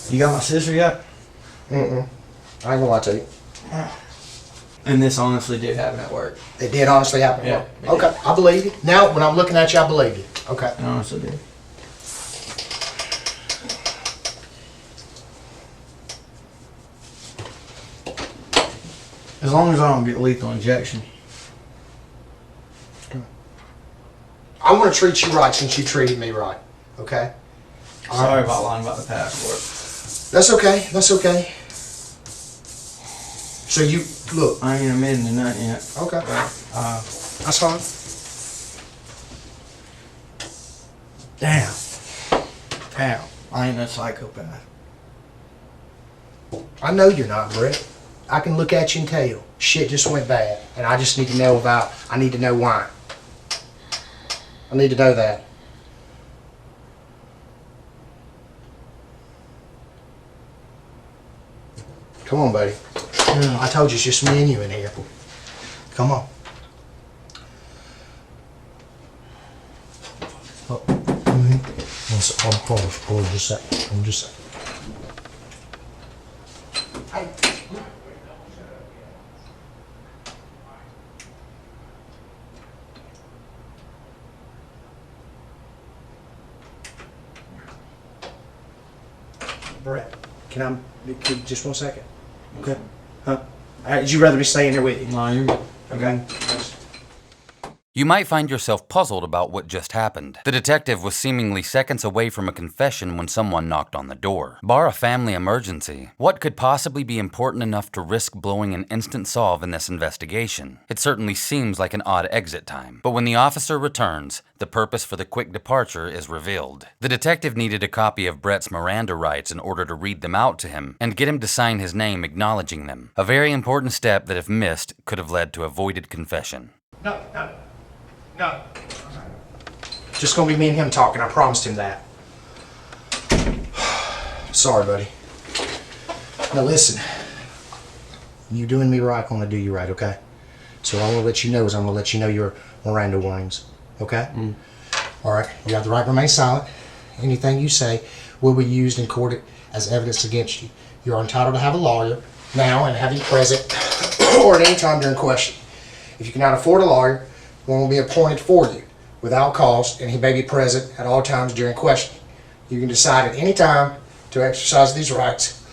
You got my sister yet? I ain't gonna lie to you. And this honestly did happen at work. It did honestly happen at work? Okay, I believe you. Now, when I'm looking at you, I believe you. Okay. It honestly did. As long as I don't get lethal injection. I want to treat you right since you treated me right. Okay? Sorry about lying about the passport. That's okay. That's okay. So you, look. I ain't admitting to nothing yet. Okay. That's fine. Damn. I ain't a psychopath. I know you're not, Brett. I can look at you and tell. Shit just went bad. And I just need to know I need to know why. I need to know that. Come on, buddy. I told you it's just me and you in here. Come on. Oh. Hold just a second. Hold just a second. Brett, can just 1 second? Okay. Huh? Would you rather be staying here with you? No, you're good. Okay. You might find yourself puzzled about what just happened. The detective was seemingly seconds away from a confession when someone knocked on the door. Bar a family emergency, what could possibly be important enough to risk blowing an instant solve in this investigation? It certainly seems like an odd exit time. But when the officer returns, the purpose for the quick departure is revealed. The detective needed a copy of Brett's Miranda rights in order to read them out to him and get him to sign his name acknowledging them. A very important step that, if missed, could have led to a voided confession. No. Just gonna be me and him talking. I promised him that. Sorry, buddy. Now listen. You doing me right, I'm gonna do you right, okay? So all I'm gonna let you know is I'm gonna let you know your Miranda warnings, okay? Alright, you have the right to remain silent. Anything you say will be used in court as evidence against you. You're entitled to have a lawyer now and have him present or at any time during question. If you cannot afford a lawyer, one will be appointed for you. without cost, and he may be present at all times during questioning. You can decide at any time to exercise these rights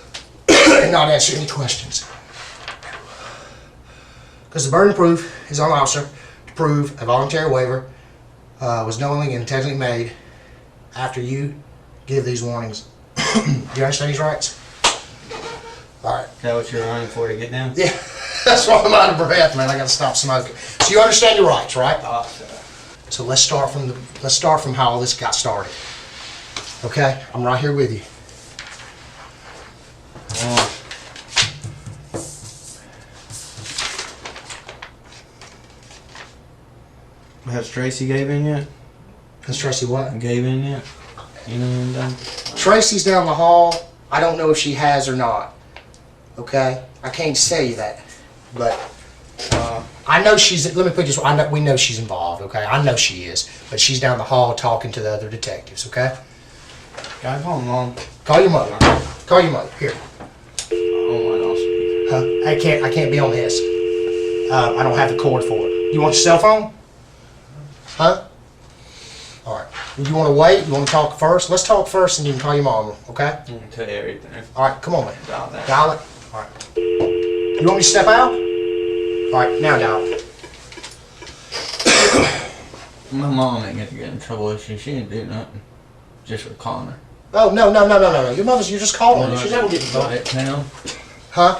and not answer any questions. Because the burden of proof is on the officer to prove a voluntary waiver was knowingly and intentionally made after you give these warnings. Do you understand these rights? All right. Is that what you're running for to get down? Yeah, that's why I'm out of breath, man. I got to stop smoking. So you understand your rights, right? So let's start from how all this got started. Okay, I'm right here with you. Has Tracy gave in yet? Has Tracy what? Gave in yet? You know what I'm done? Tracy's down the hall. I don't know if she has or not. Okay, I can't say that, but I know she's. Let me put it this way. We know she's involved. Okay, I know she is, but she's down the hall talking to the other detectives. Okay. Can I call Mom? Call your mother. Call your mother. Here. Oh my gosh. I can't be on this. I don't have the cord for it. You want your cell phone? Huh? All right. You want to wait? You want to talk first? Let's talk first, and you can call your mom. Okay? I'm gonna tell you everything. All right. Come on, man. Dial that. Dial it. All right. You want me to step out? All right. Now dial it. My mom ain't gonna get in trouble if she didn't do nothing. Just for calling her. Oh no. Your mother's. You're just calling her. She's never getting trouble. Right now. Huh?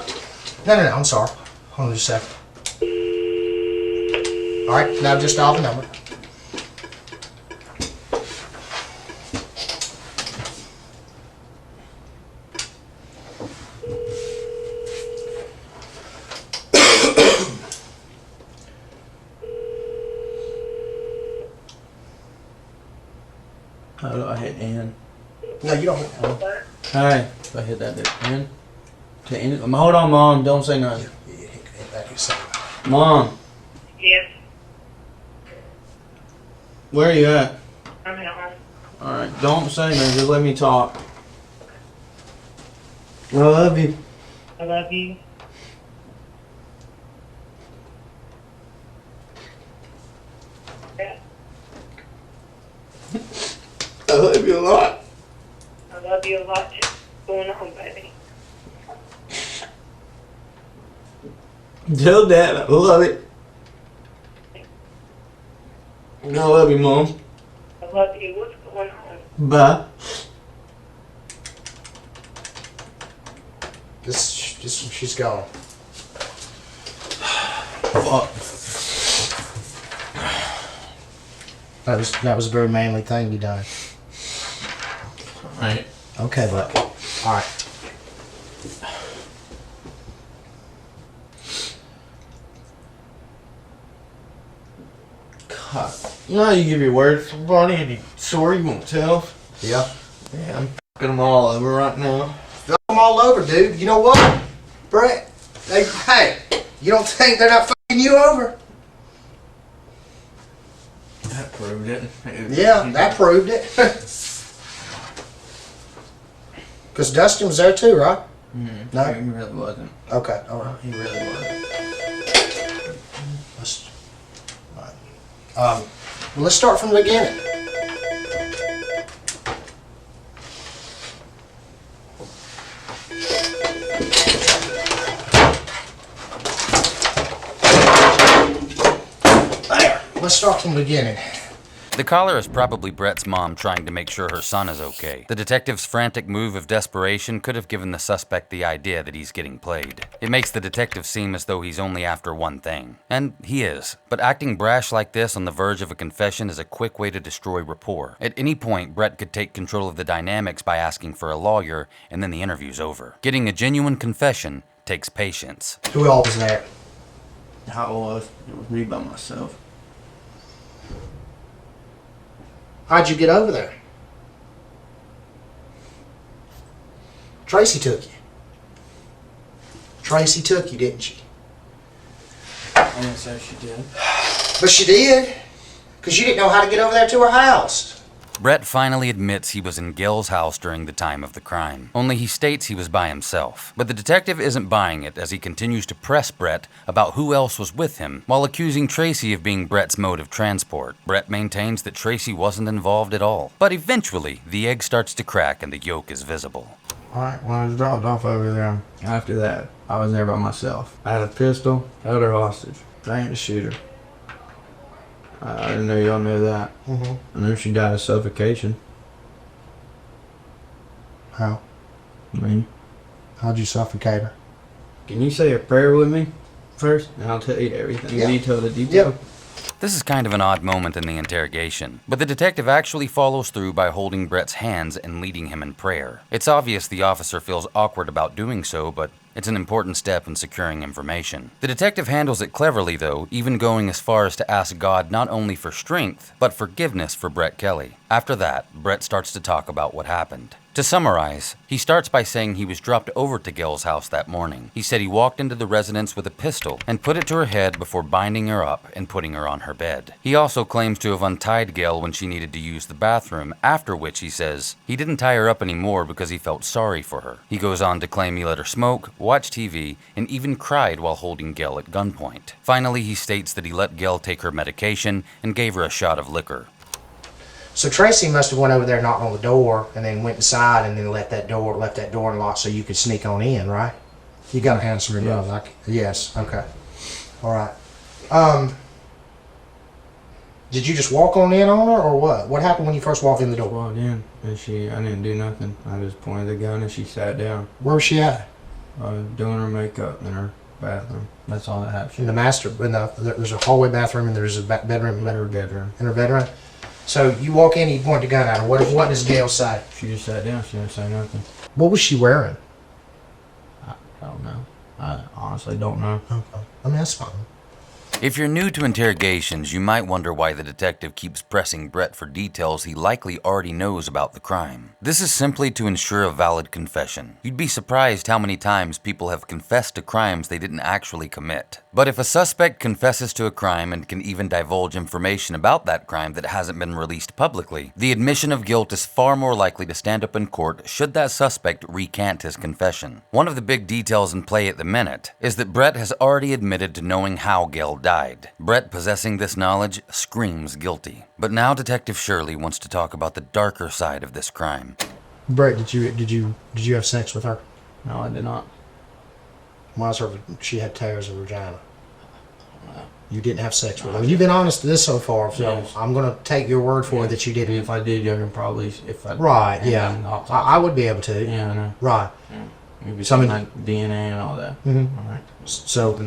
No. I'm sorry. Hold on just a second. All right. Now just dial the number. How do I hit N? No, you don't. Hey, if I hit that bit, N? To end it. Hold on, Mom. Don't say nothing. Mom. Yes. Where are you at? I'm at home. Alright, don't say nothing. Just let me talk. I love you. I love you. Yeah. I love you a lot. I love you a lot. What's going on, baby? Tell Dad I love it. I love you, Mom. I love you. What's going on? Bye. She's gone. Fuck. That was a very manly thing you done. Alright. Okay, bud. Alright. God. You know how you give your word to somebody and you sorry you won't tell? Yeah. Yeah, I'm fucking them all over right now. Fuck them all over, dude. You know what, Brett? Hey, you don't think they're not fucking you over? That proved it. Yeah, that proved it. Because Dustin was there too, right? Mm-hmm. No? He really wasn't. Okay, alright. He really wasn't. Let's start from the beginning. There. Let's start from the beginning. The caller is probably Brett's mom trying to make sure her son is okay. The detective's frantic move of desperation could have given the suspect the idea that he's getting played. It makes the detective seem as though he's only after one thing. And he is. But acting brash like this on the verge of a confession is a quick way to destroy rapport. At any point, Brett could take control of the dynamics by asking for a lawyer, and then the interview's over. Getting a genuine confession takes patience. Who else was there? How it was me by myself. How'd you get over there? Tracy took you. Tracy took you, didn't she? I didn't say she did. But she did. Because you didn't know how to get over there to her house. Brett finally admits he was in Gail's house during the time of the crime, only he states he was by himself. But the detective isn't buying it as he continues to press Brett about who else was with him, while accusing Tracy of being Brett's mode of transport. Brett maintains that Tracy wasn't involved at all. But eventually, the egg starts to crack and the yolk is visible. Alright, when I was dropped off over there, after that, I was there by myself. I had a pistol, held her hostage. I ain't the shooter. I didn't know y'all knew that. I knew she died of suffocation. How? Me. How'd you suffocate her? Can you say a prayer with me first? And I'll tell you everything, detail to detail. This is kind of an odd moment in the interrogation, but the detective actually follows through by holding Brett's hands and leading him in prayer. It's obvious the officer feels awkward about doing so, but it's an important step in securing information. The detective handles it cleverly though, even going as far as to ask God not only for strength, but forgiveness for Brett Kelly. After that, Brett starts to talk about what happened. To summarize, he starts by saying he was dropped over to Gail's house that morning. He said he walked into the residence with a pistol and put it to her head before binding her up and putting her on her bed. He also claims to have untied Gail when she needed to use the bathroom, after which he says he didn't tie her up anymore because he felt sorry for her. He goes on to claim he let her smoke, watch TV, and even cried while holding Gail at gunpoint. Finally, he states that he let Gail take her medication and gave her a shot of liquor. So Tracy must have went over there, knocked on the door, and then went inside, and then left that door unlocked so you could sneak on in, right? You got a handsome remote, like yes, okay, all right. Did you just walk on in on her, or what? What happened when you first walked in the door? Walked in, and I didn't do nothing. I just pointed the gun, and she sat down. Where was she at? Doing her makeup in her bathroom. That's all that happened. In the master, there's a hallway bathroom, and there's a bedroom. In her bedroom. In her bedroom. So you walk in, you point the gun at her. What does Gail say? She just sat down. She didn't say nothing. What was she wearing? I don't know. I honestly don't know. Okay. I mean, that's fine. If you're new to interrogations, you might wonder why the detective keeps pressing Brett for details he likely already knows about the crime. This is simply to ensure a valid confession. You'd be surprised how many times people have confessed to crimes they didn't actually commit. But if a suspect confesses to a crime and can even divulge information about that crime that hasn't been released publicly, the admission of guilt is far more likely to stand up in court should that suspect recant his confession. One of the big details in play at the minute is that Brett has already admitted to knowing how Gail died. Brett possessing this knowledge screams guilty. But now Detective Shirley wants to talk about the darker side of this crime. Brett, did you have sex with her? No, I did not. Why is she had tears of her vagina? You didn't have sex with her. You've been honest to this so far, so yes. I'm going to take your word for it that you didn't. If I did, you can probably... Right, yeah. I would be able to. Yeah, I know. Right. Yeah. Maybe some like DNA and all that. Mm-hmm. All right. So,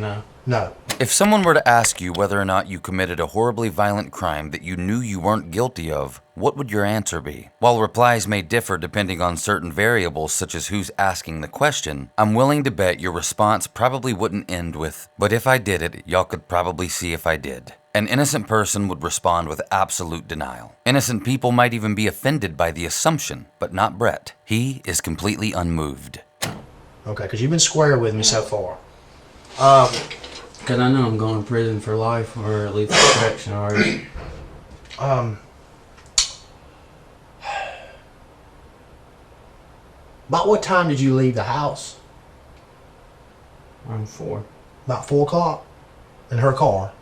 no. If someone were to ask you whether or not you committed a horribly violent crime that you knew you weren't guilty of, what would your answer be? While replies may differ depending on certain variables such as who's asking the question, I'm willing to bet your response probably wouldn't end with, "But if I did it, y'all could probably see if I did." An innocent person would respond with absolute denial. Innocent people might even be offended by the assumption, but not Brett. He is completely unmoved. Okay, because you've been square with me so far. Because I know I'm going to prison for life or at least protection already. About what time did you leave the house? Around 4. About 4 o'clock? In her car?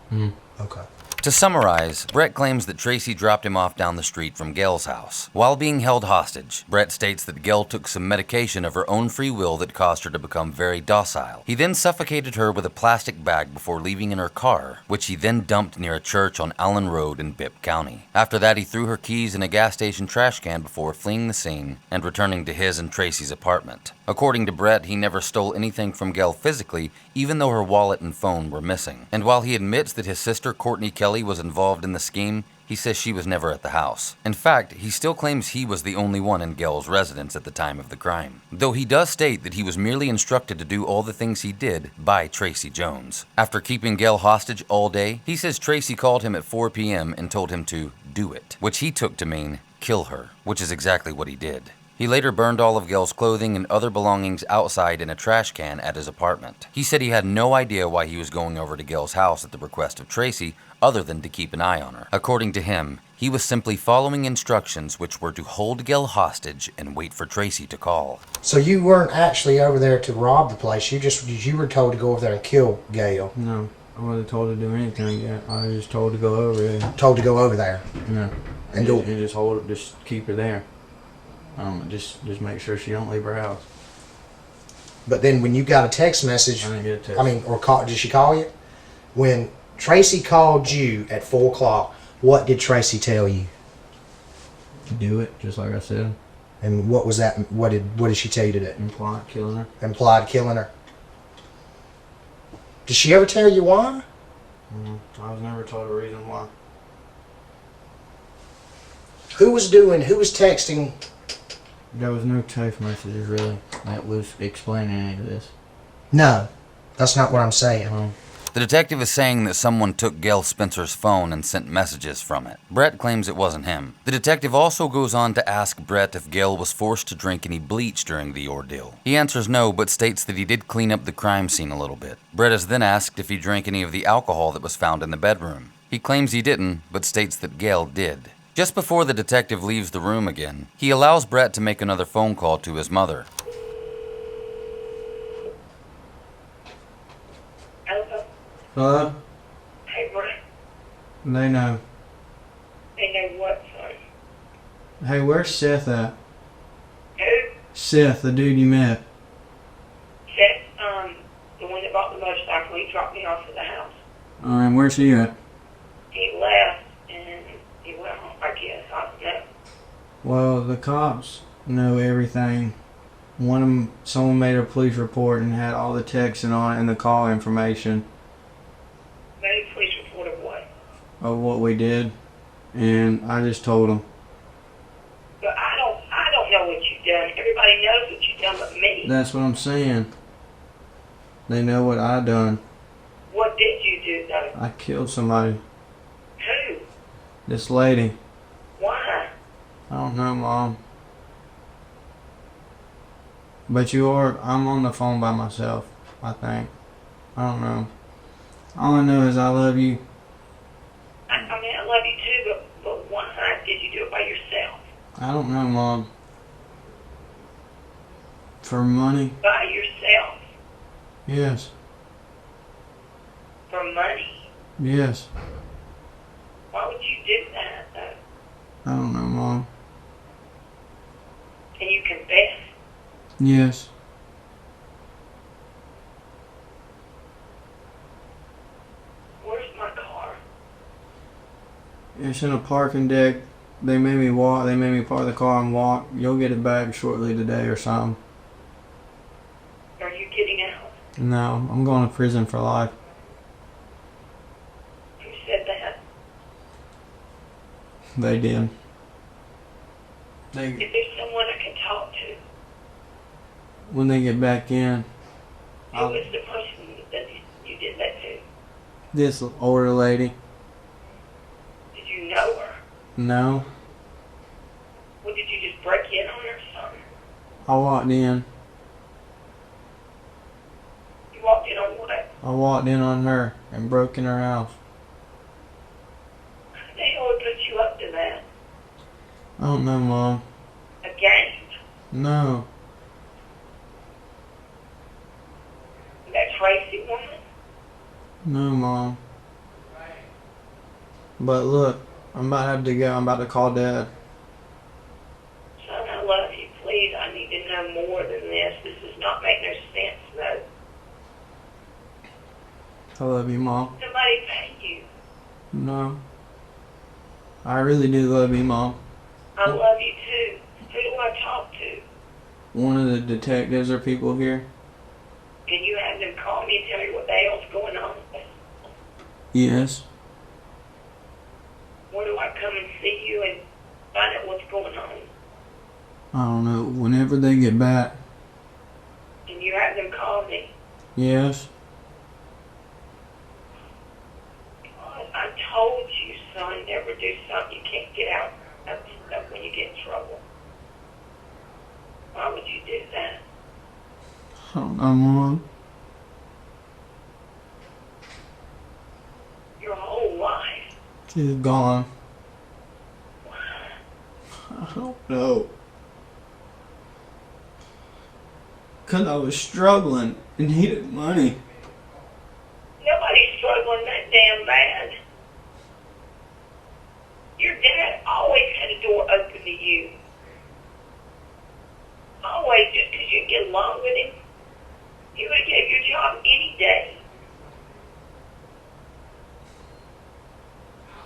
Mm. Okay. To summarize, Brett claims that Tracy dropped him off down the street from Gail's house. While being held hostage, Brett states that Gail took some medication of her own free will that caused her to become very docile. He then suffocated her with a plastic bag before leaving in her car, which he then dumped near a church on Allen Road in Bibb County. After that, he threw her keys in a gas station trash can before fleeing the scene and returning to his and Tracy's apartment. According to Brett, he never stole anything from Gail physically, even though her wallet and phone were missing. And while he admits that his sister Courtney Kelly was involved in the scheme, he says she was never at the house. In fact, he still claims he was the only one in Gail's residence at the time of the crime, though he does state that he was merely instructed to do all the things he did by Tracy Jones. After keeping Gail hostage all day, he says Tracy called him at 4 p.m. and told him to do it, which he took to mean kill her, which is exactly what he did. He later burned all of Gail's clothing and other belongings outside in a trash can at his apartment. He said he had no idea why he was going over to Gail's house at the request of Tracy, other than to keep an eye on her. According to him, he was simply following instructions which were to hold Gail hostage and wait for Tracy to call. So you weren't actually over there to rob the place. You were told to go over there and kill Gail. No, I wasn't told to do anything yet. I was just told to go over there. Told to go over there. Yeah. And just keep her there. Just make sure she don't leave her house. But then when you got a text message, I didn't get a text. or call, did she call you? When Tracy called you at 4 o'clock, what did Tracy tell you? Do it, just like I said. And what was that? What did she tell you to do? Implied killing her. Implied killing her. Did she ever tell you why? I was never told a reason why. Who was texting? There was no text messages really that was explaining any of this. No, that's not what I'm saying. The detective is saying that someone took Gail Spencer's phone and sent messages from it. Brett claims it wasn't him. The detective also goes on to ask Brett if Gail was forced to drink any bleach during the ordeal. He answers no, but states that he did clean up the crime scene a little bit. Brett is then asked if he drank any of the alcohol that was found in the bedroom. He claims he didn't, but states that Gail did. Just before the detective leaves the room again, he allows Brett to make another phone call to his mother. Hello? Hey, Brett. They know. They know what, son? Hey, where's Seth at? Who? Seth, the dude you met. Seth, the one that bought the motorcycle. He dropped me off at the house. Alright, where's he at? He left, and he went home, I guess. I don't know. Well, the cops know everything. Someone made a police report and had all the texting on it and the call information. Made a police report of what? Of what we did, and I just told them. But I don't know what you've done. Everybody knows what you've done but me. That's what I'm saying. They know what I done. What did you do, though? I killed somebody. Who? This lady. Why? I don't know, Mom. But I'm on the phone by myself, I think. I don't know. All I know is I love you. I mean, I love you too, but why did you do it by yourself? I don't know, Mom. For money? By yourself? Yes. For money? Yes. Why would you do that, though? I don't know, Mom. Can you confess? Yes. Where's my car? It's in a parking deck. They made me walk. They made me park the car and walk. You'll get it back shortly today or something. Are you getting out? No, I'm going to prison for life. Who said that? They did. Is there someone I can talk to? When they get back in. Who was the person that you did that to? This older lady. Did you know her? No. Well, did you just break in on her or something? I walked in. You walked in on what? I walked in on her and broke in her house. They only put you up to that. I don't know, Mom. A game? No. That Tracy woman? No, Mom. But look, I'm about to have to go. I'm about to call Dad. Son, I love you. Please, I need to know more than this. This does not make no sense, no. I love you, Mom. Somebody pay you. No. I really do love you, Mom. I love you too. Who do I talk to? One of the detectives or people here. Can you have them call me and tell me what the hell's going on? Yes. Where do I come and see you and find out what's going on? I don't know. Whenever they get back. Can you have them call me? Yes. I told you, son, never do something you can't get out of stuff when you get in trouble. Why would you do that? I don't know, Mom. Your whole life. She's gone. I don't know. Because I was struggling and needed money. Nobody's struggling that damn bad. Your dad always had a door open to you. Always, just because you get along with him. He would have gave you a job any day.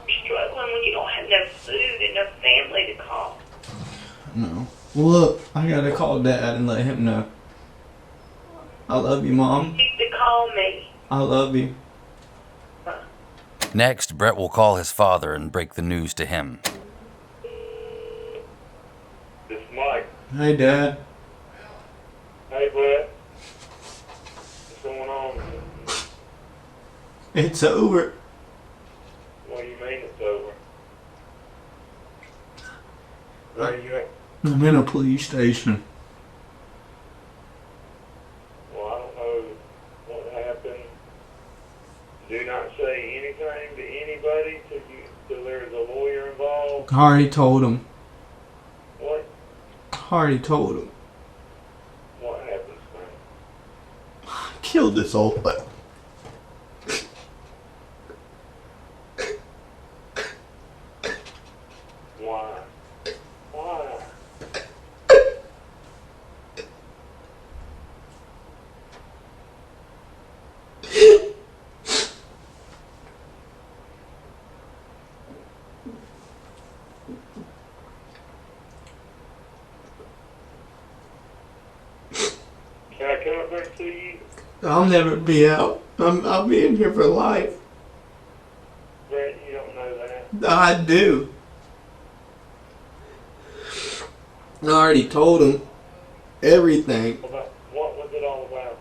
You're struggling when you don't have enough food and enough family to call. No. Well, look, I gotta call Dad and let him know. I love you, Mom. You need to call me. I love you. Next, Brett will call his father and break the news to him. This is Mike. Hey, Dad. Hey, Brett. What's going on? It's over. What do you mean it's over? Where are you at? I'm in a police station. Well, I don't know what happened. Do not say anything to anybody till there's a lawyer involved. I already told him. What? I already told him. What happened, man? I killed this old lady. Why? Why? Can I come up there and see you? I'll never be out. I'll be in here for life. Brett, you don't know that. I do. I already told him everything. What was it all about?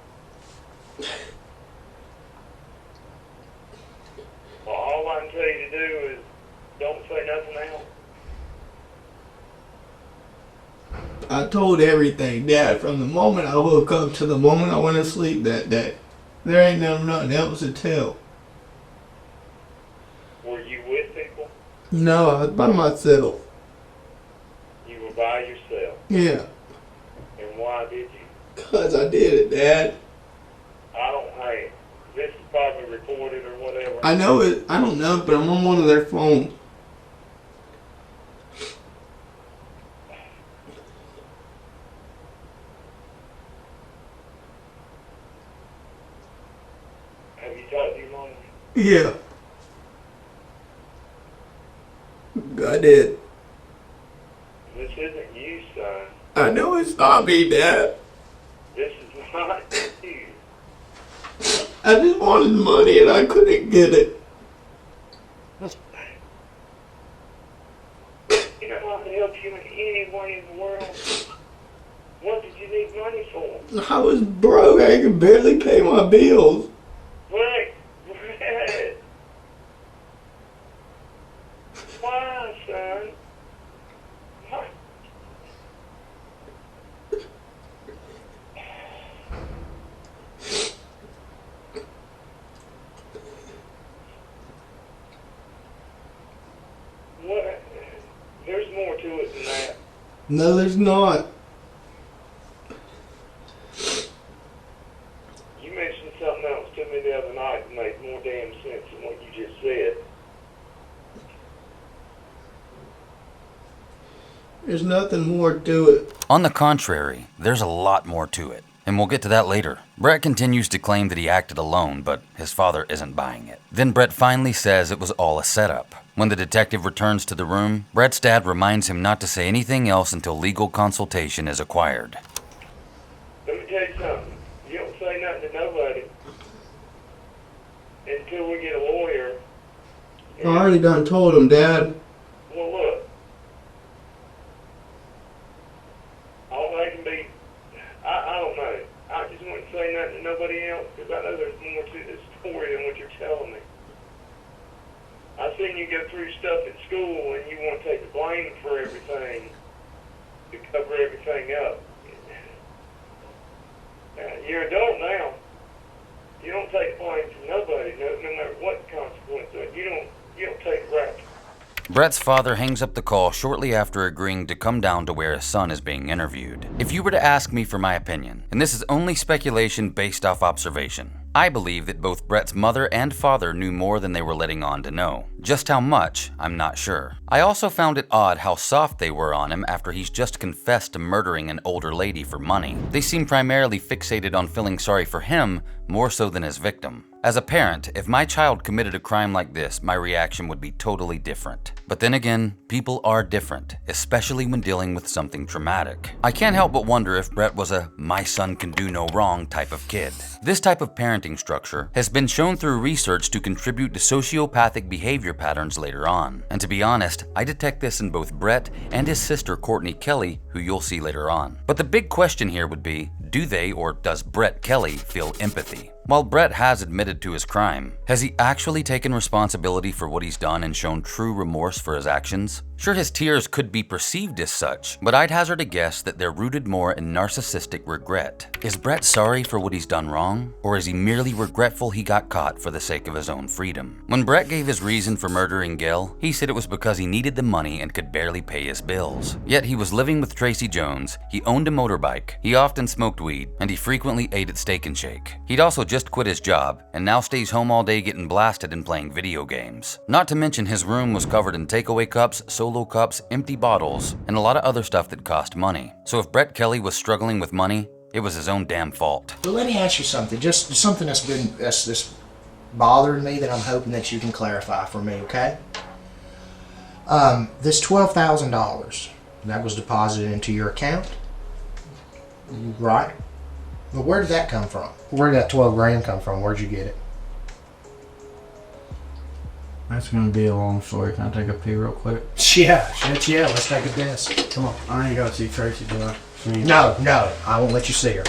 Well, all I can tell you to do is don't say nothing else. I told everything, Dad, from the moment I woke up to the moment I went to sleep that day. There ain't nothing else to tell. Were you with people? No, I was by myself. You were by yourself. Yeah, And why did you? 'cause I did it, Dad. Hey, this is probably recorded or whatever. I know it. I don't know, but I'm on one of their phones. Have you talked to your mom? Yeah. I did. This isn't you, son. I know it's not me, Dad. This is not you. I just wanted money and I couldn't get it. You know, I can help you in any way in the world. What did you need money for? I was broke. I could barely pay my bills. Brett. Why, son? Why? What? There's more to it than that. No, there's not. You mentioned something else to me the other night that made more damn sense than what you just said. There's nothing more to it. On the contrary, there's a lot more to it, and we'll get to that later. Brett continues to claim that he acted alone, but his father isn't buying it. Then Brett finally says it was all a setup. When the detective returns to the room, Brett's dad reminds him not to say anything else until legal consultation is acquired. Let me tell you something. You don't say nothing to nobody until we get a lawyer. I already done told him, Dad. Well, look. All they can be, I don't know. I just wouldn't say nothing to nobody else because I know there's more to this story than what you're telling me. I seen you go through stuff at school and you want to take the blame for everything to cover everything up. You're an adult now. You don't take blame from nobody, no matter what the consequence of it. You don't take rap Brett's father hangs up the call shortly after agreeing to come down to where his son is being interviewed. If you were to ask me for my opinion, and this is only speculation based off observation, I believe that both Brett's mother and father knew more than they were letting on to know. Just how much, I'm not sure. I also found it odd how soft they were on him after he's just confessed to murdering an older lady for money. They seem primarily fixated on feeling sorry for him more so than his victim. As a parent, if my child committed a crime like this, my reaction would be totally different. But then again, people are different, especially when dealing with something traumatic. I can't help but wonder if Brett was a my son can do no wrong type of kid. This type of parenting structure has been shown through research to contribute to sociopathic behavior patterns later on. And to be honest, I detect this in both Brett and his sister Courtney Kelly, who you'll see later on. But the big question here would be, do they or does Brett Kelly feel empathy? While Brett has admitted to his crime, has he actually taken responsibility for what he's done and shown true remorse for his actions? Sure, his tears could be perceived as such, but I'd hazard a guess that they're rooted more in narcissistic regret. Is Brett sorry for what he's done wrong, or is he merely regretful he got caught for the sake of his own freedom? When Brett gave his reason for murdering Gail, he said it was because he needed the money and could barely pay his bills. Yet he was living with Tracy Jones, he owned a motorbike, he often smoked weed, and he frequently ate at Steak and Shake. He'd also just quit his job, and now stays home all day getting blasted and playing video games. Not to mention his room was covered in takeaway cups, solo cups, empty bottles, and a lot of other stuff that cost money. So if Brett Kelly was struggling with money, it was his own damn fault. So let me ask you something, just something that's bothering me that I'm hoping that you can clarify for me, okay? This $12,000, that was deposited into your account, right? Well, where did that come from? Where did that 12 grand come from? Where'd you get it? That's gonna be a long story. Can I take a pee real quick? Yeah, let's take a piss. Come on, I ain't gotta see Tracy, do I? No, I won't let you see her.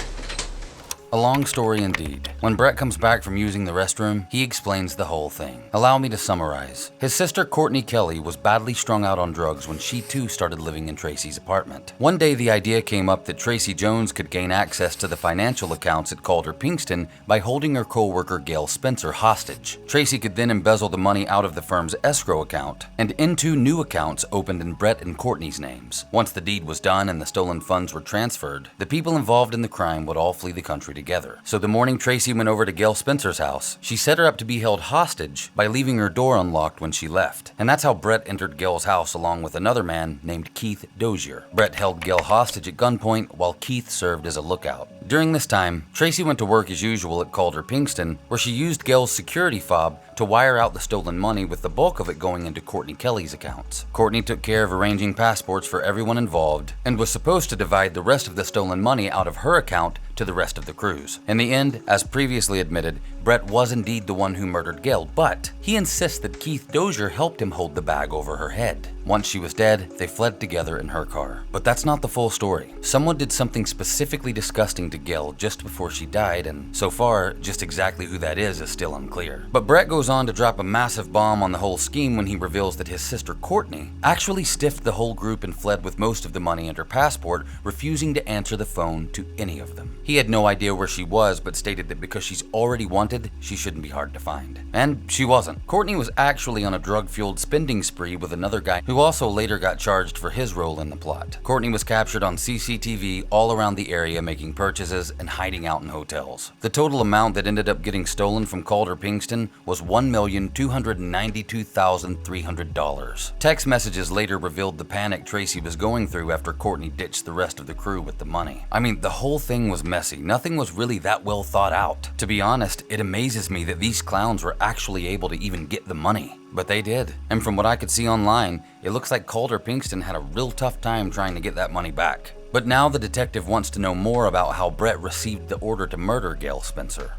A long story indeed. When Brett comes back from using the restroom, he explains the whole thing. Allow me to summarize. His sister Courtney Kelly was badly strung out on drugs when she too started living in Tracy's apartment. One day the idea came up that Tracy Jones could gain access to the financial accounts at Calder Pinkston by holding her co-worker Gail Spencer hostage. Tracy could then embezzle the money out of the firm's escrow account and into new accounts opened in Brett and Courtney's names. Once the deed was done and the stolen funds were transferred, the people involved in the crime would all flee the country together. So the morning Tracy went over to Gail Spencer's house, she set her up to be held hostage by leaving her door unlocked when she left. And that's how Brett entered Gail's house along with another man named Keith Dozier. Brett held Gail hostage at gunpoint while Keith served as a lookout. During this time, Tracy went to work as usual at Calder Pinkston, where she used Gail's security fob to wire out the stolen money, with the bulk of it going into Courtney Kelly's accounts. Courtney took care of arranging passports for everyone involved and was supposed to divide the rest of the stolen money out of her account to the rest of the crews. In the end, as previously admitted, Brett was indeed the one who murdered Gail, but he insists that Keith Dozier helped him hold the bag over her head. Once she was dead, they fled together in her car. But that's not the full story. Someone did something specifically disgusting to Gail just before she died, and so far, just exactly who that is still unclear. But Brett goes on to drop a massive bomb on the whole scheme when he reveals that his sister Courtney actually stiffed the whole group and fled with most of the money and her passport, refusing to answer the phone to any of them. He had no idea where she was, but stated that because she's already wanted, she shouldn't be hard to find. And she wasn't. Courtney was actually on a drug-fueled spending spree with another guy who also later got charged for his role in the plot. Courtney was captured on CCTV all around the area making purchases and hiding out in hotels. The total amount that ended up getting stolen from Calder Pinkston was $1,292,300. Text messages later revealed the panic Tracy was going through after Courtney ditched the rest of the crew with the money. I mean, the whole thing was messy. Nothing was really that well thought out. To be honest, it amazes me that these clowns were actually able to even get the money. But they did. And from what I could see online, it looks like Calder Pinkston had a real tough time trying to get that money back. But now the detective wants to know more about how Brett received the order to murder Gail Spencer.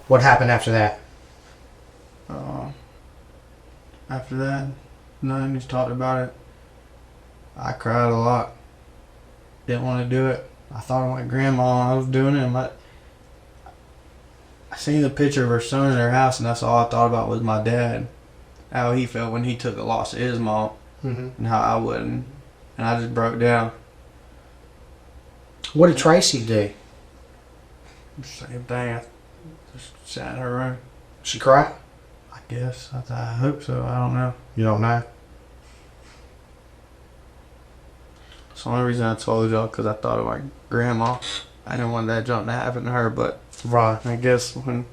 What happened after that? After that, nothing, just talked about it. I cried a lot. Didn't want to do it. I thought of my grandma. I was doing it. I seen the picture of her son in her house, and that's all I thought about was my dad. How he felt when he took the loss of his mom, and how I wouldn't. And I just broke down. What did Tracy do? Same thing. I just sat in her room. She cried? I guess. I hope so. I don't know. You don't know? That's the only reason I told y'all, because I thought of my grandma. I didn't want that jump to happen to her, but right. I guess when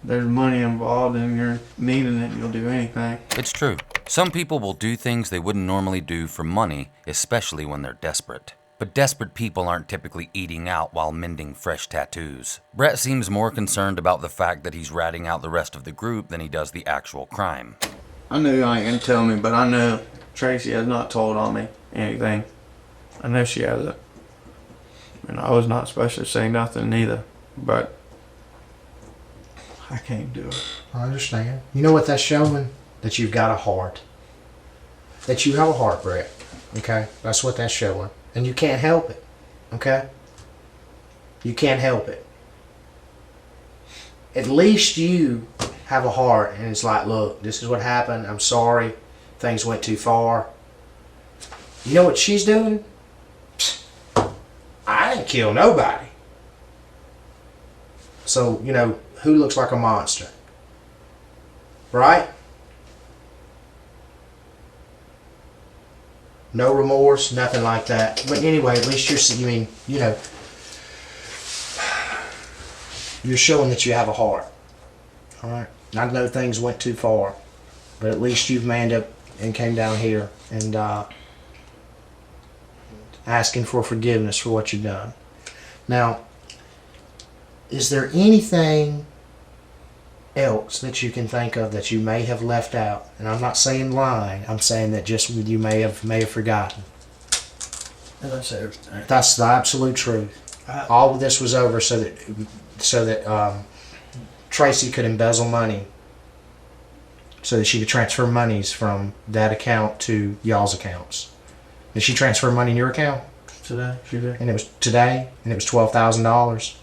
there's money involved and you're needing it, you'll do anything. It's true. Some people will do things they wouldn't normally do for money, especially when they're desperate. But desperate people aren't typically eating out while mending fresh tattoos. Brett seems more concerned about the fact that he's ratting out the rest of the group than he does the actual crime. I know you ain't gonna tell me, but I know Tracy has not told on me anything. I know she hasn't. And I was not supposed to say nothing either, but I can't do it. I understand. You know what that's showing? That you've got a heart. That you have a heart, Brett. Okay? That's what that's showing. And you can't help it. Okay? You can't help it. At least you have a heart and it's like, look, this is what happened. I'm sorry. Things went too far. You know what she's doing? I didn't kill nobody. So, you know, who looks like a monster? Right? No remorse, nothing like that. But anyway, at least you're showing that you have a heart. Alright? I know things went too far, but at least you've manned up and came down here and asking for forgiveness for what you've done. Now, is there anything else that you can think of that you may have left out? And I'm not saying lying. I'm saying that just you may have forgotten. That's everything. That's the absolute truth. All of this was over so that Tracy could embezzle money, so that she could transfer monies from that account to y'all's accounts. Did she transfer money in your account? Today, she did. And it was today, and it was $12,000.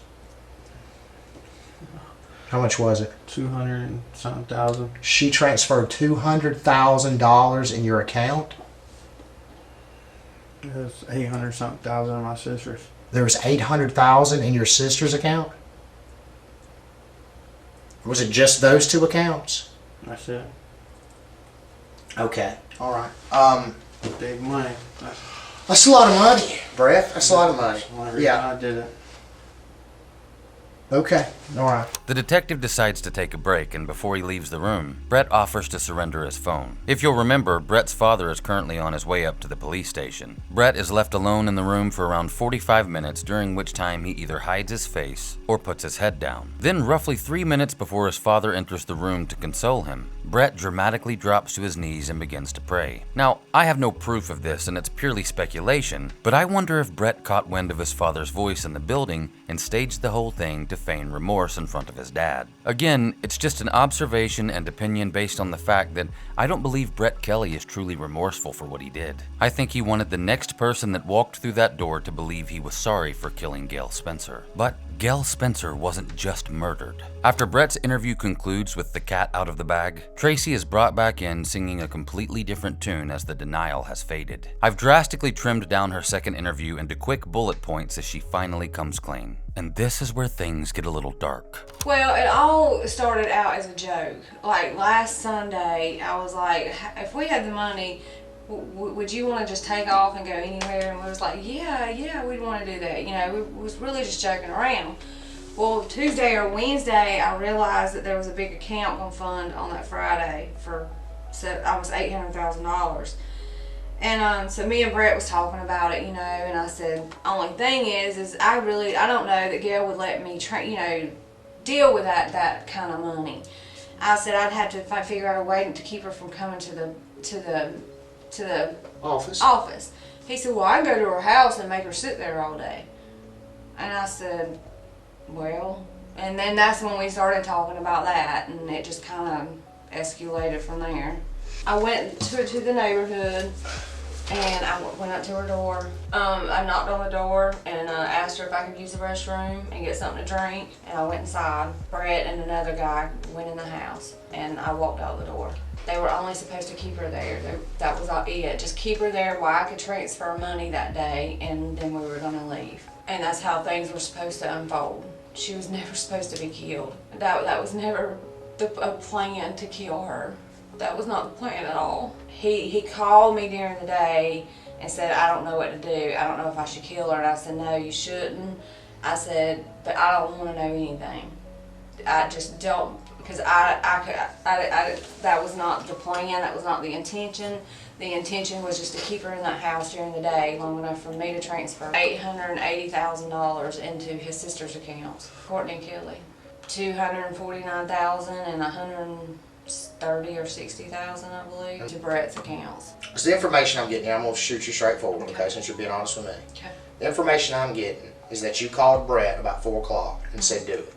How much was it? 200 and something thousand. She transferred $200,000 in your account? It was 800 something thousand in my sister's. There was $800,000 in your sister's account? Or was it just those two accounts? That's it. Okay. All right. Big money. That's a lot of money, Brett. That's a lot of money. Yeah, I did it. Okay. All right. The detective decides to take a break, and before he leaves the room, Brett offers to surrender his phone. If you'll remember, Brett's father is currently on his way up to the police station. Brett is left alone in the room for around 45 minutes, during which time he either hides his face or puts his head down. Then, roughly 3 minutes before his father enters the room to console him, Brett dramatically drops to his knees and begins to pray. Now, I have no proof of this, and it's purely speculation, but I wonder if Brett caught wind of his father's voice in the building and staged the whole thing to feign remorse in front of his dad. Again, it's just an observation and opinion based on the fact that I don't believe Brett Kelly is truly remorseful for what he did. I think he wanted the next person that walked through that door to believe he was sorry for killing Gail Spencer. But Gail Spencer wasn't just murdered. After Brett's interview concludes with the cat out of the bag, Tracy is brought back in singing a completely different tune as the denial has faded. I've drastically trimmed down her second interview into quick bullet points as she finally comes clean. And this is where things get a little dark. Well, it all started out as a joke. Like last Sunday, I was like, if we had the money, would you want to just take off and go anywhere? And we was like, yeah, we'd want to do that. You know, we was really just joking around. Well, Tuesday or Wednesday, I realized that there was a big account on fund on that Friday so I was $800,000. And so me and Brett was talking about it, you know, and I said, only thing is I don't know that Gail would let me, deal with that kind of money. I said I'd have to figure out a way to keep her from coming to the office. He said, well, I can go to her house and make her sit there all day. And I said, well, and then that's when we started talking about that, and it just kind of escalated from there. I went to the neighborhood, and I went up to her door. I knocked on the door and asked her if I could use the restroom and get something to drink, and I went inside. Brett and another guy went in the house, and I walked out the door. They were only supposed to keep her there. That was all it. Just keep her there while I could transfer money that day, and then we were gonna leave. And that's how things were supposed to unfold. She was never supposed to be killed. That was never a plan to kill her. That was not the plan at all. He called me during the day and said, I don't know what to do. I don't know if I should kill her. And I said, no, you shouldn't. I said, but I don't want to know anything. I just don't, because that was not the plan. That was not the intention. The intention was just to keep her in that house during the day long enough for me to transfer $880,000 into his sister's accounts. Courtney Kelly, $249,000 and $130,000 or $60,000, I believe, to Brett's accounts. It's the information I'm getting here. I'm going to shoot you straight forward, okay, since you're being honest with me. Okay. The information I'm getting is that you called Brett about 4 o'clock and said do it.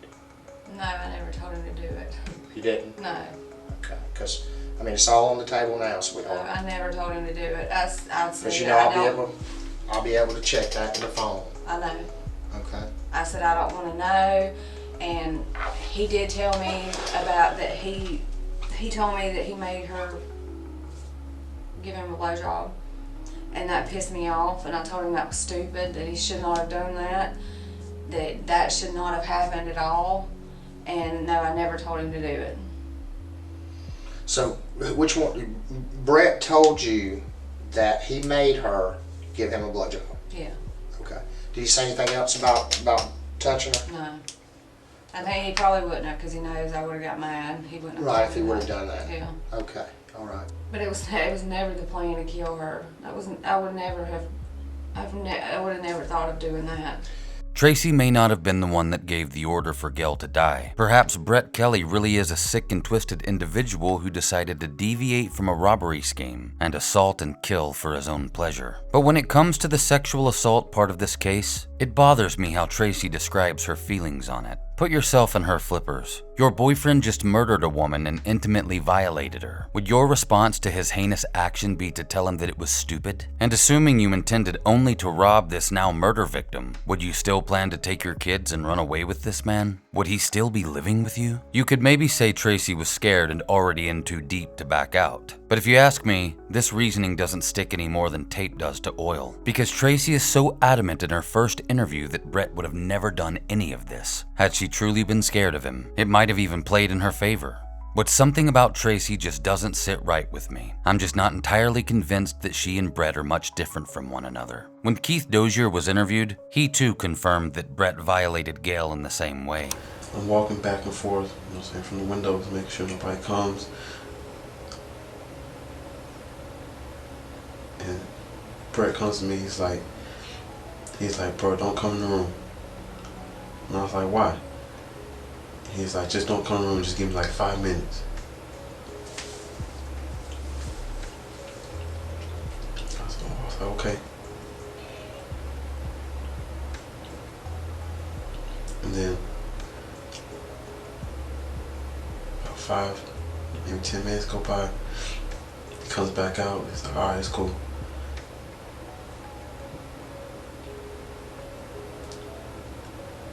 No, I never told him to do it. You didn't? No. Okay, because, I mean, it's all on the table now, sweetheart. No, I never told him to do it. I'd say But you know, I'll be able to check that in the phone. I know. Okay. I said I don't want to know, and he did tell me about that. He told me that he made her give him a blowjob, and that pissed me off. And I told him that was stupid. That he should not have done that. That should not have happened at all. And no, I never told him to do it. So, which one? Brett told you that he made her give him a blowjob. Yeah. Okay. Did he say anything else about touching her? No. I think he probably wouldn't have, because he knows I would have got mad. He wouldn't have. Right, if he would have done that. Yeah. Okay. All right. But it was never the plan to kill her. I would never have. I would have never thought of doing that. Tracy may not have been the one that gave the order for Gail to die. Perhaps Brett Kelly really is a sick and twisted individual who decided to deviate from a robbery scheme and assault and kill for his own pleasure. But when it comes to the sexual assault part of this case, it bothers me how Tracy describes her feelings on it. Put yourself in her flippers. Your boyfriend just murdered a woman and intimately violated her. Would your response to his heinous action be to tell him that it was stupid? And assuming you intended only to rob this now murder victim, would you still plan to take your kids and run away with this man? Would he still be living with you? You could maybe say Tracy was scared and already in too deep to back out. But if you ask me, this reasoning doesn't stick any more than tape does to oil. Because Tracy is so adamant in her first interview that Brett would have never done any of this. Had she truly been scared of him, it might have even played in her favor. But something about Tracy just doesn't sit right with me. I'm just not entirely convinced that she and Brett are much different from one another. When Keith Dozier was interviewed, he too confirmed that Brett violated Gail in the same way. I'm walking back and forth, from the windows, making sure nobody comes. And Brett comes to me, he's like, bro, don't come in the room. And I was like, why? He's like, just don't come in the room, just give me like 5 minutes. I was like, okay. And then about 5, maybe 10 minutes go by. He comes back out. He's like, all right, it's cool.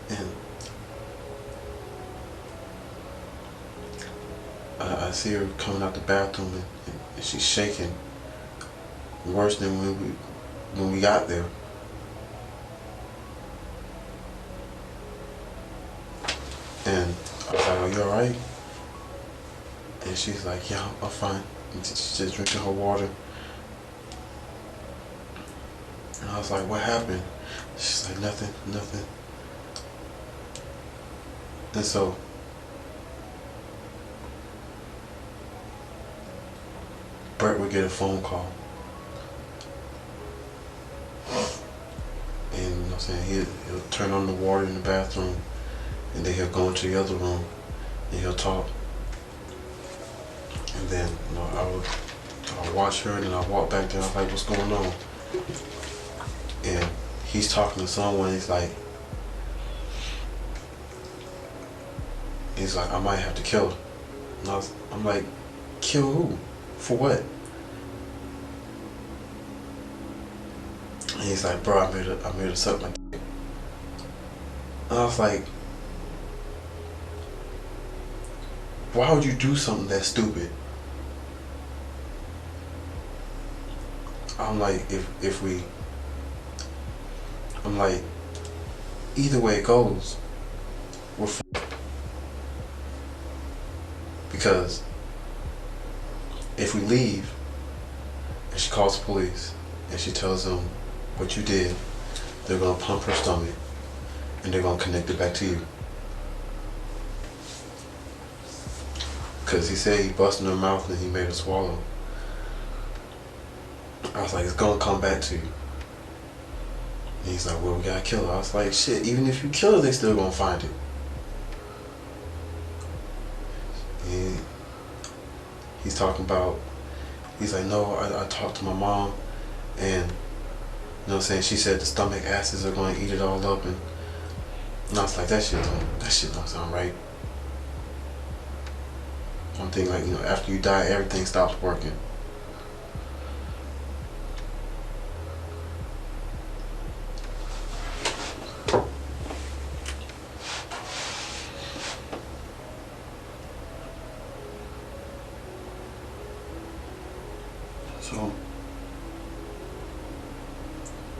And I see her coming out the bathroom, and she's shaking worse than when we got there. And I was like, are you alright? And she's like, yeah, I'm fine. And she's just drinking her water. And I was like, what happened? She's like, nothing. And so Brett would get a phone call. And you know what I'm saying, he'll turn on the water in the bathroom, and then he'll go into the other room and he'll talk. And then I'll watch her, and then I'll walk back there. I'm like, what's going on? And he's talking to someone. He's like, I might have to kill her. And I'm like, kill who? For what? And he's like, bro, I'm here to suck my dick. And I was like, why would you do something that stupid? I'm like, I'm like, either way it goes, we're f***ed. Because if we leave and she calls the police and she tells them what you did, they're gonna pump her stomach and they're gonna connect it back to you. Cause he said he busted her mouth and he made her swallow. I was like, it's gonna come back to you. And he's like, well, we gotta kill her. I was like, shit, even if you kill her, they still gonna find it. And he's talking about, he's like, no, I talked to my mom, and you know what I'm saying, she said the stomach acids are gonna eat it all up, and I was like, that shit don't sound right. One thing, like, you know, after you die, everything stops working. So,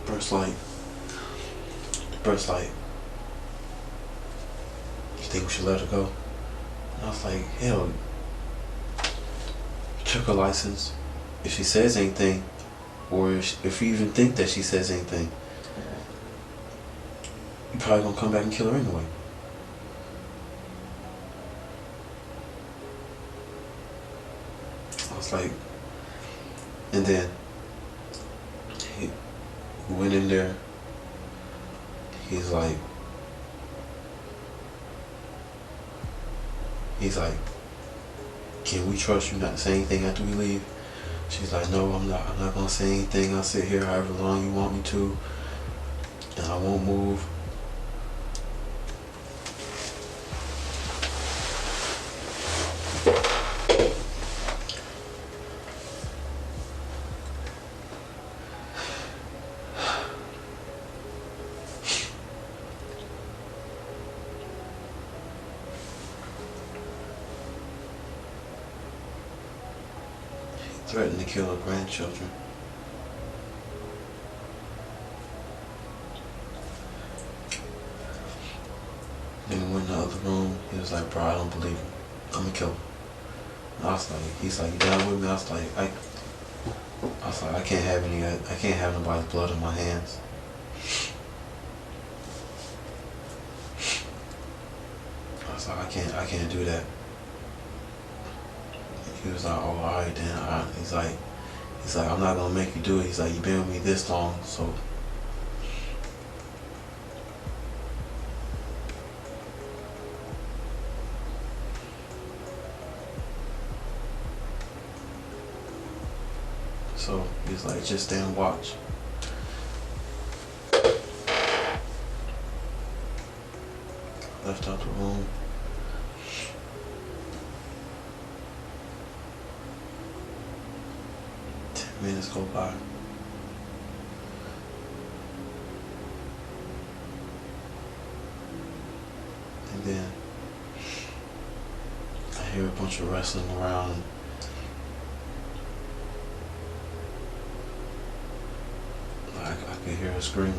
Bert's like, you think we should let her go? And I was like, hell, check her license. If she says anything, or if you even think that she says anything, you're probably gonna come back and kill her anyway. I was like, and then he went in there. He's like, can we trust you not to say anything after we leave? She's like, no, I'm not gonna say anything. I'll sit here however long you want me to, and I won't move. Threatened to kill her grandchildren. Then we went in the other room. He was like, bro, I don't believe him. I'm gonna kill him. And I was like, he's like, you down with me? I was like, I can't have nobody's blood on my hands. I was like, I can't do that. He was like, oh, alright then. He's like, I'm not gonna make you do it. He's like, you've been with me this long, so. So he's like, just stay and watch. Left out the room. 10 minutes go by. And then I hear a bunch of wrestling around. I could hear her screaming.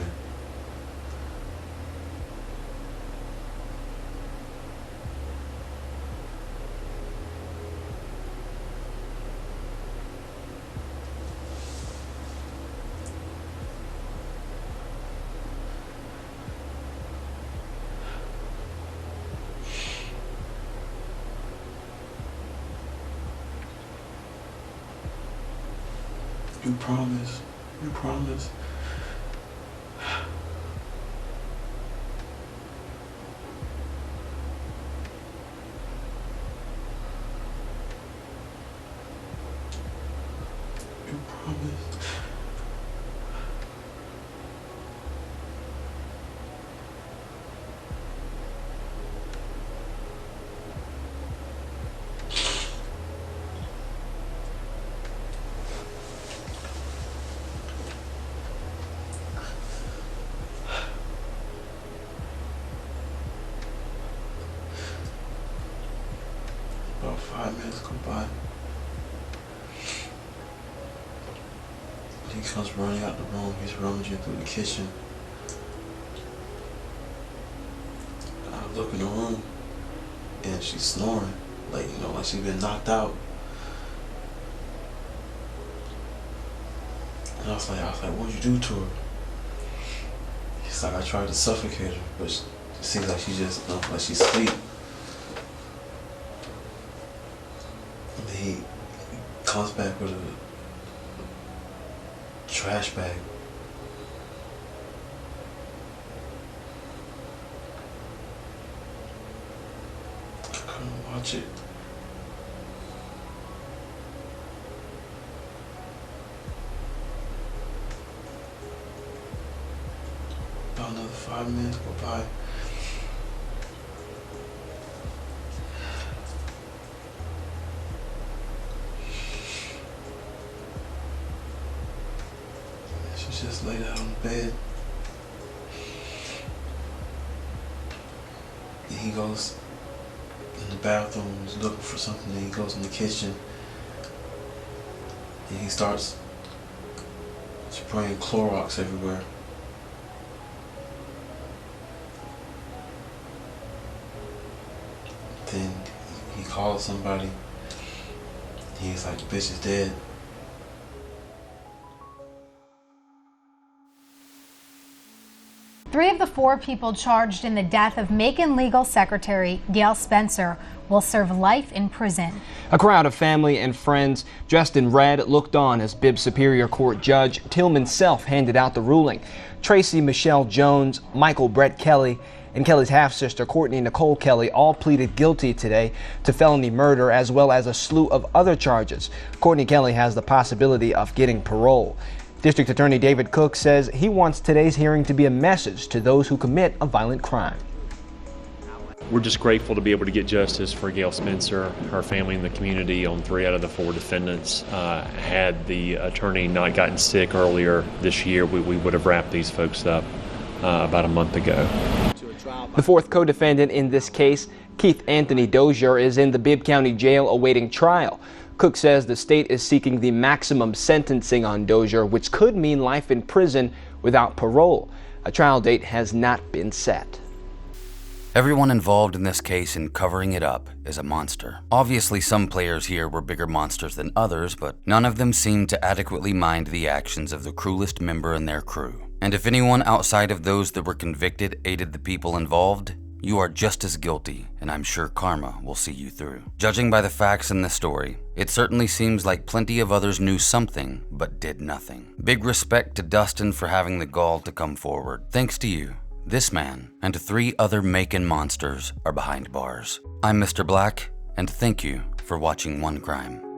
You promise? You promise? You promise? About 5 minutes go by. He comes running out the room. He's rummaging through the kitchen. I look in the room, and she's snoring, like, you know, like she's been knocked out. And And I was like, what'd you do to her? He's like, I tried to suffocate her, but it seems like she just, like she's asleep. And then he comes back with a trash bag. I couldn't watch it. About another 5 minutes go by. She just laid out on the bed. And he goes in the bathroom, he's looking for something, and he goes in the kitchen. And he starts spraying Clorox everywhere. Then he calls somebody. He's like, the bitch is dead. Three of the 4 people charged in the death of Macon legal secretary Gail Spencer will serve life in prison. A crowd of family and friends dressed in red looked on as Bibb Superior Court Judge Tillman Self handed out the ruling. Tracy Michelle Jones, Michael Brett Kelly, and Kelly's half-sister Courtney Nicole Kelly all pleaded guilty today to felony murder as well as a slew of other charges. Courtney Kelly has the possibility of getting parole. District Attorney David Cook says he wants today's hearing to be a message to those who commit a violent crime. We're just grateful to be able to get justice for Gail Spencer, her family, and the community on 3 out of the 4 defendants. Had the attorney not gotten sick earlier this year, we would have wrapped these folks up about a month ago. The 4th co-defendant in this case, Keith Anthony Dozier, is in the Bibb County Jail awaiting trial. Cook says the state is seeking the maximum sentencing on Dozier, which could mean life in prison without parole. A trial date has not been set. Everyone involved in this case in covering it up is a monster. Obviously, some players here were bigger monsters than others, but none of them seemed to adequately mind the actions of the cruelest member in their crew. And if anyone outside of those that were convicted aided the people involved, you are just as guilty, and I'm sure karma will see you through. Judging by the facts in this story, it certainly seems like plenty of others knew something, but did nothing. Big respect to Dustin for having the gall to come forward. Thanks to you, this man and 3 other Macon monsters are behind bars. I'm Mr. Black, and thank you for watching One Crime.